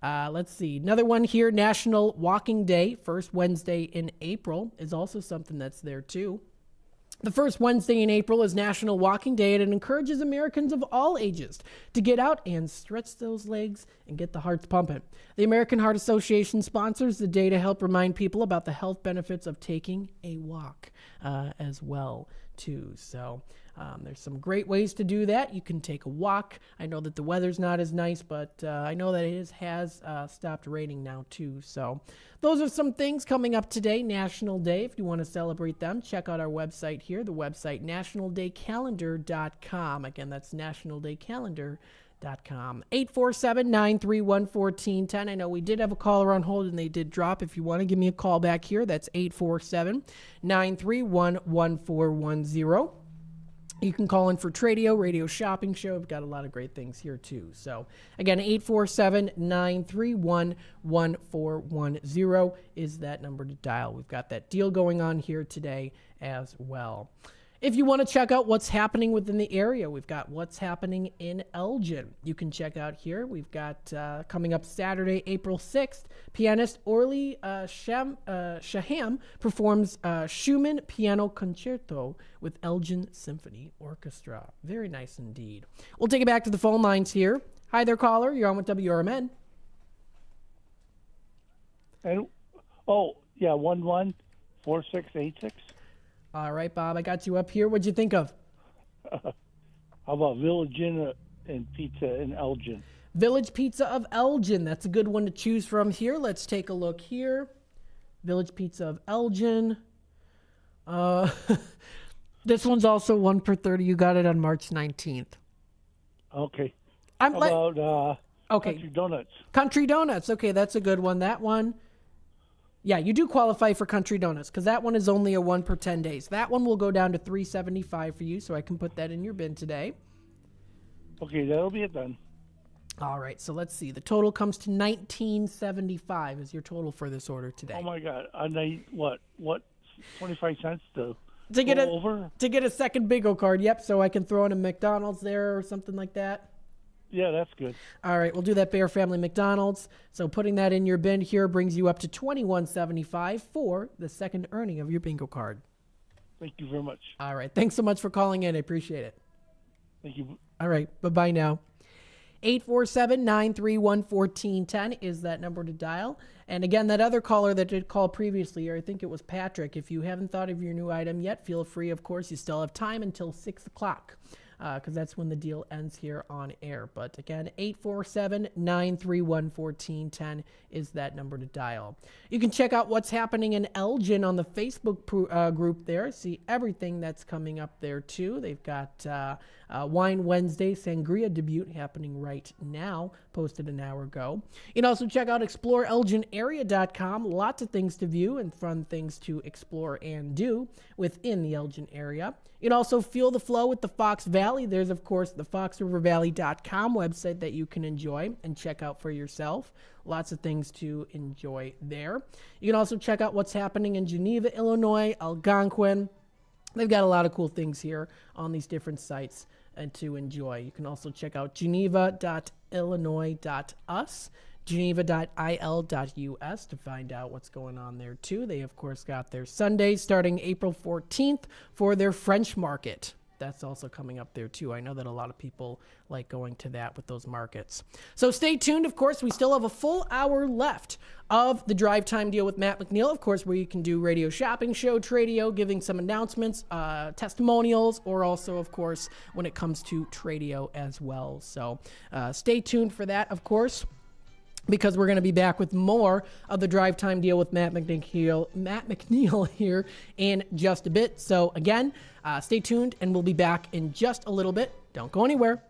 Speaker 8: Let's see. Another one here, National Walking Day, first Wednesday in April, is also something that's there too. The first Wednesday in April is National Walking Day, and it encourages Americans of all ages to get out and stretch those legs and get the hearts pumping. The American Heart Association sponsors the day to help remind people about the health benefits of taking a walk as well, too. So there's some great ways to do that. You can take a walk. I know that the weather's not as nice, but I know that it has stopped raining now, too. So those are some things coming up today, National Day. If you want to celebrate them, check out our website here, the website nationaldaycalendar.com. Again, that's nationaldaycalendar.com. 847-931-1410. I know we did have a caller on hold and they did drop. If you want to give me a call back here, that's 847-931-1410. You can call in for Tradio, Radio Shopping Show. We've got a lot of great things here, too. So, again, 847-931-1410 is that number to dial. We've got that deal going on here today as well. If you want to check out what's happening within the area, we've got what's happening in Elgin. You can check out here. We've got coming up Saturday, April 6th, pianist Orly Shaham performs Schumann Piano Concerto with Elgin Symphony Orchestra. Very nice indeed. We'll take it back to the phone lines here. Hi there, caller. You're on with WRMN.
Speaker 15: And 114686.
Speaker 8: All right, Bob, I got you up here. What'd you think of?
Speaker 15: How about Village Inn and Pizza in Elgin?
Speaker 8: Village Pizza of Elgin. That's a good one to choose from here. Let's take a look here. Village Pizza of Elgin. This one's also 1 per 30. You got it on March 19th.
Speaker 15: Okay. How about Country Donuts?
Speaker 8: Country Donuts. Okay, that's a good one. That one. Yeah, you do qualify for Country Donuts because that one is only a 1 per 10 days. That one will go down to $3.75 for you, so I can put that in your bin today.
Speaker 15: Okay, that'll be it then.
Speaker 8: All right, so let's see. The total comes to $19.75 is your total for this order today.
Speaker 15: Oh my God! What? 25 cents to
Speaker 8: get
Speaker 15: go over?
Speaker 8: To get a second bingo card. Yep. So I can throw in a McDonald's there or something like that.
Speaker 15: Yeah, that's good.
Speaker 8: All right, we'll do that Bear Family McDonald's. So putting that in your bin here brings you up to $21.75 for the second earning of your bingo card.
Speaker 15: Thank you very much.
Speaker 8: All right, thanks so much for calling in. I appreciate it.
Speaker 15: Thank you.
Speaker 8: All right, bye-bye now. 847-931-1410 is that number to dial. And again, that other caller that did call previously, or I think it was Patrick, if you haven't thought of your new item yet, feel free, of course. You still have time until 6 o'clock. Because that's when the deal ends here on air. But again, 847-931-1410 is that number to dial. You can check out what's happening in Elgin on the Facebook group there. See everything that's coming up there, too. They've got Wine Wednesday Sangria debut happening right now, posted an hour ago. You can also check out exploreelginarea.com. Lots of things to view and fun things to explore and do within the Elgin area. You can also feel the flow with the Fox Valley. There's, of course, the foxrivervalley.com website that you can enjoy and check out for yourself. Lots of things to enjoy there. You can also check out what's happening in Geneva, Illinois, Algonquin. They've got a lot of cool things here on these different sites and to enjoy. You can also check out geneva.illinois.us, geneva.il.us to find out what's going on there too. They, of course, got their Sundays starting April 14th for their French market. That's also coming up there too. I know that a lot of people like going to that with those markets. So stay tuned. Of course, we still have a full hour left of the Drive Time Deal with Matt McNeil, of course, where you can do radio shopping show, Tradio, giving some announcements, testimonials, or also, of course, when it comes to Tradio as well. So stay tuned for that, of course, because we're going to be back with more of the Drive Time Deal with Matt McNeil here in just a bit. So again, stay tuned, and we'll be back in just a little bit. Don't go anywhere.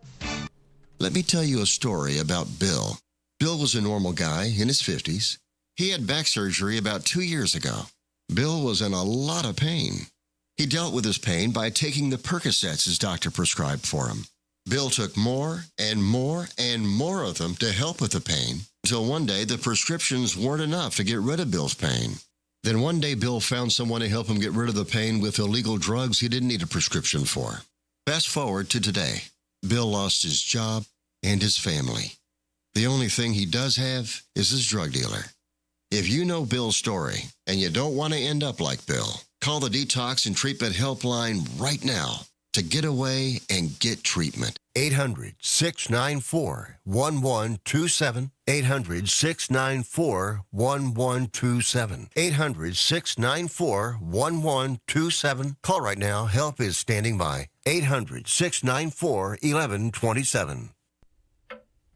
Speaker 2: Let me tell you a story about Bill. Bill was a normal guy in his 50s. He had back surgery about 2 years ago. Bill was in a lot of pain. He dealt with his pain by taking the Percocets his doctor prescribed for him. Bill took more and more and more of them to help with the pain, until one day the prescriptions weren't enough to get rid of Bill's pain. Then one day Bill found someone to help him get rid of the pain with illegal drugs he didn't need a prescription for. Fast forward to today. Bill lost his job and his family. The only thing he does have is his drug dealer. If you know Bill's story and you don't want to end up like Bill, call the Detox and Treatment Helpline right now to get away and get treatment. 800-694-1127. 800-694-1127. 800-694-1127. Call right now. Help is standing by. 800-694-1127.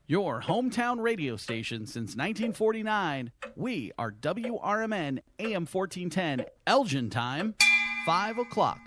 Speaker 1: Your hometown radio station since 1949. We are WRMN AM 1410, Elgin time, 5 o'clock.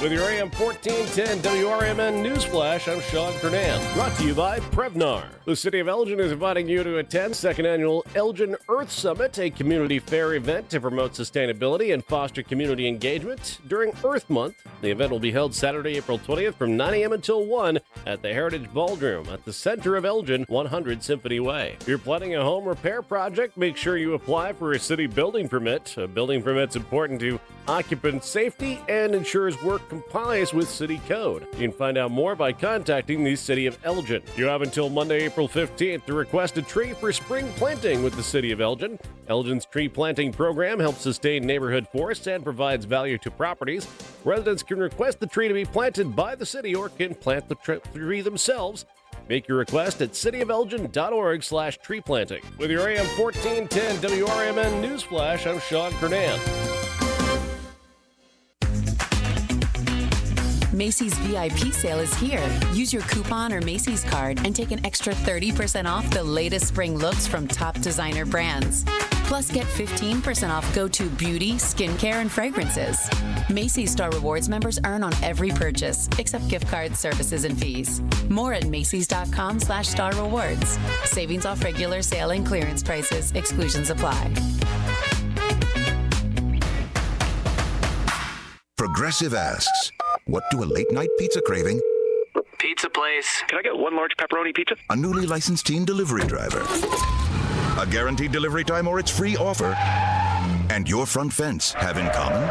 Speaker 4: With your AM 1410 WRMN Newsflash, I'm Sean Kernan. Brought to you by Prevnar. The City of Elgin is inviting you to attend second annual Elgin Earth Summit, a community fair event to promote sustainability and foster community engagement during Earth Month. The event will be held Saturday, April 20th from 9 a.m. until 1 at the Heritage Ballroom at the center of Elgin, 100 Symphony Way. If you're planning a home repair project, make sure you apply for a city building permit. A building permit's important to occupant safety and ensures work complies with city code. You can find out more by contacting the City of Elgin. You have until Monday, April 15th to request a tree for spring planting with the City of Elgin. Elgin's tree planting program helps sustain neighborhood forests and provides value to properties. Residents can request the tree to be planted by the city or can plant the tree themselves. Make your request at cityofelgin.org/tree planting. With your AM 1410 WRMN Newsflash, I'm Sean Kernan.
Speaker 14: Macy's VIP sale is here. Use your coupon or Macy's card and take an extra 30% off the latest spring looks from top designer brands. Plus, get 15% off go-to beauty, skincare, and fragrances. Macy's Star Rewards members earn on every purchase, except gift cards, services, and fees. More at Macys.com/Star Rewards. Savings off regular sale and clearance prices. Exclusions apply.
Speaker 20: Progressive asks, what do a late-night pizza craving,
Speaker 21: Pizza place. Can I get one large pepperoni pizza?
Speaker 20: a newly licensed teen delivery driver, a guaranteed delivery time or its free offer, and your front fence have in common?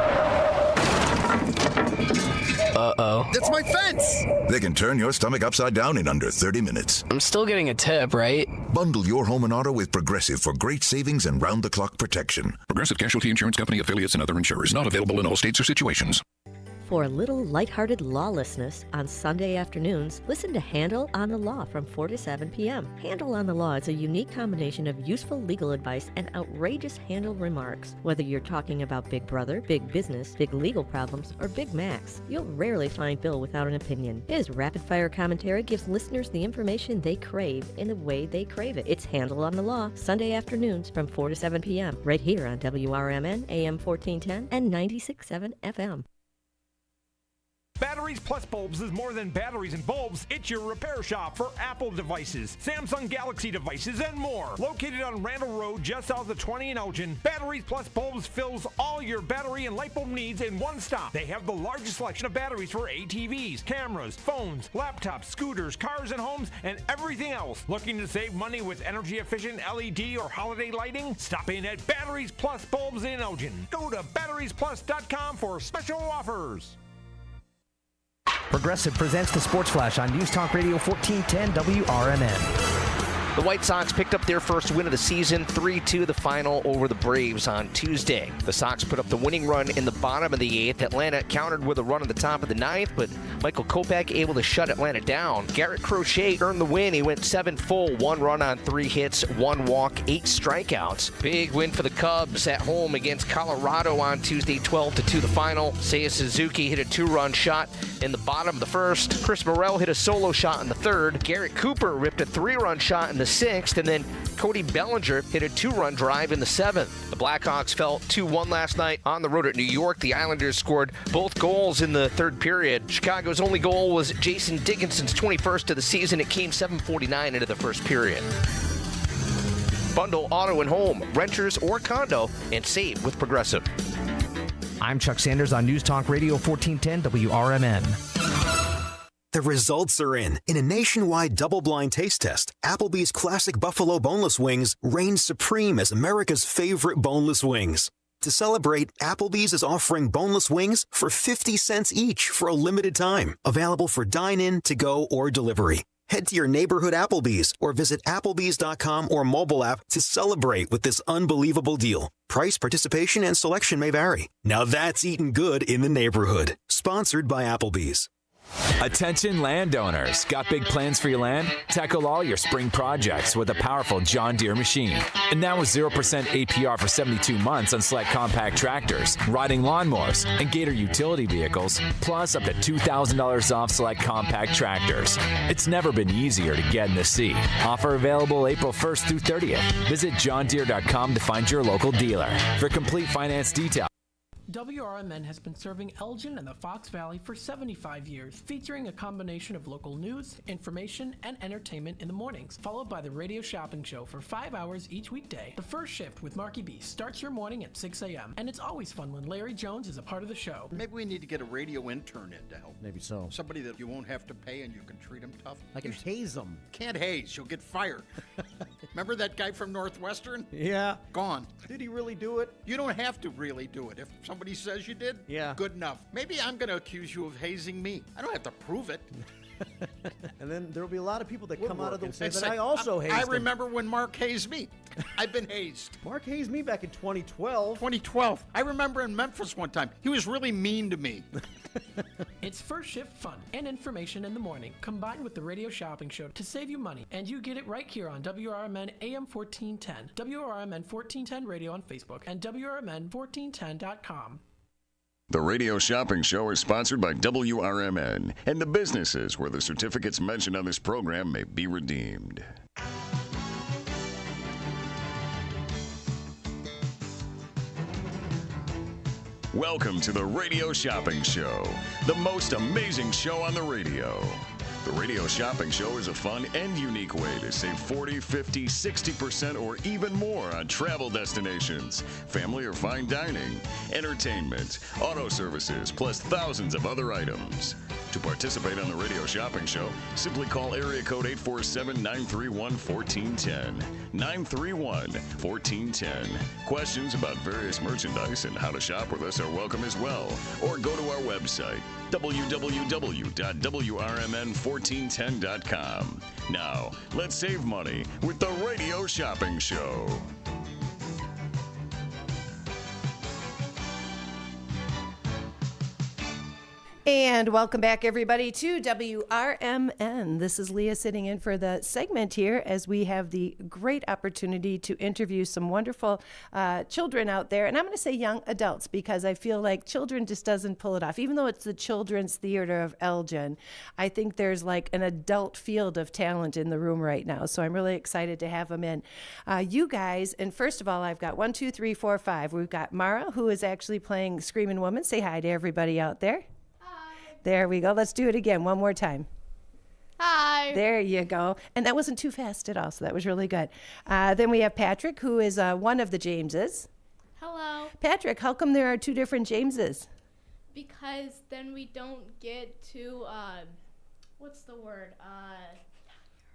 Speaker 21: Uh-oh.
Speaker 20: That's my fence! They can turn your stomach upside down in under 30 minutes.
Speaker 21: I'm still getting a tip, right?
Speaker 20: Bundle your home and auto with Progressive for great savings and round-the-clock protection.
Speaker 27: Progressive Casualty Insurance Company, affiliates, and other insurers. Not available in all states or situations.
Speaker 7: For a little lighthearted lawlessness on Sunday afternoons, listen to Handle on the Law from 4 to 7 p.m. Handle on the Law is a unique combination of useful legal advice and outrageous Handle remarks. Whether you're talking about Big Brother, big business, big legal problems, or Big Macs, you'll rarely find Bill without an opinion. His rapid-fire commentary gives listeners the information they crave in the way they crave it. It's Handle on the Law, Sunday afternoons from 4 to 7 p.m. right here on WRMN, AM 1410 and 96.7 FM.
Speaker 22: Batteries Plus Bulbs is more than batteries and bulbs. It's your repair shop for Apple devices, Samsung Galaxy devices, and more. Located on Randall Road, just south of 20 in Elgin, Batteries Plus Bulbs fills all your battery and light bulb needs in one stop. They have the largest selection of batteries for ATVs, cameras, phones, laptops, scooters, cars and homes, and everything else. Looking to save money with energy-efficient LED or holiday lighting? Stop in at Batteries Plus Bulbs in Elgin. Go to batteriesplus.com for special offers.
Speaker 3: Progressive presents the Sports Flash on News Talk Radio 1410 WRMN.
Speaker 23: The White Sox picked up their first win of the season, 3-2 the final over the Braves on Tuesday. The Sox put up the winning run in the bottom of the 8th. Atlanta countered with a run at the top of the 9th, but Michael Kopech able to shut Atlanta down. Garrett Crochet earned the win. He went 7 full, 1 run on 3 hits, 1 walk, 8 strikeouts. Big win for the Cubs at home against Colorado on Tuesday, 12-2 the final. Seiya Suzuki hit a 2-run shot in the bottom of the 1st. Chris Morel hit a solo shot in the 3rd. Garrett Cooper ripped a 3-run shot in the 6th, and then Cody Bellinger hit a 2-run drive in the 7th. The Blackhawks fell 2-1 last night on the road at New York. The Islanders scored both goals in the 3rd period. Chicago's only goal was Jason Dickinson's 21st of the season. It came 7:49 into the 1st period. Bundle auto and home, renters or condo, and save with Progressive.
Speaker 3: I'm Chuck Sanders on News Talk Radio 1410 WRMN.
Speaker 25: The results are in. In a nationwide double-blind taste test, Applebee's Classic Buffalo Boneless Wings reigned supreme as America's favorite boneless wings. To celebrate, Applebee's is offering boneless wings for 50 cents each for a limited time. Available for dine-in, to-go, or delivery. Head to your neighborhood Applebee's or visit Applebee's.com or mobile app to celebrate with this unbelievable deal. Price, participation, and selection may vary. Now that's eating good in the neighborhood. Sponsored by Applebee's.
Speaker 26: Attention landowners. Got big plans for your land? Tackle all your spring projects with a powerful John Deere machine. And now with 0% APR for 72 months on select compact tractors, riding lawnmowers, and Gator utility vehicles, plus up to $2,000 off select compact tractors. It's never been easier to get in the seat. Offer available April 1st through 30th. Visit johndeere.com to find your local dealer. For complete finance details.
Speaker 8: WRMN has been serving Elgin and the Fox Valley for 75 years, featuring a combination of local news, information, and entertainment in the mornings, followed by the radio shopping show for 5 hours each weekday. The first shift with Marky B starts your morning at 6 a.m., and it's always fun when Larry Jones is a part of the show.
Speaker 5: Maybe we need to get a radio intern in to help.
Speaker 6: Maybe so.
Speaker 5: Somebody that you won't have to pay and you can treat him tough.
Speaker 6: I can haze them.
Speaker 5: Can't haze. You'll get fired. Remember that guy from Northwestern?
Speaker 6: Yeah.
Speaker 5: Gone.
Speaker 6: Did he really do it?
Speaker 5: You don't have to really do it. If somebody says you did,
Speaker 6: yeah,
Speaker 5: good enough. Maybe I'm going to accuse you of hazing me. I don't have to prove it.
Speaker 6: And then there'll be a lot of people that come out of the
Speaker 5: and
Speaker 6: say that
Speaker 5: say,
Speaker 6: I also hazed
Speaker 5: I
Speaker 6: him.
Speaker 5: remember when Mark hazed me. I've been hazed.
Speaker 6: Mark hazed me back in 2012.
Speaker 5: 2012. I remember in Memphis one time. He was really mean to me.
Speaker 8: It's first shift fun and information in the morning, combined with the radio shopping show to save you money. And you get it right here on WRMN AM 1410, WRMN 1410 Radio on Facebook, and WRMN1410.com.
Speaker 9: The Radio Shopping Show is sponsored by WRMN and the businesses where the certificates mentioned on this program may be redeemed. Welcome to the Radio Shopping Show, the most amazing show on the radio. The Radio Shopping Show is a fun and unique way to save 40, 50, 60% or even more on travel destinations, family or fine dining, entertainment, auto services, plus thousands of other items. To participate on the Radio Shopping Show, simply call area code 847-931-1410. 931-1410. Questions about various merchandise and how to shop with us are welcome as well. Or go to our website, www.WRMN1410.com. Now, let's save money with the Radio Shopping Show.
Speaker 10: And welcome back, everybody, to WRMN. This is Leah sitting in for the segment here as we have the great opportunity to interview some wonderful children out there. And I'm going to say young adults because I feel like children just doesn't pull it off. Even though it's the Children's Theater of Elgin, I think there's like an adult field of talent in the room right now. So I'm really excited to have them in. You guys, and first of all, I've got 1, 2, 3, 4, 5. We've got Mara, who is actually playing Screaming Woman. Say hi to everybody out there. There we go. Let's do it again. One more time.
Speaker 11: Hi.
Speaker 10: There you go. And that wasn't too fast at all, so that was really good. Then we have Patrick, who is one of the Jameses.
Speaker 11: Hello.
Speaker 10: Patrick, how come there are two different Jameses?
Speaker 11: Because then we don't get to, what's the word?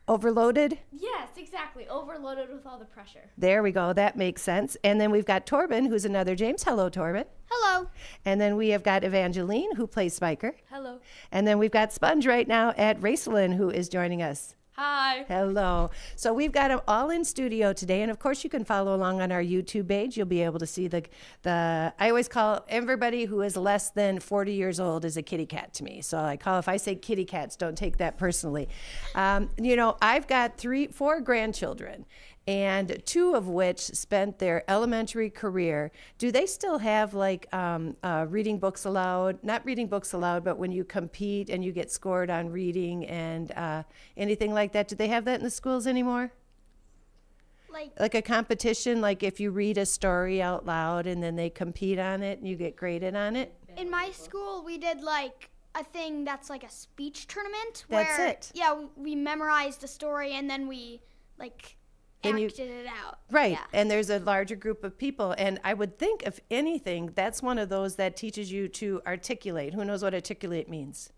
Speaker 10: Overloaded?
Speaker 11: Yes, exactly. Overloaded with all the pressure.
Speaker 10: There we go. That makes sense. And then we've got Torben, who's another James. Hello, Torben.
Speaker 11: Hello.
Speaker 10: And then we have got Evangeline, who plays Spiker.
Speaker 11: Hello.
Speaker 10: And then we've got Sponge right now at Racelyn, who is joining us.
Speaker 11: Hi.
Speaker 10: Hello. So we've got them all in studio today, and of course you can follow along on our YouTube page. You'll be able to see the. I always call everybody who is less than 40 years old is a kitty cat to me. So if I say kitty cats, don't take that personally. I've got 4 grandchildren, and 2 of which spent their elementary career. Do they still have reading books aloud? Not reading books aloud, but when you compete and you get scored on reading and anything like that, do they have that in the schools anymore? Like a competition, like if you read a story out loud and then they compete on it and you get graded on it?
Speaker 11: In my school, we did a thing that's like a speech tournament.
Speaker 10: That's it.
Speaker 11: Yeah, we memorized the story and then we acted it out.
Speaker 10: Right.
Speaker 11: Yeah.
Speaker 10: And there's a larger group of people. And I would think, if anything, that's one of those that teaches you to articulate. Who knows what articulate means?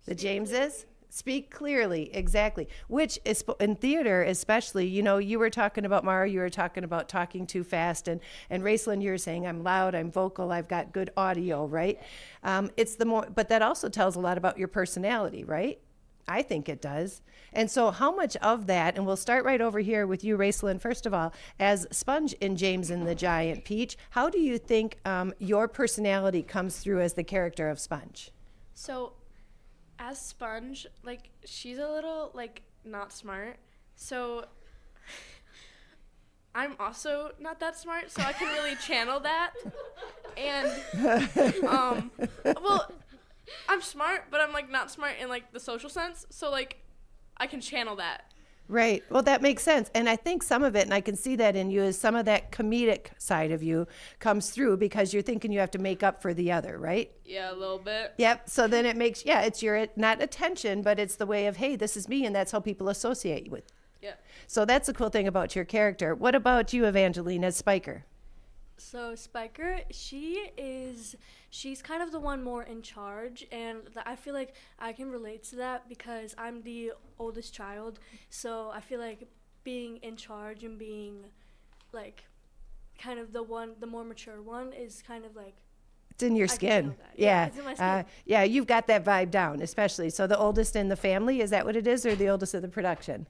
Speaker 10: The Jameses? Speak clearly, exactly. Which is in theater, especially, you were talking about, Mara, you were talking about talking too fast, and Racelyn, you were saying I'm loud, I'm vocal, I've got good audio, right? But that also tells a lot about your personality, right? I think it does. And so how much of that, and we'll start right over here with you, Racelyn, first of all, as Sponge in James and the Giant Peach, how do you think your personality comes through as the character of Sponge?
Speaker 13: So as Sponge, she's a little, not smart. So I'm also not that smart, so I can really channel that. And, I'm smart, but I'm, not smart in, the social sense. So, I can channel that.
Speaker 10: Right. Well, that makes sense. And I think some of it, and I can see that in you, is some of that comedic side of you comes through because you're thinking you have to make up for the other, right?
Speaker 13: Yeah, a little bit.
Speaker 10: Yep. So then it makes, it's your, not attention, but it's the way of, hey, this is me. And that's how people associate you with.
Speaker 13: Yeah.
Speaker 10: So that's the cool thing about your character. What about you, Evangeline, as Spiker?
Speaker 12: So Spiker, she's kind of the one more in charge, and I feel like I can relate to that because I'm the oldest child. So I feel like being in charge and being like kind of the more mature one is kind of like
Speaker 10: it's in your skin. Yeah.
Speaker 12: It's in my skin.
Speaker 10: Yeah, you've got that vibe down, especially. So the oldest in the family, is that what it is, or the oldest of the production?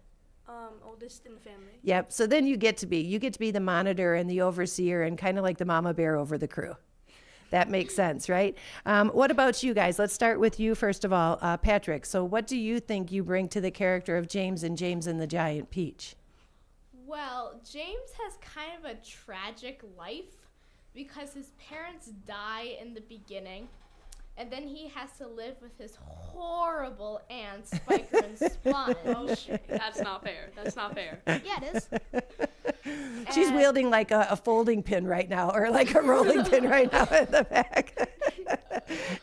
Speaker 12: Oldest in the family.
Speaker 10: Yep. So then you get to be the monitor and the overseer and kind of like the mama bear over the crew. That makes sense, right? What about you guys? Let's start with you first of all, Patrick. So what do you think you bring to the character of James and James and the Giant Peach?
Speaker 11: Well, James has kind of a tragic life because his parents die in the beginning. And then he has to live with his horrible aunts, Spiker and Sponge.
Speaker 13: That's not fair. That's not fair.
Speaker 11: Yeah, it is.
Speaker 10: She's wielding like a folding pin right now, or like a rolling pin right now in the back.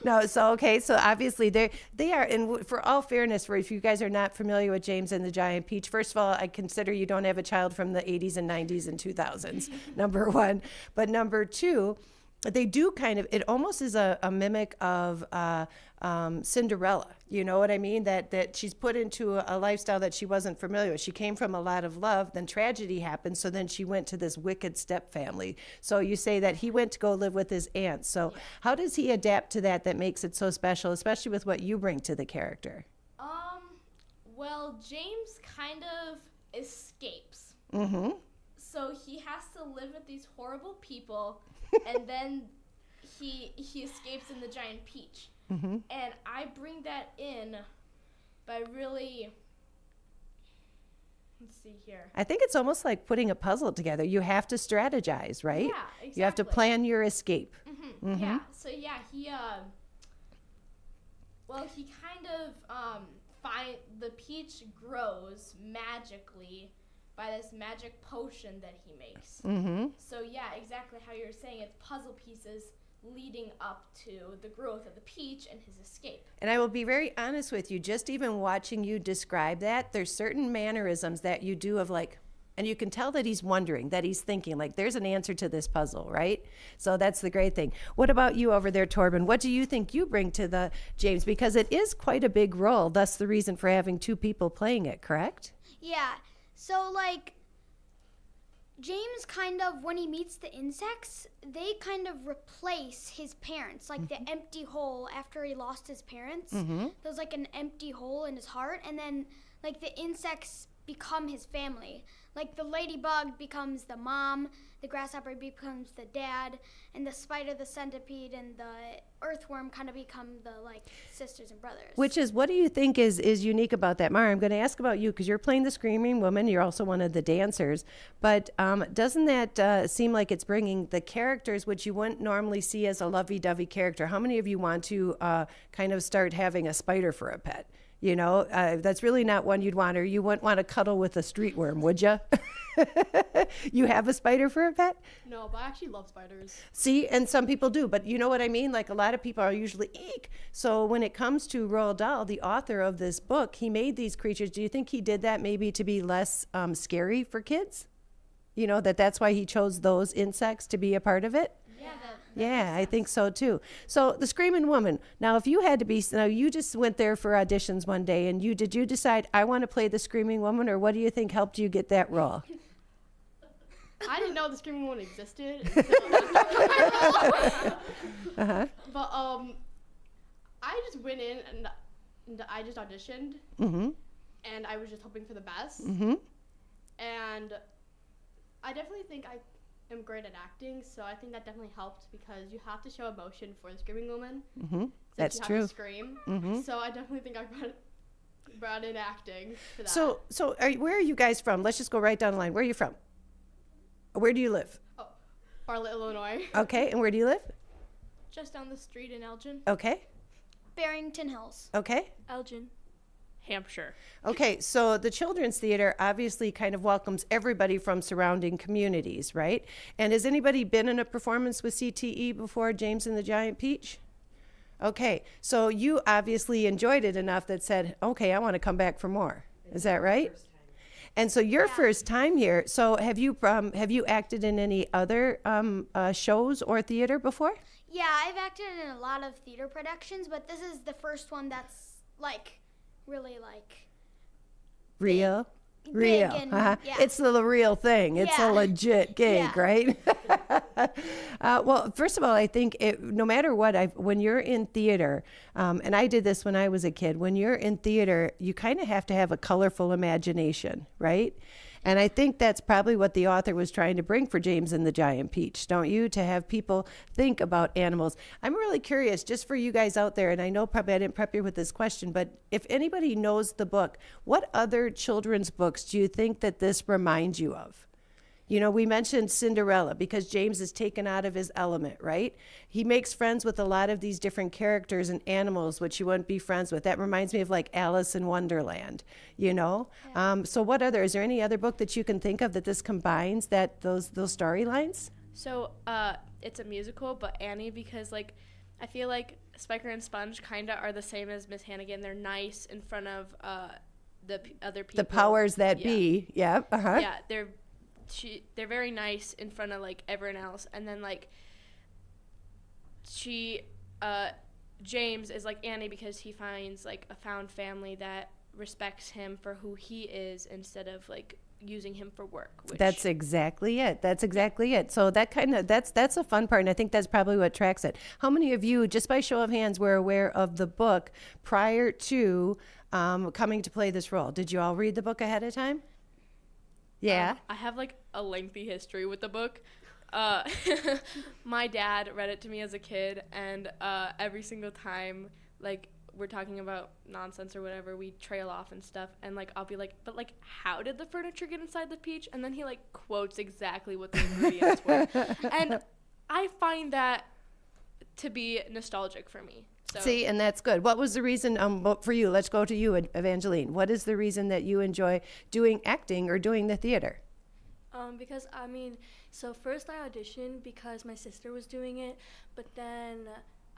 Speaker 10: No, so okay, so obviously they are, and for all fairness, if you guys are not familiar with James and the Giant Peach, first of all, I consider you don't have a child from the 80s and 90s and 2000s, number one. But number two, they do kind of, it almost is a mimic of Cinderella. You know what I mean? That she's put into a lifestyle that she wasn't familiar with. She came from a lot of love, then tragedy happened, so then she went to this wicked step family. So you say that he went to go live with his aunt. So how does he adapt to that makes it so special, especially with what you bring to the character?
Speaker 11: Well, James kind of escapes.
Speaker 10: Mm-hmm.
Speaker 11: So he has to live with these horrible people, and then he escapes in the Giant Peach.
Speaker 10: Mm-hmm.
Speaker 11: And I bring that in by really, let's see here.
Speaker 10: I think it's almost like putting a puzzle together. You have to strategize, right?
Speaker 11: Yeah, exactly.
Speaker 10: You have to plan your escape.
Speaker 11: Mm-hmm.
Speaker 10: Mm-hmm.
Speaker 11: Yeah. So yeah, he kind of the peach grows magically by this magic potion that he makes.
Speaker 10: Mm-hmm.
Speaker 11: So yeah, exactly how you're saying, it's puzzle pieces leading up to the growth of the peach and his escape.
Speaker 10: And I will be very honest with you, just even watching you describe that, there's certain mannerisms that you do of like, and you can tell that he's wondering, that he's thinking, like, there's an answer to this puzzle, right? So that's the great thing. What about you over there, Torben? What do you think you bring to the James? Because it is quite a big role, thus the reason for having two people playing it, correct?
Speaker 15: Yeah. So, like, James kind of, when he meets the insects, they kind of replace his parents. Like, the empty hole after he lost his parents.
Speaker 10: Mm-hmm.
Speaker 15: There's, like, an empty hole in his heart. And then, like, the insects become his family. Like, the ladybug becomes the mom, the grasshopper becomes the dad, and the spider, the centipede, and the earthworm kind of become the, like, sisters and brothers.
Speaker 10: Which is, what do you think is unique about that? Mara, I'm going to ask about you because you're playing the Screaming Woman. You're also one of the dancers. But doesn't that seem like it's bringing the characters, which you wouldn't normally see as a lovey-dovey character? How many of you want to kind of start having a spider for a pet? You know, that's really not one you'd want, or you wouldn't want to cuddle with a street worm, would you? You have a spider for a pet?
Speaker 16: No, but I actually love spiders.
Speaker 10: See, and some people do, but you know what I mean? Like, a lot of people are usually, eek. So when it comes to Roald Dahl, the author of this book, he made these creatures. Do you think he did that maybe to be less scary for kids? You know, that's why he chose those insects to be a part of it? Yeah, I think so too. So the Screaming Woman. Now, if you had to be, now you just went there for auditions one day, and did you decide I want to play the Screaming Woman, or what do you think helped you get that role?
Speaker 16: I didn't know the Screaming Woman existed. But I just went in and I just auditioned,
Speaker 10: Mm-hmm.
Speaker 16: and I was just hoping for the best.
Speaker 10: Mm-hmm.
Speaker 16: And I definitely think I am great at acting, so I think that definitely helped because you have to show emotion for the Screaming Woman.
Speaker 10: Mm-hmm.
Speaker 16: That's
Speaker 10: true.
Speaker 16: You have to scream.
Speaker 10: Mm-hmm.
Speaker 16: So I definitely think I brought in acting for that.
Speaker 10: So where are you guys from? Let's just go right down the line. Where are you from? Where do you live?
Speaker 16: Bartlett, Illinois.
Speaker 10: Okay, and where do you live?
Speaker 11: Just down the street in Elgin.
Speaker 10: Okay.
Speaker 15: Barrington Hills.
Speaker 10: Okay.
Speaker 12: Elgin.
Speaker 13: Hampshire.
Speaker 10: Okay, so the Children's Theater obviously kind of welcomes everybody from surrounding communities, right? And has anybody been in a performance with CTE before, James and the Giant Peach? Okay, so you obviously enjoyed it enough that said, okay, I want to come back for more. Is that right? And so your first time here, so have you acted in any other shows or theater before?
Speaker 15: Yeah, I've acted in a lot of theater productions, but this is the first one that's like really like
Speaker 10: Real?
Speaker 15: big
Speaker 10: Real.
Speaker 15: and,
Speaker 10: Uh-huh.
Speaker 15: yeah.
Speaker 10: It's the real thing. It's a
Speaker 15: Yeah.
Speaker 10: legit gig,
Speaker 15: Yeah.
Speaker 10: right? Well, first of all, I think no matter what, when you're in theater, and I did this when I was a kid, when you're in theater, you kind of have to have a colorful imagination, right? And I think that's probably what the author was trying to bring for James and the Giant Peach, don't you? To have people think about animals. I'm really curious, just for you guys out there, and I know probably I didn't prep you with this question, but if anybody knows the book, what other children's books do you think that this reminds you of? You know, we mentioned Cinderella because James is taken out of his element, right? He makes friends with a lot of these different characters and animals, which you wouldn't be friends with. That reminds me of like Alice in Wonderland, you know? Yeah. So is there any other book that you can think of that this combines those storylines?
Speaker 13: So it's a musical, but Annie, because like I feel like Spiker and Sponge kind of are the same as Miss Hannigan. They're nice in front of the other people.
Speaker 10: The powers that be, yeah. Uh-huh.
Speaker 13: Yeah, they're very nice in front of like everyone else, and then like James is like Annie because he finds like a found family that respects him for who he is instead of like using him for work.
Speaker 10: That's exactly it. So that's a fun part, and I think that's probably what tracks it. How many of you, just by show of hands, were aware of the book prior to coming to play this role? Did you all read the book ahead of time? Yeah.
Speaker 13: I have like a lengthy history with the book. My dad read it to me as a kid, and every single time like we're talking about nonsense or whatever, we trail off and stuff, and like I'll be like, but like how did the furniture get inside the peach? And then he like quotes exactly what the ingredients were. And I find that to be nostalgic for me. So.
Speaker 10: See, and that's good. What was the reason for you? Let's go to you, Evangeline. What is the reason that you enjoy doing acting or doing the theater?
Speaker 12: Because so first I auditioned because my sister was doing it, but then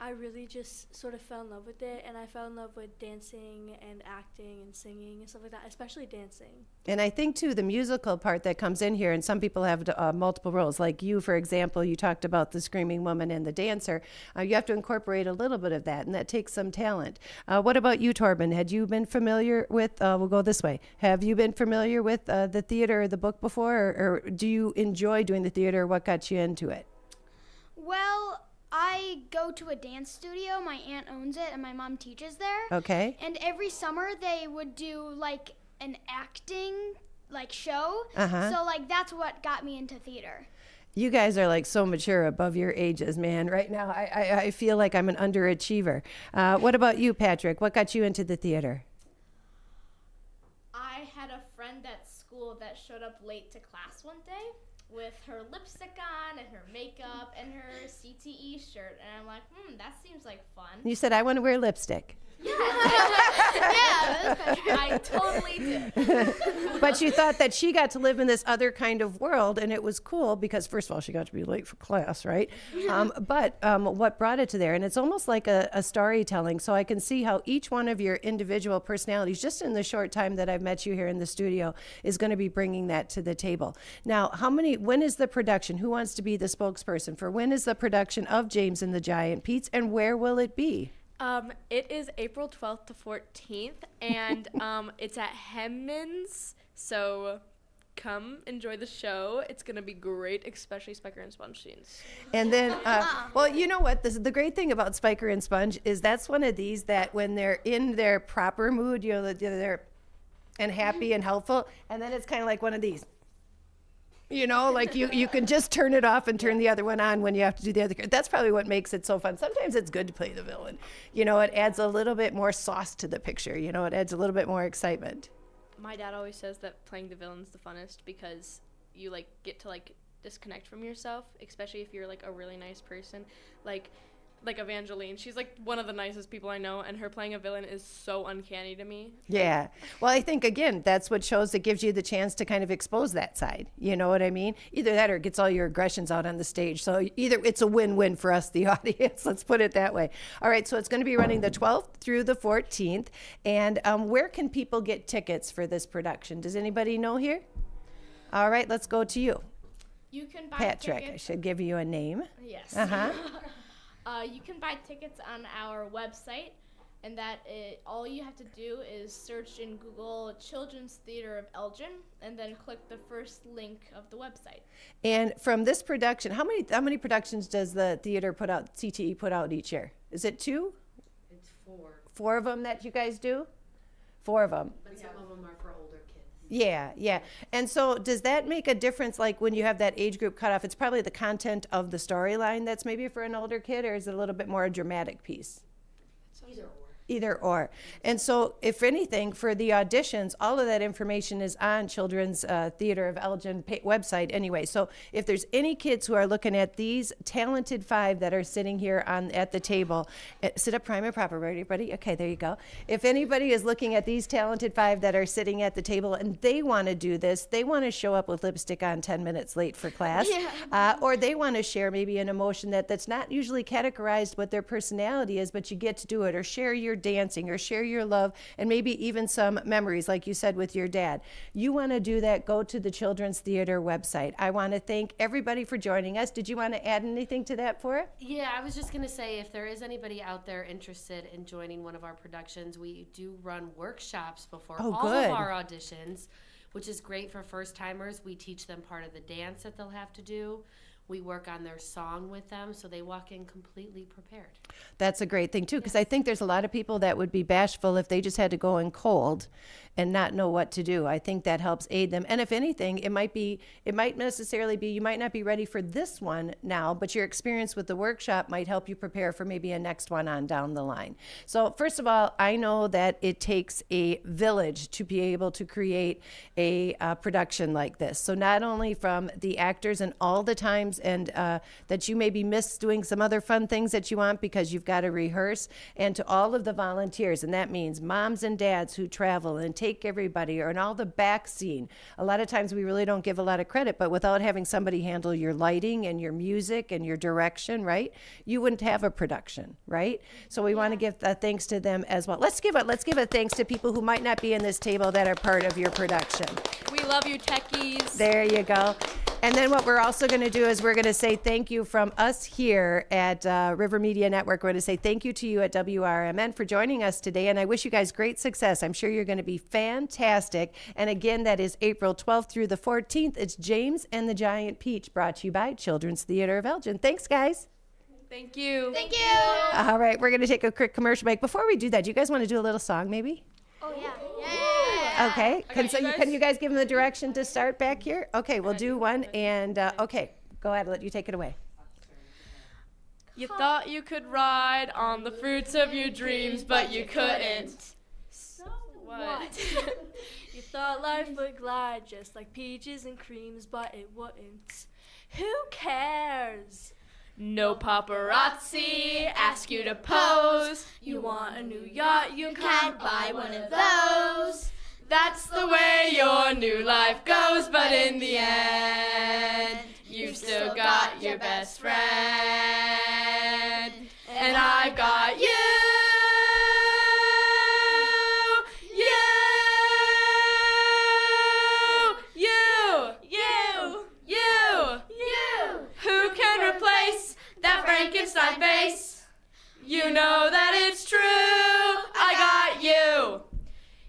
Speaker 12: I really just sort of fell in love with it, and I fell in love with dancing and acting and singing and stuff like that, especially dancing.
Speaker 10: And I think, too, the musical part that comes in here, and some people have multiple roles. Like you, for example, you talked about the screaming woman and the dancer. You have to incorporate a little bit of that, and that takes some talent. What about you, Torben? Had you been familiar with, we'll go this way, have you been familiar with the theater or the book before, or do you enjoy doing the theater? What got you into it?
Speaker 15: Well, I go to a dance studio. My aunt owns it, and my mom teaches there.
Speaker 10: Okay.
Speaker 15: And every summer they would do like an acting like show.
Speaker 10: Uh-huh.
Speaker 15: So like that's what got me into theater.
Speaker 10: You guys are like so mature above your ages, man. Right now, I feel like I'm an underachiever. What about you, Patrick? What got you into the theater?
Speaker 11: I had a friend at school that showed up late to class one day with her lipstick on and her makeup and her CTE shirt. And I'm like, that seems like fun.
Speaker 10: You said, I want to wear lipstick.
Speaker 11: Yeah, I totally did.
Speaker 10: But you thought that she got to live in this other kind of world, and it was cool because, first of all, she got to be late for class, right? But what brought it to there, and it's almost like a storytelling, so I can see how each one of your individual personalities, just in the short time that I've met you here in the studio, is going to be bringing that to the table. Now, when is the production? Who wants to be the spokesperson for when is the production of James and the Giant Peach, and where will it be?
Speaker 13: It is April 12th to 14th, and it's at Hemman's, so come enjoy the show. It's going to be great, especially Spiker and Sponge scenes.
Speaker 10: And then, well, you know what? The great thing about Spiker and Sponge is that's one of these that when they're in their proper mood, you know, they're and happy and helpful, and then it's kind of like one of these. You know, like you can just turn it off and turn the other one on when you have to do the other. That's probably what makes it so fun. Sometimes it's good to play the villain. You know, it adds a little bit more sauce to the picture. You know, it adds a little bit more excitement.
Speaker 13: My dad always says that playing the villain's the funnest because you like get to like disconnect from yourself, especially if you're like a really nice person. Like like Evangeline. She's like one of the nicest people I know, and her playing a villain is so uncanny to me.
Speaker 10: Yeah. Well, I think, again, that's what shows it gives you the chance to kind of expose that side. You know what I mean? Either that or it gets all your aggressions out on the stage. So either it's a win-win for us, the audience. Let's put it that way. All right. So it's going to be running the 12th through the 14th. And where can people get tickets for this production? Does anybody know here? All right. Let's go to you.
Speaker 11: You can buy
Speaker 10: Patrick.
Speaker 11: tickets.
Speaker 10: I should give you a name.
Speaker 11: Yes.
Speaker 10: Uh-huh.
Speaker 11: You can buy tickets on our website, and all you have to do is search in Google Children's Theater of Elgin, and then click the first link of the website.
Speaker 10: And from this production, how many productions does the theater put out, CTE put out each year? Is it 2?
Speaker 1: It's 4.
Speaker 10: 4 of them that you guys do? 4 of them.
Speaker 1: But some of them are for older kids.
Speaker 10: Yeah, yeah. And so does that make a difference, like when you have that age group cutoff? It's probably the content of the storyline that's maybe for an older kid, or is it a little bit more a dramatic piece?
Speaker 1: Either or.
Speaker 10: Either or. And so, if anything, for the auditions, all of that information is on Children's Theater of Elgin website anyway. So if there's any kids who are looking at these talented 5 that are sitting here at the table, sit up prime and proper, everybody. Okay, there you go. If anybody is looking at these talented 5 that are sitting at the table and they want to do this, they want to show up with lipstick on 10 minutes late for class, or they want to share maybe an emotion that's not usually categorized what their personality is, but you get to do it, or share your dancing, or share your love, and maybe even some memories, like you said with your dad. You want to do that, go to the Children's Theater website. I want to thank everybody for joining us. Did you want to add anything to that for it?
Speaker 1: Yeah, I was just going to say, if there is anybody out there interested in joining one of our productions, we do run workshops before all of our auditions, which is great for first timers. We teach them part of the dance that they'll have to do. We work on their song with them, so they walk in completely prepared.
Speaker 10: That's a great thing, too, because I think there's a lot of people that would be bashful if they just had to go in cold and not know what to do. I think that helps aid them. And if anything, it might necessarily be, you might not be ready for this one now, but your experience with the workshop might help you prepare for maybe a next one on down the line. So first of all, I know that it takes a village to be able to create a production like this. So not only from the actors and all the times and that you maybe miss doing some other fun things that you want because you've got to rehearse, and to all of the volunteers, and that means moms and dads who travel and take everybody, or in all the back scene. A lot of times we really don't give a lot of credit, but without having somebody handle your lighting and your music and your direction, right, you wouldn't have a production, right? So we want to give thanks to them as well. Let's give a thanks to people who might not be in this table that are part of your production.
Speaker 13: We love you, techies.
Speaker 10: There you go. And then what we're also going to do is we're going to say thank you from us here at River Media Network. We're going to say thank you to you at WRMN for joining us today. And I wish you guys great success. I'm sure you're going to be fantastic. And again, that is April 12th through the 14th. It's James and the Giant Peach, brought to you by Children's Theater of Elgin. Thanks, guys.
Speaker 13: Thank you.
Speaker 11: Thank you.
Speaker 10: All right, we're going to take a quick commercial break. Before we do that, do you guys want to do a little song maybe?
Speaker 15: Oh, yeah.
Speaker 10: Okay. Can you guys give them the direction to start back here? Okay, we'll do one. And okay, go ahead. I'll let you take it away.
Speaker 13: You thought you could ride on the fruits of your dreams, but you couldn't.
Speaker 12: So what? You thought life would glide just like peaches and creams, but it wouldn't. Who cares?
Speaker 13: No paparazzi ask you to pose.
Speaker 12: You want a new yacht, you can't buy one of those.
Speaker 13: That's the way your new life goes, but in the end, you've still got your best friend. And I've got you. Who can replace that Frankenstein face? You know that it's true. I got you.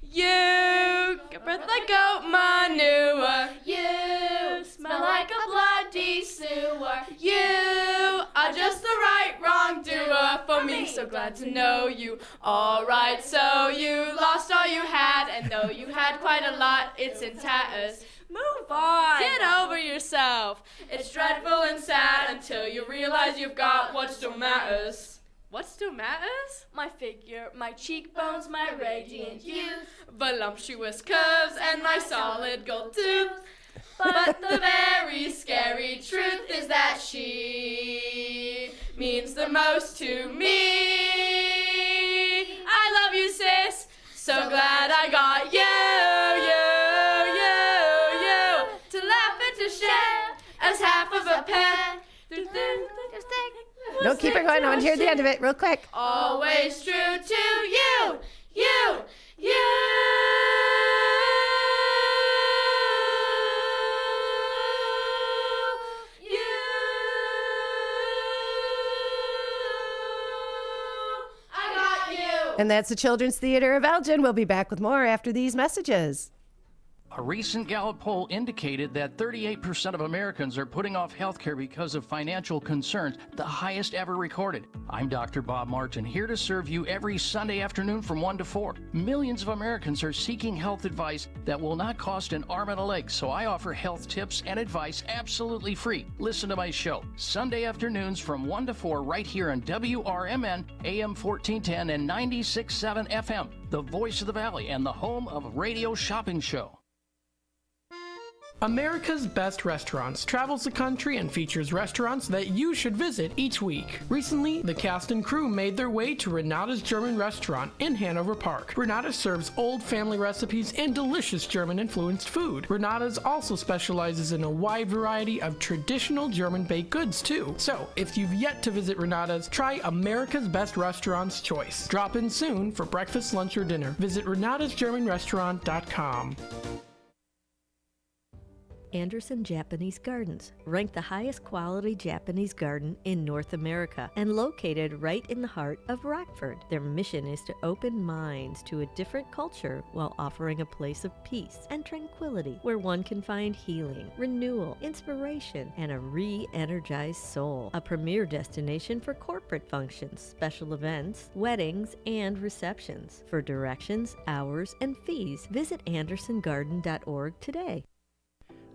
Speaker 13: You breath like goat manure. You smell like a bloody sewer. You are just the right wrongdoer for me. So glad to know you. Alright, so you lost all you had, and though you had quite a lot, it's in tatters. Move on. Get over yourself. It's dreadful and sad until you realize you've got what still matters. What still matters?
Speaker 12: My figure, my cheekbones, my radiant youth,
Speaker 13: voluptuous curves, and my solid gold tooth. But the very scary truth is that she means the most to me. I love you, sis. So glad I got you to laugh and to share as half of a pair.
Speaker 10: No, keep it going. I want to hear the end of it real quick.
Speaker 13: Always true to you. I got you.
Speaker 10: And that's the Children's Theater of Elgin. We'll be back with more after these messages.
Speaker 2: A recent Gallup poll indicated that 38% of Americans are putting off health care because of financial concerns, the highest ever recorded. I'm Dr. Bob Martin, here to serve you every Sunday afternoon from 1 to 4. Millions of Americans are seeking health advice that will not cost an arm and a leg, so I offer health tips and advice absolutely free. Listen to my show, Sunday afternoons from 1 to 4 right here on WRMN, AM 1410 and 96.7 FM, the voice of the Valley and the home of Radio Shopping Show.
Speaker 8: America's Best Restaurants travels the country and features restaurants that you should visit each week. Recently, the cast and crew made their way to Renata's German Restaurant in Hanover Park. Renata serves old family recipes and delicious German-influenced food. Renata's also specializes in a wide variety of traditional German baked goods, too. So, if you've yet to visit Renata's, try America's Best Restaurants choice. Drop in soon for breakfast, lunch, or dinner. Visit renatasgermanrestaurant.com.
Speaker 7: Anderson Japanese Gardens, ranked the highest quality Japanese garden in North America and located right in the heart of Rockford. Their mission is to open minds to a different culture while offering a place of peace and tranquility where one can find healing, renewal, inspiration, and a re-energized soul. A premier destination for corporate functions, special events, weddings, and receptions. For directions, hours, and fees, visit andersongarden.org today.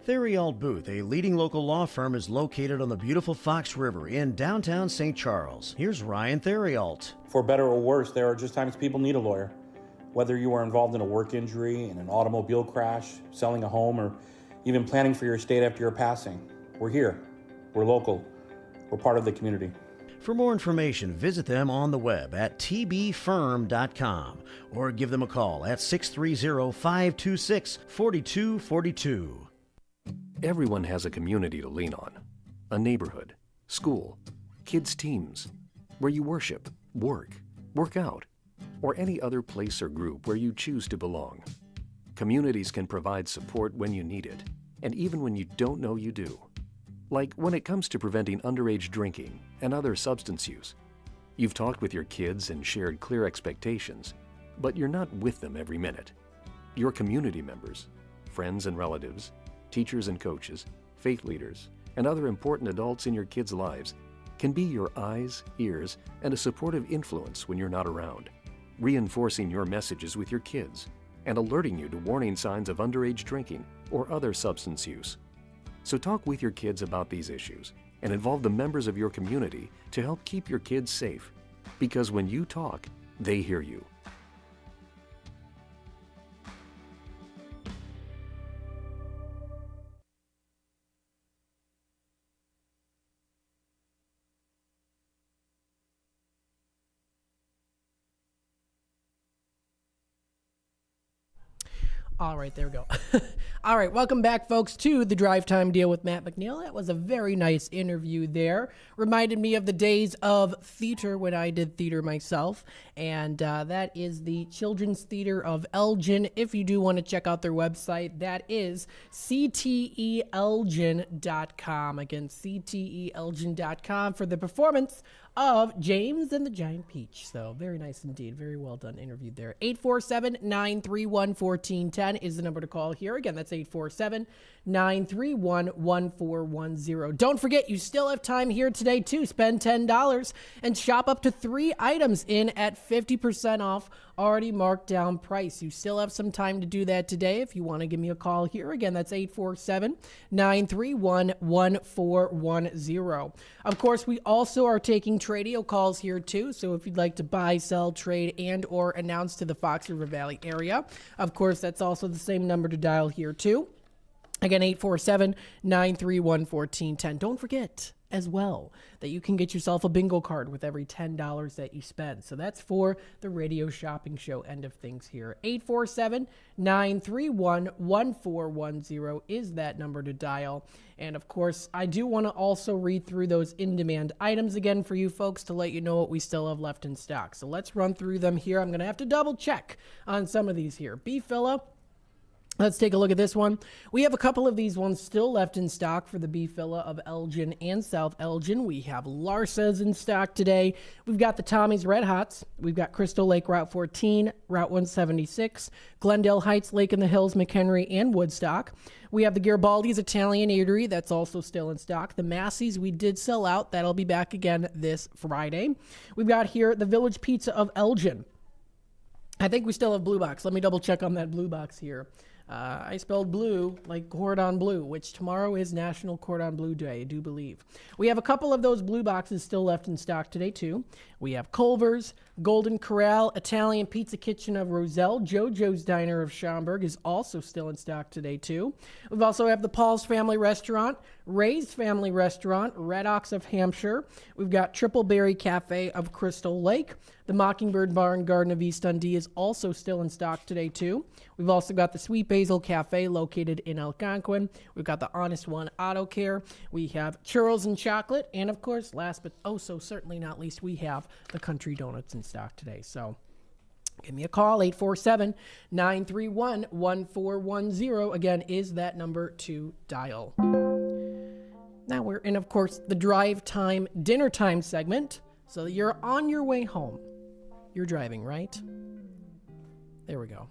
Speaker 6: Theriault Booth, a leading local law firm, is located on the beautiful Fox River in downtown St. Charles. Here's Ryan Theriault.
Speaker 4: For better or worse, there are just times people need a lawyer. Whether you are involved in a work injury, in an automobile crash, selling a home, or even planning for your estate after your passing, we're here. We're local. We're part of the community.
Speaker 6: For more information, visit them on the web at tbfirm.com or give them a call at 630-526-4242.
Speaker 14: Everyone has a community to lean on, a neighborhood, school, kids' teams, where you worship, work out, or any other place or group where you choose to belong. Communities can provide support when you need it, and even when you don't know you do. Like when it comes to preventing underage drinking and other substance use. You've talked with your kids and shared clear expectations, but you're not with them every minute. Your community members, friends and relatives, teachers and coaches, faith leaders, and other important adults in your kids' lives can be your eyes, ears, and a supportive influence when you're not around, reinforcing your messages with your kids and alerting you to warning signs of underage drinking or other substance use. So talk with your kids about these issues and involve the members of your community to help keep your kids safe. Because when you talk, they hear you.
Speaker 8: All right, there we go. All right, welcome back, folks, to the Drive Time Deal with Matt McNeil. That was a very nice interview there. Reminded me of the days of theater when I did theater myself. And that is the Children's Theater of Elgin. If you do want to check out their website, that is cteelgin.com. Again, cteelgin.com for the performance of James and the Giant Peach. So very nice indeed. Very well done interview there. 847-931-1410 is the number to call here. Again, that's 847-931-1410. Don't forget, you still have time here today to spend $10 and shop up to 3 items in at 50% off, already marked down price. You still have some time to do that today if you want to give me a call here. Again, that's 847-931-1410. Of course, we also are taking Tradio calls here too, so if you'd like to buy, sell, trade, and or announce to the Fox River Valley area, of course, that's also the same number to dial here too. Again, 847-931-1410. Don't forget, as well, that you can get yourself a bingo card with every $10 that you spend. So that's for the Radio Shopping Show end of things here. 847-931-1410 is that number to dial. And of course, I do want to also read through those in-demand items again for you folks to let you know what we still have left in stock. So let's run through them here. I'm going to have to double check on some of these here. Beef filla. Let's take a look at this one. We have a couple of these ones still left in stock for the beef filla of Elgin and South Elgin. We have Larsa's in stock today. We've got the Tommy's Red Hots. We've got Crystal Lake Route 14, Route 176, Glendale Heights, Lake in the Hills, McHenry, and Woodstock. We have the Garibaldi's Italian Eatery. That's also still in stock. The Massey's we did sell out. That'll be back again this Friday. We've got here the Village Pizza of Elgin. I think we still have Blue Box. Let me double check on that Blue Box here. I spelled blue like cordon bleu, which tomorrow is National Cordon Bleu Day, I do believe. We have a couple of those blue boxes still left in stock today, too. We have Culver's, Golden Corral, Italian Pizza Kitchen of Roselle, JoJo's Diner of Schaumburg is also still in stock today, too. We've also have the Paul's Family Restaurant, Ray's Family Restaurant, Red Ox of Hampshire. We've got Triple Berry Cafe of Crystal Lake. The Mockingbird Bar and Garden of East Dundee is also still in stock today, too. We've also got the Sweet Basil Cafe located in Algonquin. We've got the Honest One Auto Care. We have Churros and Chocolate. And, of course, last but oh so certainly not least, we have the Country Donuts in stock today. So give me a call, 847-931-1410. Again, is that number to dial. Now we're in, of course, the drive time, dinner time segment. So you're on your way home. You're driving, right? There we go.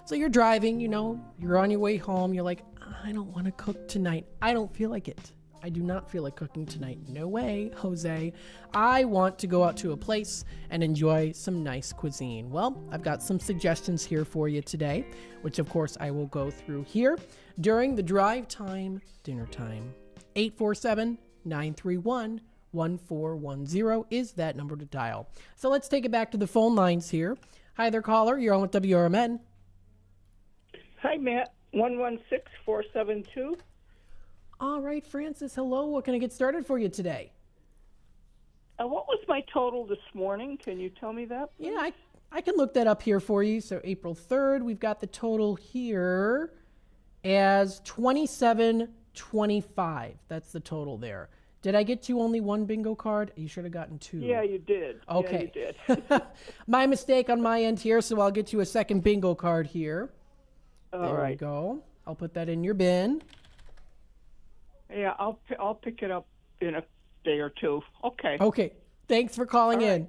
Speaker 8: So you're driving, you're on your way home. You're like, I don't want to cook tonight. I don't feel like it. I do not feel like cooking tonight. No way, Jose. I want to go out to a place and enjoy some nice cuisine. Well, I've got some suggestions here for you today, which of course I will go through here during the drive time, dinner time. 847-931-1410 is that number to dial. So let's take it back to the phone lines here. Hi there, caller. You're on with WRMN.
Speaker 17: Hi, Matt. 116472.
Speaker 8: All right, Francis. Hello. What can I get started for you today?
Speaker 17: What was my total this morning? Can you tell me that, please?
Speaker 8: Yeah, I can look that up here for you. So April 3rd, we've got the total here as 2725. That's the total there. Did I get you only one bingo card? You should have gotten two.
Speaker 17: Yeah, you did.
Speaker 8: Okay.
Speaker 17: Yeah, you did.
Speaker 8: My mistake on my end here, so I'll get you a second bingo card here.
Speaker 17: All right.
Speaker 8: There we go. I'll put that in your bin.
Speaker 17: Yeah, I'll pick it up in a day or two. Okay.
Speaker 8: Okay. Thanks for calling
Speaker 17: All right.
Speaker 8: in.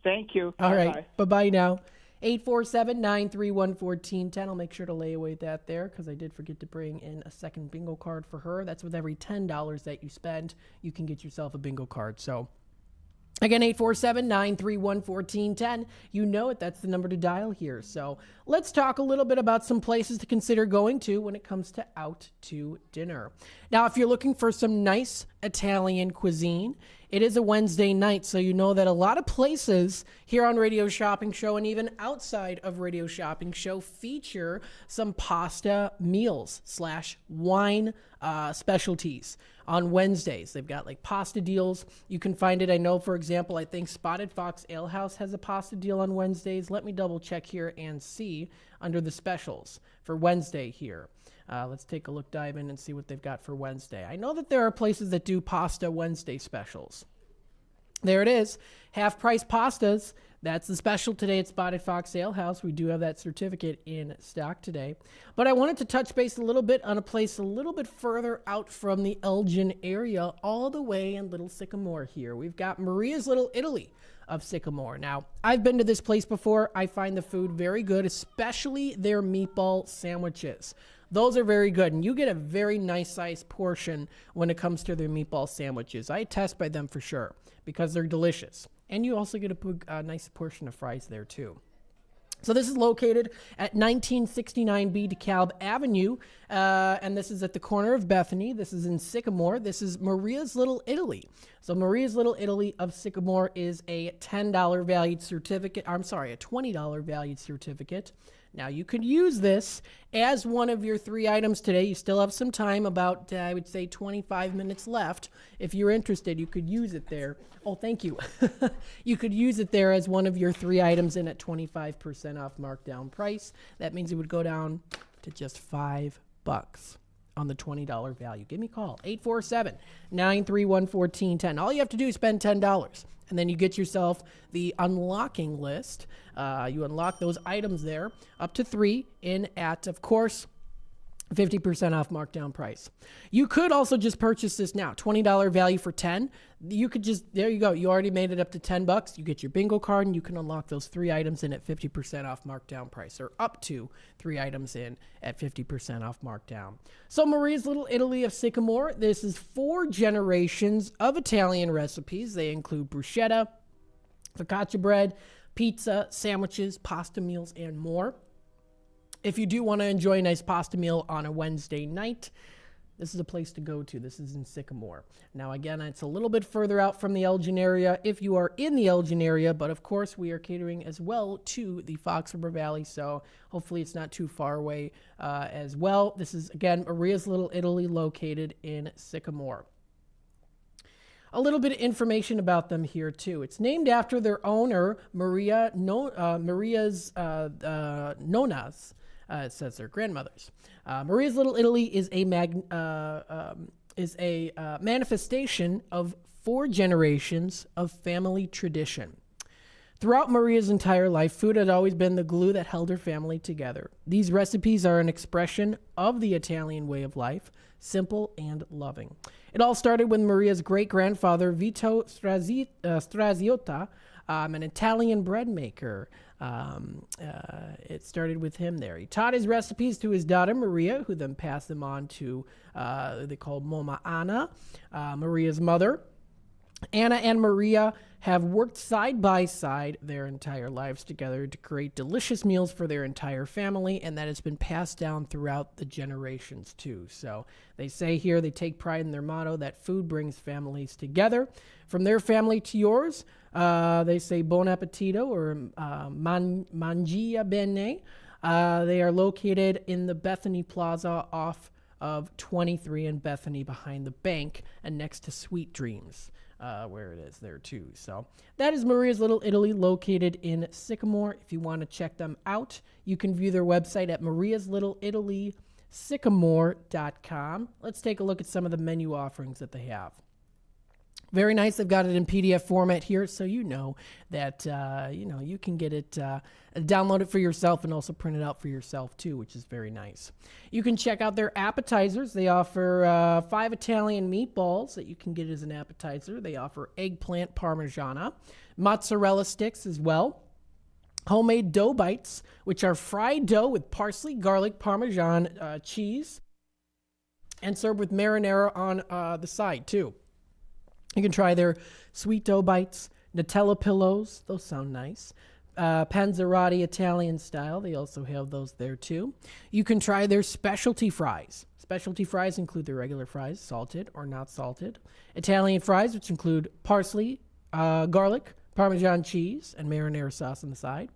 Speaker 17: Thank you.
Speaker 8: All
Speaker 17: Bye-bye.
Speaker 8: right. Bye-bye now. 847-931-1410. I'll make sure to lay away that there because I did forget to bring in a second bingo card for her. That's with every $10 that you spend, you can get yourself a bingo card. So, again, 847-931-1410. You know it. That's the number to dial here. So let's talk a little bit about some places to consider going to when it comes to out to dinner. Now, if you're looking for some nice Italian cuisine, it is a Wednesday night, so you know that a lot of places here on Radio Shopping Show and even outside of Radio Shopping Show feature some pasta meals / wine specialties on Wednesdays. They've got like pasta deals. You can find it. I know, for example, I think Spotted Fox Ale House has a pasta deal on Wednesdays. Let me double check here and see under the specials for Wednesday here. Let's take a look, dive in and see what they've got for Wednesday. I know that there are places that do Pasta Wednesday specials. There it is. Half-price pastas. That's the special today at Spotted Fox Ale House. We do have that certificate in stock today. But I wanted to touch base a little bit on a place a little bit further out from the Elgin area, all the way in Little Sycamore here. We've got Maria's Little Italy of Sycamore. Now, I've been to this place before. I find the food very good, especially their meatball sandwiches. Those are very good, and you get a very nice sized portion when it comes to their meatball sandwiches. I attest by them for sure because they're delicious. And you also get a nice portion of fries there too. So this is located at 1969B DeKalb Avenue, and this is at the corner of Bethany. This is in Sycamore. This is Maria's Little Italy. So Maria's Little Italy of Sycamore is a $10 valued certificate. I'm sorry, a $20 valued certificate. Now, you could use this as one of your 3 items today. You still have some time, about, I would say, 25 minutes left. If you're interested, you could use it there. Oh, thank you. You could use it there as one of your 3 items in at 25% off markdown price. That means it would go down to just $5 on the $20 value. Give me a call, 847-931-1410. All you have to do is spend $10. And then you get yourself the unlocking list. You unlock those items there, up to 3 in at, of course, 50% off markdown price. You could also just purchase this now, $20 value for 10. You could just, there you go. You already made it up to $10. You get your bingo card and you can unlock those 3 items in at 50% off markdown price, or up to 3 items in at 50% off markdown. So Maria's Little Italy of Sycamore, this is 4 generations of Italian recipes. They include bruschetta, focaccia bread, pizza, sandwiches, pasta meals, and more. If you do want to enjoy a nice pasta meal on a Wednesday night, this is a place to go to. This is in Sycamore. Now, again, it's a little bit further out from the Elgin area if you are in the Elgin area, but of course we are catering as well to the Fox River Valley, so hopefully it's not too far away as well. This is, again, Maria's Little Italy, located in Sycamore. A little bit of information about them here, too. It's named after their owner, Maria's Nonas. It says their grandmothers. Maria's Little Italy is a manifestation of 4 generations of family tradition. Throughout Maria's entire life, food had always been the glue that held her family together. These recipes are an expression of the Italian way of life, simple and loving. It all started with Maria's great-grandfather, Vito Straziotta, an Italian bread maker. It started with him there. He taught his recipes to his daughter, Maria, who then passed them on to, they called Mama Anna, Maria's mother. Anna and Maria have worked side by side their entire lives together to create delicious meals for their entire family, and that has been passed down throughout the generations too. So they say here they take pride in their motto that food brings families together. From their family to yours, they say bon appetito, or mangia bene. They are located in the Bethany Plaza off of 23 in Bethany, behind the bank and next to Sweet Dreams. Where it is there too. So that is Maria's Little Italy, located in Sycamore. If you want to check them out, you can view their website at mariaslittleitalysycamore.com. Let's take a look at some of the menu offerings that they have. Very nice. They've got it in PDF format here, so you know that you can get it, download it for yourself, and also print it out for yourself too, which is very nice. You can check out their appetizers. They offer 5 Italian meatballs that you can get as an appetizer. They offer eggplant parmigiana, mozzarella sticks as well, homemade dough bites, which are fried dough with parsley, garlic, parmesan cheese, and served with marinara on the side too. You can try their sweet dough bites, Nutella pillows. Those sound nice. Panzerotti Italian style. They also have those there too. You can try their specialty fries. Specialty fries include their regular fries, salted or not salted. Italian fries, which include parsley, garlic, Parmesan cheese, and marinara sauce on the side.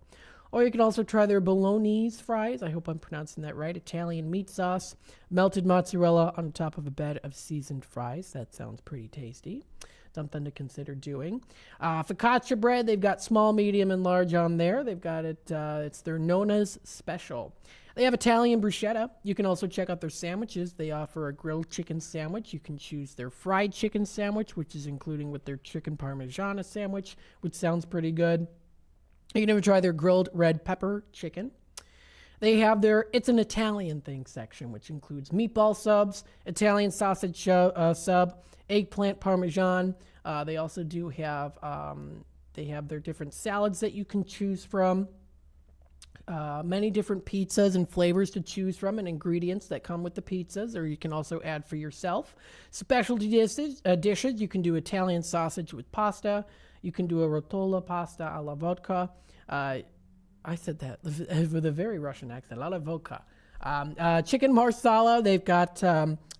Speaker 8: Or you can also try their bolognese fries. I hope I'm pronouncing that right. Italian meat sauce, melted mozzarella on top of a bed of seasoned fries. That sounds pretty tasty. Something to consider doing. Focaccia bread, they've got small, medium, and large on there. They've got it, it's their Nona's special. They have Italian bruschetta. You can also check out their sandwiches. They offer a grilled chicken sandwich. You can choose their fried chicken sandwich, which is including with their chicken parmigiana sandwich, which sounds pretty good. You can even try their grilled red pepper chicken. They have their It's an Italian Thing section, which includes meatball subs, Italian sausage sub, eggplant parmesan. They also do have, they have their different salads that you can choose from. Many different pizzas and flavors to choose from, and ingredients that come with the pizzas, or you can also add for yourself. Specialty dishes, you can do Italian sausage with pasta. You can do a rotola pasta alla vodka. I said that with a very Russian accent, alla vodka. Chicken marsala, they've got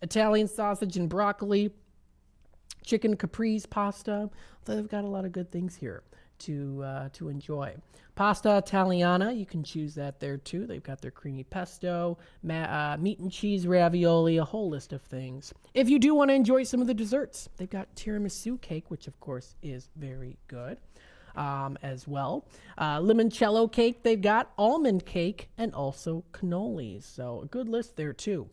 Speaker 8: Italian sausage and broccoli. Chicken caprese pasta. They've got a lot of good things here to enjoy. Pasta Italiana, you can choose that there too. They've got their creamy pesto, meat and cheese ravioli, a whole list of things. If you do want to enjoy some of the desserts, they've got tiramisu cake, which of course is very good as well. Limoncello cake, they've got almond cake, and also cannolis. So a good list there too,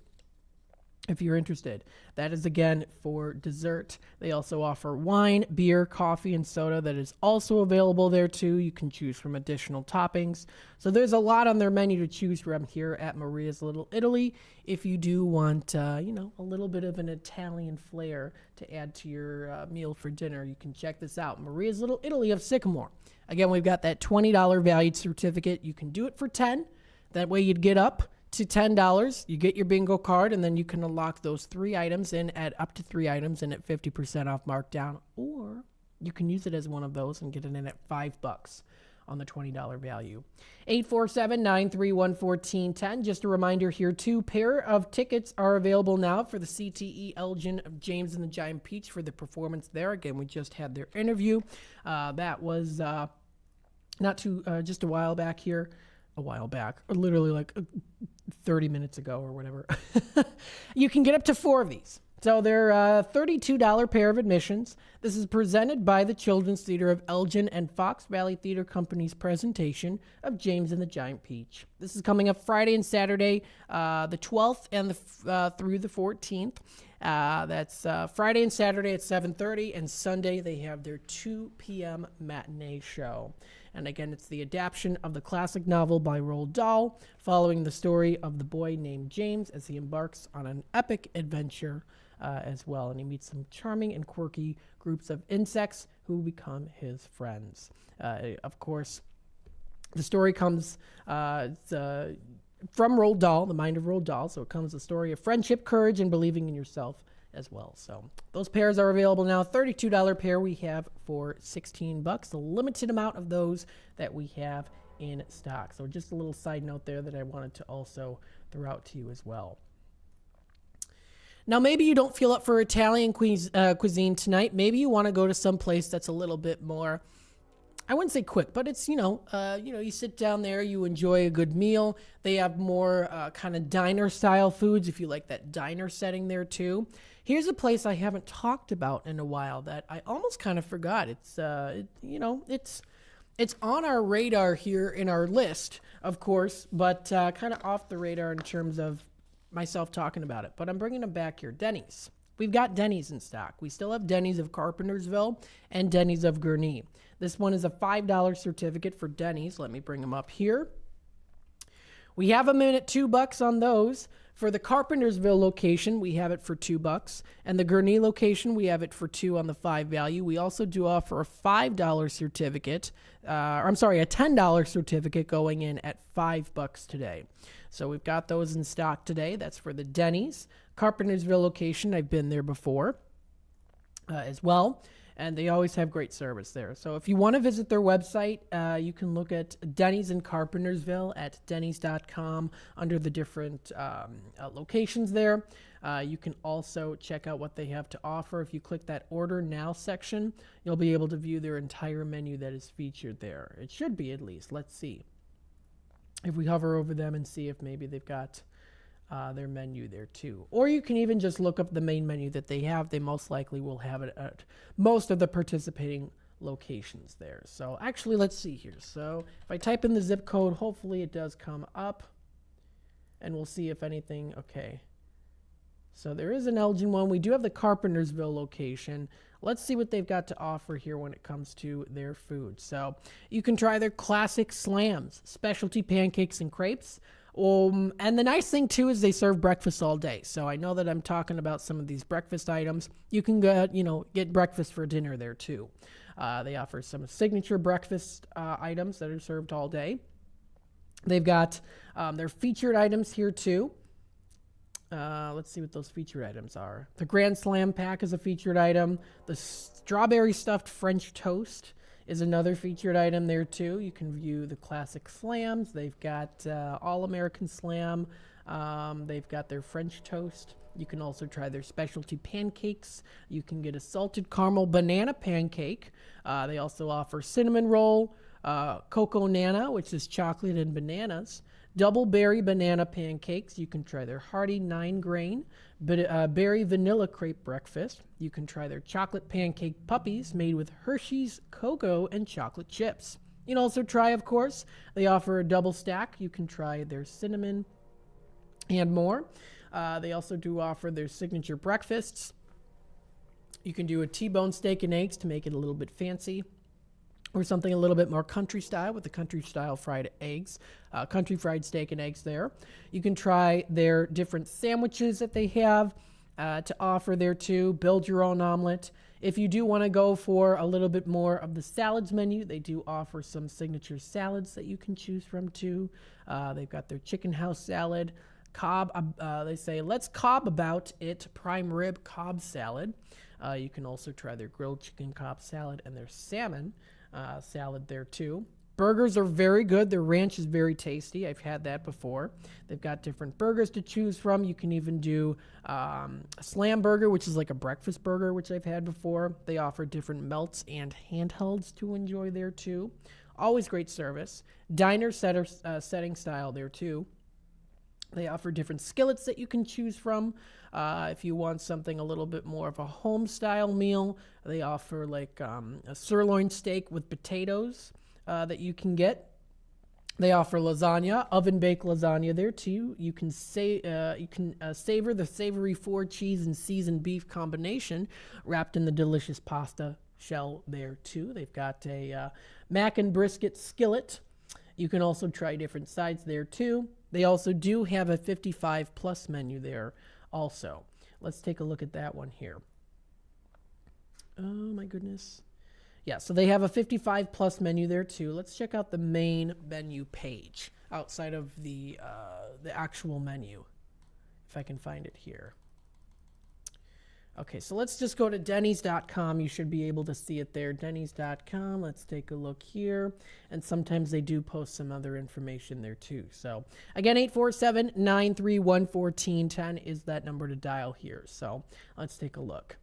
Speaker 8: if you're interested. That is, again, for dessert. They also offer wine, beer, coffee, and soda that is also available there, too. You can choose from additional toppings. So there's a lot on their menu to choose from here at Maria's Little Italy. If you do want, a little bit of an Italian flair to add to your meal for dinner, you can check this out. Maria's Little Italy of Sycamore. Again, we've got that $20 valued certificate. You can do it for $10. That way you'd get up to $10. You get your bingo card, and then you can unlock those 3 items in at up to 3 items in at 50% off Markdown, or you can use it as one of those and get it in at $5 on the $20 value. 847-931-1410. Just a reminder here, 2 pair of tickets are available now for the CTE Elgin of James and the Giant Peach for the performance there. Again, we just had their interview. That was just a while back here. A while back, or literally like 30 minutes ago or whatever. You can get up to 4 of these. So they're a $32 pair of admissions. This is presented by the Children's Theater of Elgin and Fox Valley Theater Company's presentation of James and the Giant Peach. This is coming up Friday and Saturday, the 12th and through the 14th. That's Friday and Saturday at 7:30, and Sunday they have their 2 p.m. matinee show. And again, it's the adaptation of the classic novel by Roald Dahl, following the story of the boy named James as he embarks on an epic adventure as well. And he meets some charming and quirky groups of insects who become his friends. Of course, the story comes from Roald Dahl, the mind of Roald Dahl. So it comes the story of friendship, courage, and believing in yourself as well. So those pairs are available now. $32 pair we have for $16. A limited amount of those that we have in stock. So just a little side note there that I wanted to also throw out to you as well. Now, maybe you don't feel up for Italian cuisine tonight. Maybe you want to go to some place that's a little bit more, I wouldn't say quick, but it's, you sit down there, you enjoy a good meal. They have more kind of diner-style foods, if you like that diner setting there, too. Here's a place I haven't talked about in a while that I almost kind of forgot. It's, it's on our radar here in our list, of course, but kind of off the radar in terms of myself talking about it. But I'm bringing them back here. Denny's. We've got Denny's in stock. We still have Denny's of Carpentersville and Denny's of Gurnee. This one is a $5 certificate for Denny's. Let me bring them up here. We have them in at $2 on those. For the Carpentersville location, we have it for $2. And the Gurnee location, we have it for $2 on the 5 value. We also do offer a $5 certificate. A $10 certificate going in at $5 today. So we've got those in stock today. That's for the Denny's. Carpentersville location, I've been there before as well. And they always have great service there. So if you want to visit their website, you can look at Denny's in Carpentersville at dennys.com under the different locations there. You can also check out what they have to offer. If you click that Order Now section, you'll be able to view their entire menu that is featured there. It should be, at least. Let's see. If we hover over them and see if maybe they've got their menu there too. Or you can even just look up the main menu that they have. They most likely will have it at most of the participating locations there. So actually, let's see here. So if I type in the zip code, hopefully it does come up. And we'll see if anything, okay. So there is an Elgin one. We do have the Carpentersville location. Let's see what they've got to offer here when it comes to their food. So you can try their classic slams, specialty pancakes and crepes. And the nice thing, too, is they serve breakfast all day. So I know that I'm talking about some of these breakfast items. You can go, get breakfast for dinner there, too. They offer some signature breakfast items that are served all day. They've got their featured items here, too. Let's see what those featured items are. The Grand Slam Pack is a featured item. The Strawberry Stuffed French Toast is another featured item there too. You can view the classic slams. They've got All-American Slam, They've got their French toast. You can also try their specialty pancakes. You can get a salted caramel banana pancake. They also offer cinnamon roll, cocoa nana, which is chocolate and bananas, double berry banana pancakes. You can try their hearty 9-grain berry vanilla crepe breakfast. You can try their chocolate pancake puppies made with Hershey's, cocoa, and chocolate chips. You can also try, of course, they offer a double stack. You can try their cinnamon and more. They also do offer their signature breakfasts. You can do a T-bone steak and eggs to make it a little bit fancy, or something a little bit more country style with the country style fried eggs, country fried steak and eggs there. You can try their different sandwiches that they have to offer there too. Build your own omelet. If you do want to go for a little bit more of the salads menu, they do offer some signature salads that you can choose from too. They've got their chicken house salad, Cobb, they say, let's Cobb about it, prime rib Cobb salad. You can also try their grilled chicken Cobb salad and their salmon salad there too. Burgers are very good. Their ranch is very tasty. I've had that before. They've got different burgers to choose from. You can even do a slam burger, which is like a breakfast burger, which I've had before. They offer different melts and handhelds to enjoy there too. Always great service. Diner setting style there too. They offer different skillets that you can choose from. If you want something a little bit more of a home-style meal, they offer like a sirloin steak with potatoes that you can get. They offer lasagna, oven-baked lasagna there too. You can savor the savory 4 cheese and seasoned beef combination wrapped in the delicious pasta shell there too. They've got a mac and brisket skillet. You can also try different sides there too. They also do have a 55 plus menu there also. Let's take a look at that one here. Oh my goodness. Yeah, so they have a 55 plus menu there too. Let's check out the main menu page outside of the actual menu, if I can find it here. Okay, so let's just go to Denny's.com. You should be able to see it there. Denny's.com. Let's take a look here. And sometimes they do post some other information there too. So again, 847-931-1410 is that number to dial here. So let's take a look.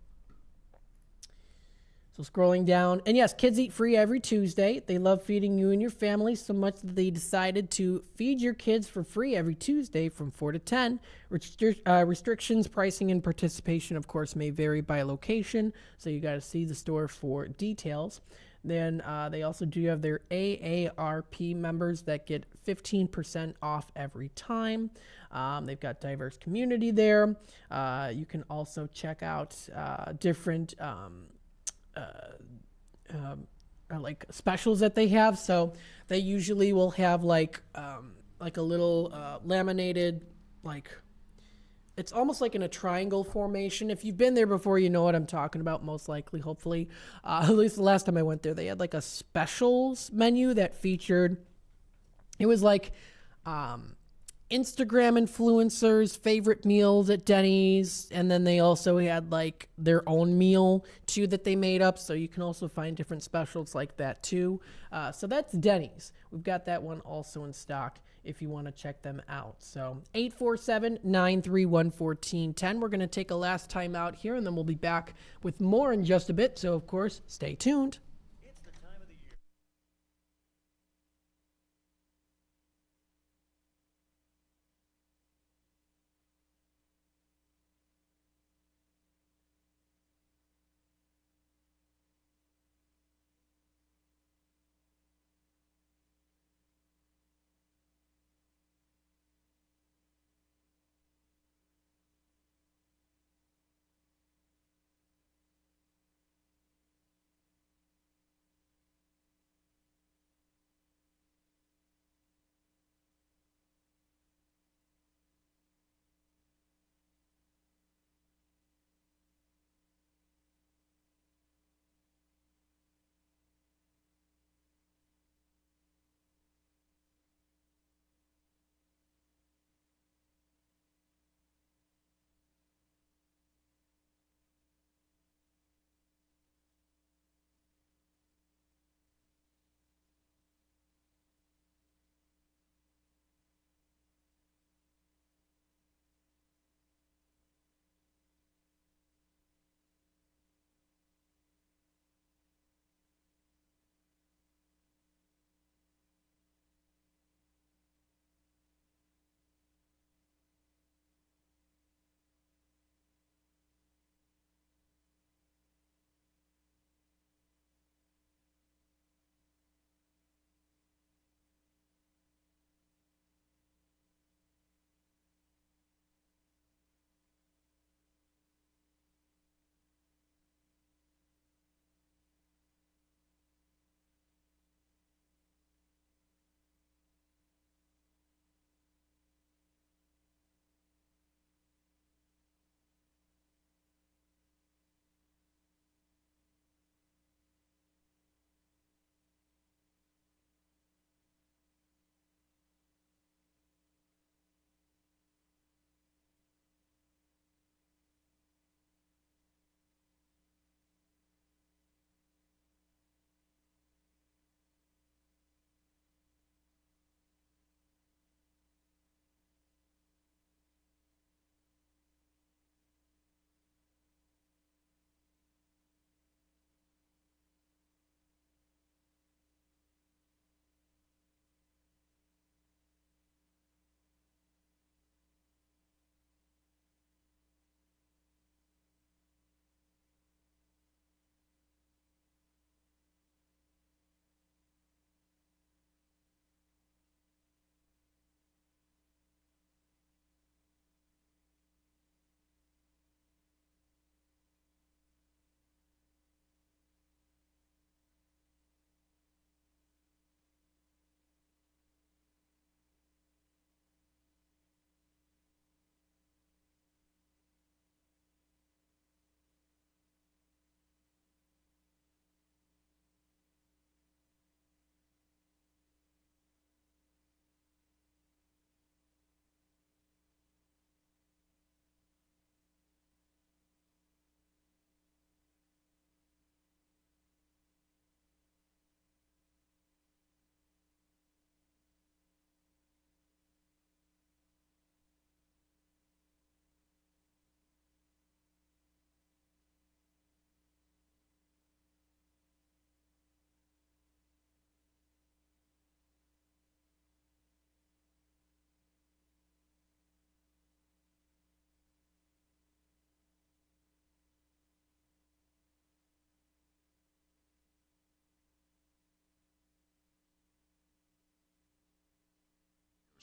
Speaker 8: So scrolling down, and yes, kids eat free every Tuesday. They love feeding you and your family so much that they decided to feed your kids for free every Tuesday from 4 to 10. Restrictions, pricing, and participation, of course, may vary by location, so you got to see the store for details. Then they also do have their AARP members that get 15% off every time. They've got diverse community there. You can also check out different like specials that they have. So they usually will have like a little laminated, like it's almost like in a triangle formation. If you've been there before, you know what I'm talking about, most likely, hopefully. At least the last time I went there, they had like a specials menu that featured, it was like Instagram influencers' favorite meals at Denny's, and then they also had like their own meal too that they made up, so you can also find different specials like that too. So that's Denny's. We've got that one also in stock if you want to check them out. So 847-931-1410. We're going to take a last time out here, and then we'll be back with more in just a bit, so of course stay tuned.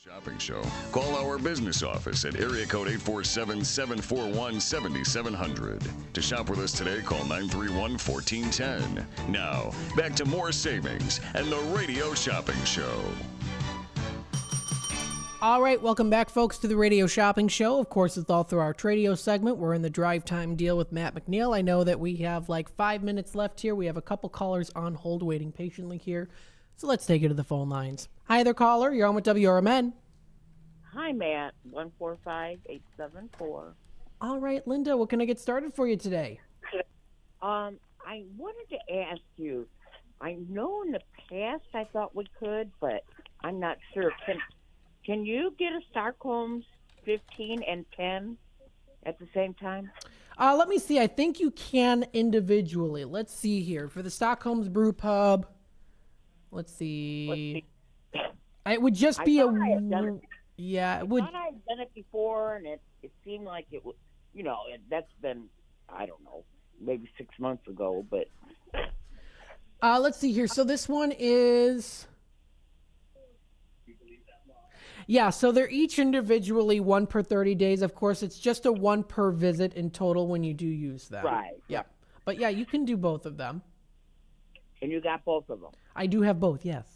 Speaker 9: Shopping Show. Call our business office at area code 847-741-7700. To shop with us today, call 931-1410. Now, back to more savings and the Radio Shopping Show.
Speaker 8: All right, welcome back, folks, to the Radio Shopping Show. Of course, it's all through our Tradio segment. We're in the drive time deal with Matt McNeil. I know that we have like 5 minutes left here. We have a couple callers on hold waiting patiently here. So let's take it to the phone lines. Hi there, caller. You're on with WRMN.
Speaker 18: Hi, Matt. 145-874.
Speaker 8: All right, Linda, what can I get started for you today?
Speaker 18: I wanted to ask you, I know in the past I thought we could, but I'm not sure. Can you get a Stockholm's 15 and 10 at the same time?
Speaker 8: Let me see. I think you can individually. Let's see here. For the Stockholm's Brew Pub, let's see. It would just be yeah, it would.
Speaker 18: I thought I had done it before, and it seemed like it was, that's been, I don't know, maybe 6 months ago, but.
Speaker 8: Let's see here. So this one is. Yeah, so they're each individually 1 per 30 days. Of course, it's just a 1 per visit in total when you do use them.
Speaker 18: Right.
Speaker 8: Yeah. But yeah, you can do both of them.
Speaker 18: And you got both of them?
Speaker 8: I do have both, yes.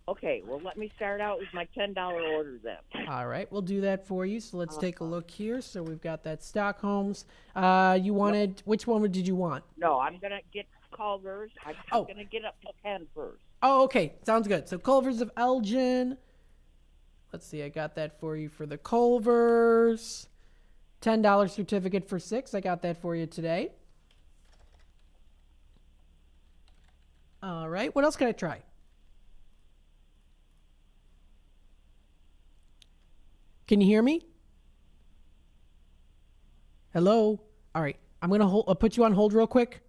Speaker 18: Okay, well, let me start out with my $10 order then.
Speaker 8: All right, we'll do that for you. So let's take a look here. So we've got that Stockholm's. You wanted, which one did you want?
Speaker 18: No, I'm going to get Culver's. I'm going to get up to 10 first.
Speaker 8: Oh, okay. Sounds good. So Culver's of Elgin. Let's see. I got that for you for the Culver's. $10 certificate for 6. I got that for you today. All right. What else can I try? Can you hear me? Hello? All right. I'm going to put you on hold real quick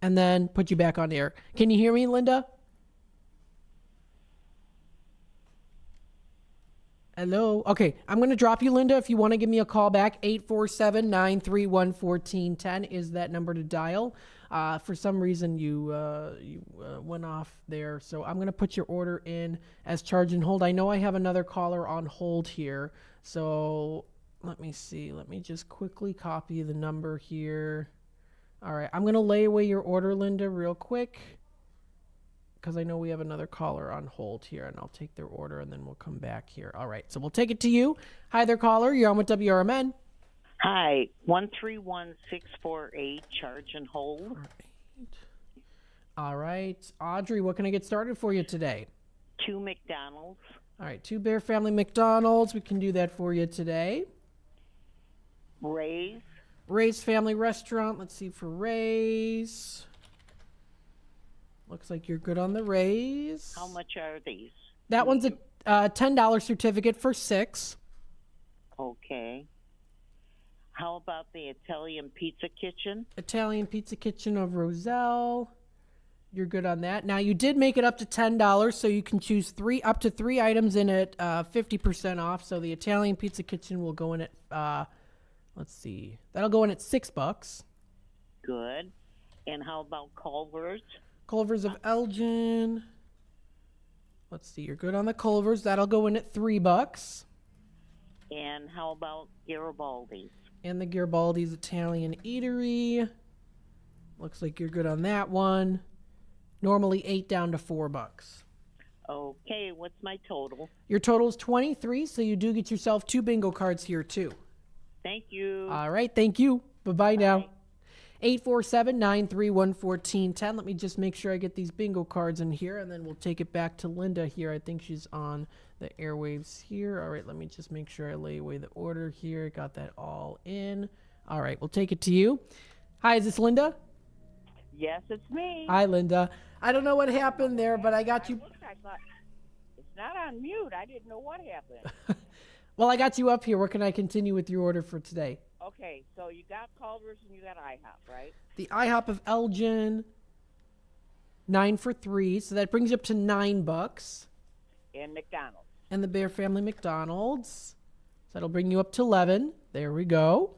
Speaker 8: and then put you back on air. Can you hear me, Linda? Hello? Okay. I'm going to drop you, Linda. If you want to give me a call back, 847-931-1410 is that number to dial. For some reason, you went off there. So I'm going to put your order in as charge and hold. I know I have another caller on hold here. So let me see. Let me just quickly copy the number here. All right. I'm going to lay away your order, Linda, real quick, because I know we have another caller on hold here, and I'll take their order, and then we'll come back here. All right. So we'll take it to you. Hi there, caller. You're on with WRMN.
Speaker 18: Hi, 131648, charge and hold.
Speaker 8: All right. Audrey, what can I get started for you today?
Speaker 18: 2 McDonald's.
Speaker 8: All right, 2 Bear Family McDonald's. We can do that for you today.
Speaker 18: Ray's.
Speaker 8: Ray's Family Restaurant. Let's see for Ray's. Looks like you're good on the Ray's.
Speaker 18: How much are these?
Speaker 8: That one's a $10 certificate for 6.
Speaker 18: Okay. How about the Italian Pizza Kitchen?
Speaker 8: Italian Pizza Kitchen of Roselle. You're good on that. Now, you did make it up to $10, so you can choose up to 3 items in it, 50% off. So the Italian Pizza Kitchen will go in at, let's see, that'll go in at $6.
Speaker 18: Good. And how about Culver's?
Speaker 8: Culver's of Elgin. Let's see, you're good on the Culver's. That'll go in at $3.
Speaker 18: And how about Garibaldi's?
Speaker 8: And the Garibaldi's Italian Eatery. Looks like you're good on that one. Normally $8 down to $4.
Speaker 18: Okay, what's my total?
Speaker 8: Your total is 23, so you do get yourself 2 bingo cards here too.
Speaker 18: Thank you.
Speaker 8: All right, thank you. Bye-bye now. 847-931-1410. Let me just make sure I get these bingo cards in here, and then we'll take it back to Linda here. I think she's on the airwaves here. All right, let me just make sure I lay away the order here. Got that all in. All right, we'll take it to you. Hi, is this Linda?
Speaker 18: Yes, it's me.
Speaker 8: Hi, Linda. I don't know what happened there, but I got you.
Speaker 18: I thought, it's not on mute. I didn't know what happened.
Speaker 8: Well, I got you up here. Where can I continue with your order for today?
Speaker 18: Okay, so you got Culver's and you got IHOP, right?
Speaker 8: The IHOP of Elgin, 9 for 3, so that brings you up to $9.
Speaker 18: And McDonald's.
Speaker 8: And the Bear Family McDonald's, so that'll bring you up to 11. There we go.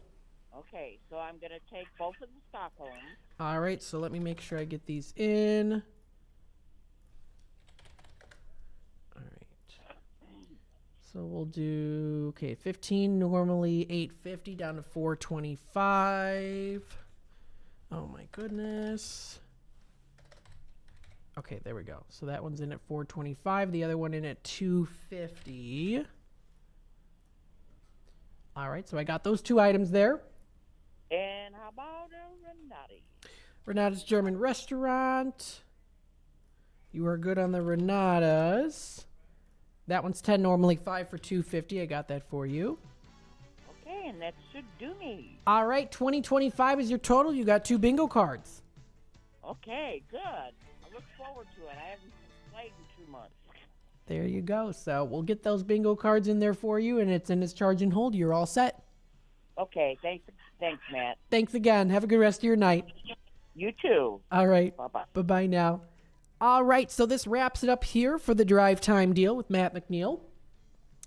Speaker 18: Okay, so I'm going to take both of the Stockholm.
Speaker 8: All right, so let me make sure I get these in. All right. So we'll do, 15, normally $8.50 down to $4.25. Oh my goodness. Okay, there we go. So that one's in at $4.25, the other one in at $2.50. All right, so I got those two items there.
Speaker 18: And how about a Renati?
Speaker 8: Renata's German Restaurant. You are good on the Renatas. That one's 10, normally 5 for $2.50. I got that for you.
Speaker 18: Okay, and that should do me.
Speaker 8: All right, 2025 is your total. You got 2 bingo cards.
Speaker 18: Okay, good. I look forward to it. I haven't played in 2 months.
Speaker 8: There you go. So we'll get those bingo cards in there for you, and it's in its charge and hold. You're all set.
Speaker 18: Okay, thanks, Matt.
Speaker 8: Thanks again. Have a good rest of your night.
Speaker 18: You too.
Speaker 8: All right.
Speaker 18: Bye-bye.
Speaker 8: Bye-bye now. All right, so this wraps it up here for the Drive Time Deal with Matt McNeil.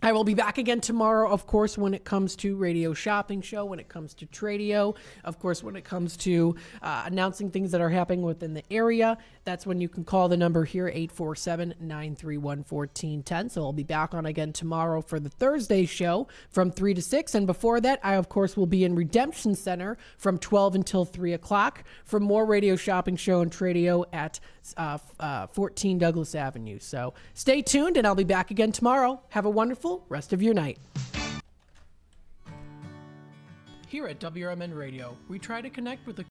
Speaker 8: I will be back again tomorrow, of course, when it comes to Radio Shopping Show, when it comes to Tradio, of course, when it comes to announcing things that are happening within the area. That's when you can call the number here, 847-931-1410. So I'll be back on again tomorrow for the Thursday show from 3 to 6. And before that, I, of course, will be in Redemption Center from 12 until 3 o'clock for more Radio Shopping Show and Tradio at 14 Douglas Avenue. So stay tuned, and I'll be back again tomorrow. Have a wonderful rest of your night. Here at WRMN Radio, we try to connect with the